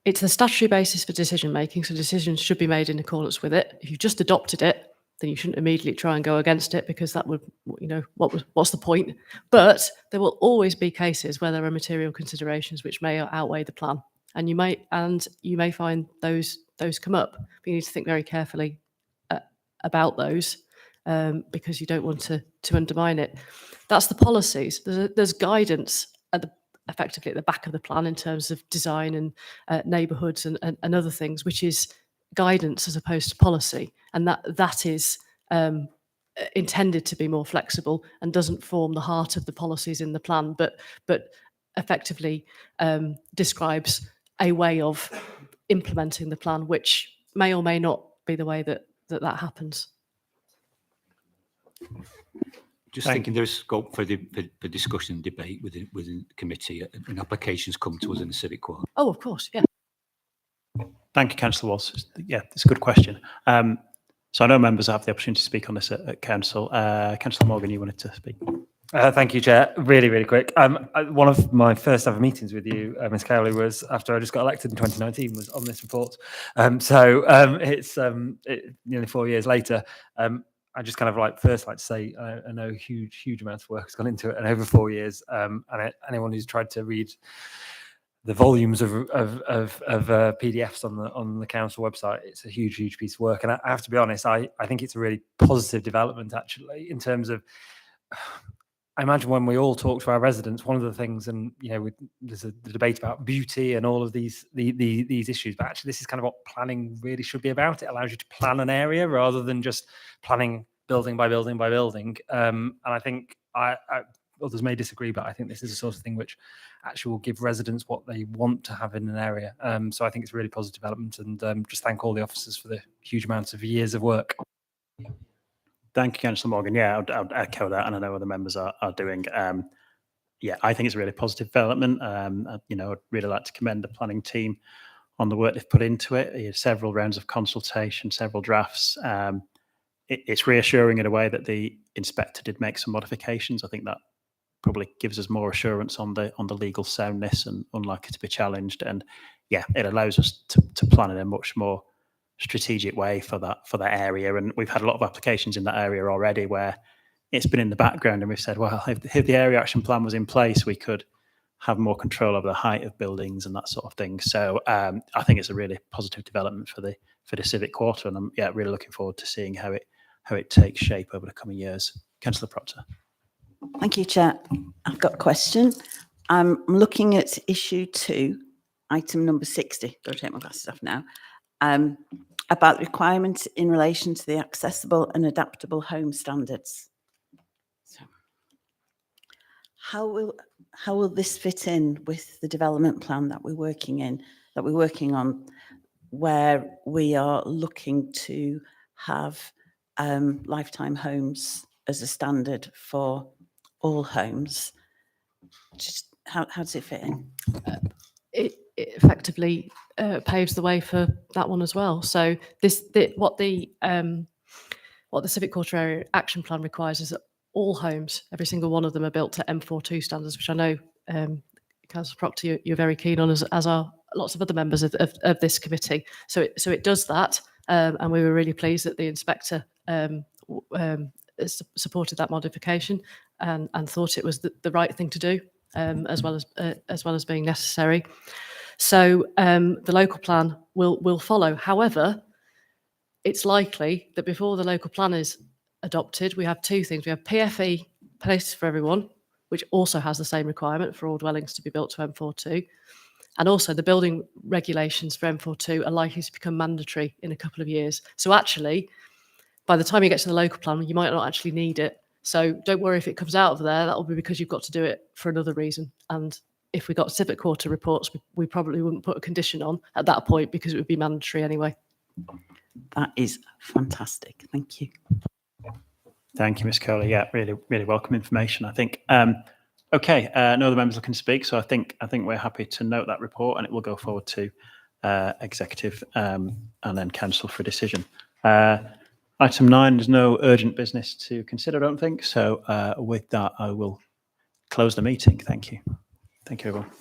it's the statutory basis for decision making, so decisions should be made in accordance with it. If you've just adopted it, then you shouldn't immediately try and go against it, because that would, you know, what's the point? But there will always be cases where there are material considerations which may outweigh the plan, and you may find those come up. But you need to think very carefully about those, because you don't want to undermine it. That's the policies. There's guidance effectively at the back of the plan in terms of design and neighbourhoods and other things, which is guidance as opposed to policy, and that is intended to be more flexible and doesn't form the heart of the policies in the plan, but effectively describes a way of implementing the plan, which may or may not be the way that happens. Just thinking there's scope for discussion and debate within the committee and applications come to us in the civic quarter. Oh, of course, yeah. Thank you, Councillor Walsh. Yeah, it's a good question. So I know members have the opportunity to speak on this at council. Councillor Morgan, you wanted to speak. Thank you, Chair. Really, really quick. One of my first ever meetings with you, Ms. Cowley, was after I just got elected in 2019, was on this report. It's nearly 4 years later. I just kind of like to say I know huge amounts of work has gone into it, and over 4 years. And anyone who's tried to read the volumes of PDFs on the council website, it's a huge piece of work. And I have to be honest, I think it's a really positive development actually in terms of. I imagine when we all talk to our residents, one of the things, and there's a debate about beauty and all of these issues, but actually this is kind of what planning really should be about. It allows you to plan an area rather than just planning building by building by building. And I think others may disagree, but I think this is the sort of thing which actually will give residents what they want to have in an area. So I think it's a really positive development, and just thank all the officers for the huge amounts of years of work. Thank you, Councillor Morgan. Yeah, I'd echo that, and I know other members are doing. Yeah, I think it's a really positive development. I'd really like to commend the planning team on the work they've put into it. Several rounds of consultation, several drafts. It's reassuring in a way that the inspector did make some modifications. I think that probably gives us more assurance on the legal soundness and unlikely to be challenged. And yeah, it allows us to plan in a much more strategic way for that area. And we've had a lot of applications in that area already where it's been in the background, and we've said, well, if the area action plan was in place, we could have more control over the height of buildings and that sort of thing. So I think it's a really positive development for the civic quarter, and I'm really looking forward to seeing how it takes shape over the coming years. Councillor Proctor. Thank you, Chair. I've got a question. I'm looking at issue 2, item number 60. Got to take my glasses off now. About requirements in relation to the accessible and adaptable home standards. So, how will this fit in with the development plan that we're working on, where we are looking to have lifetime homes as a standard for all homes? Just how does it fit in? It effectively paves the way for that one as well. So what the Civic Quarter Area Action Plan requires is that all homes, every single one of them, are built to M42 standards, which I know, Councillor Proctor, you're very keen on, as are lots of other members of this committee. So it does that, and we were really pleased that the inspector supported that modification and thought it was the right thing to do, as well as being necessary. So the local plan will follow. However, it's likely that before the local plan is adopted, we have two things. We have PFE, Places for Everyone, which also has the same requirement for all dwellings to be built to M42. And also the building regulations for M42 are likely to become mandatory in a couple of years. So actually, by the time you get to the local plan, you might not actually need it. So don't worry if it comes out of there, that will be because you've got to do it for another reason. And if we got Civic Quarter reports, we probably wouldn't put a condition on at that point because it would be mandatory anyway. That is fantastic. Thank you. Thank you, Ms. Cowley. Yeah, really, really welcome information, I think. Okay, no other members looking to speak, so I think we're happy to note that report, and it will go forward to executive and then council for decision. Item 9, there's no urgent business to consider, I don't think. So with that, I will close the meeting. Thank you. Thank you, everyone.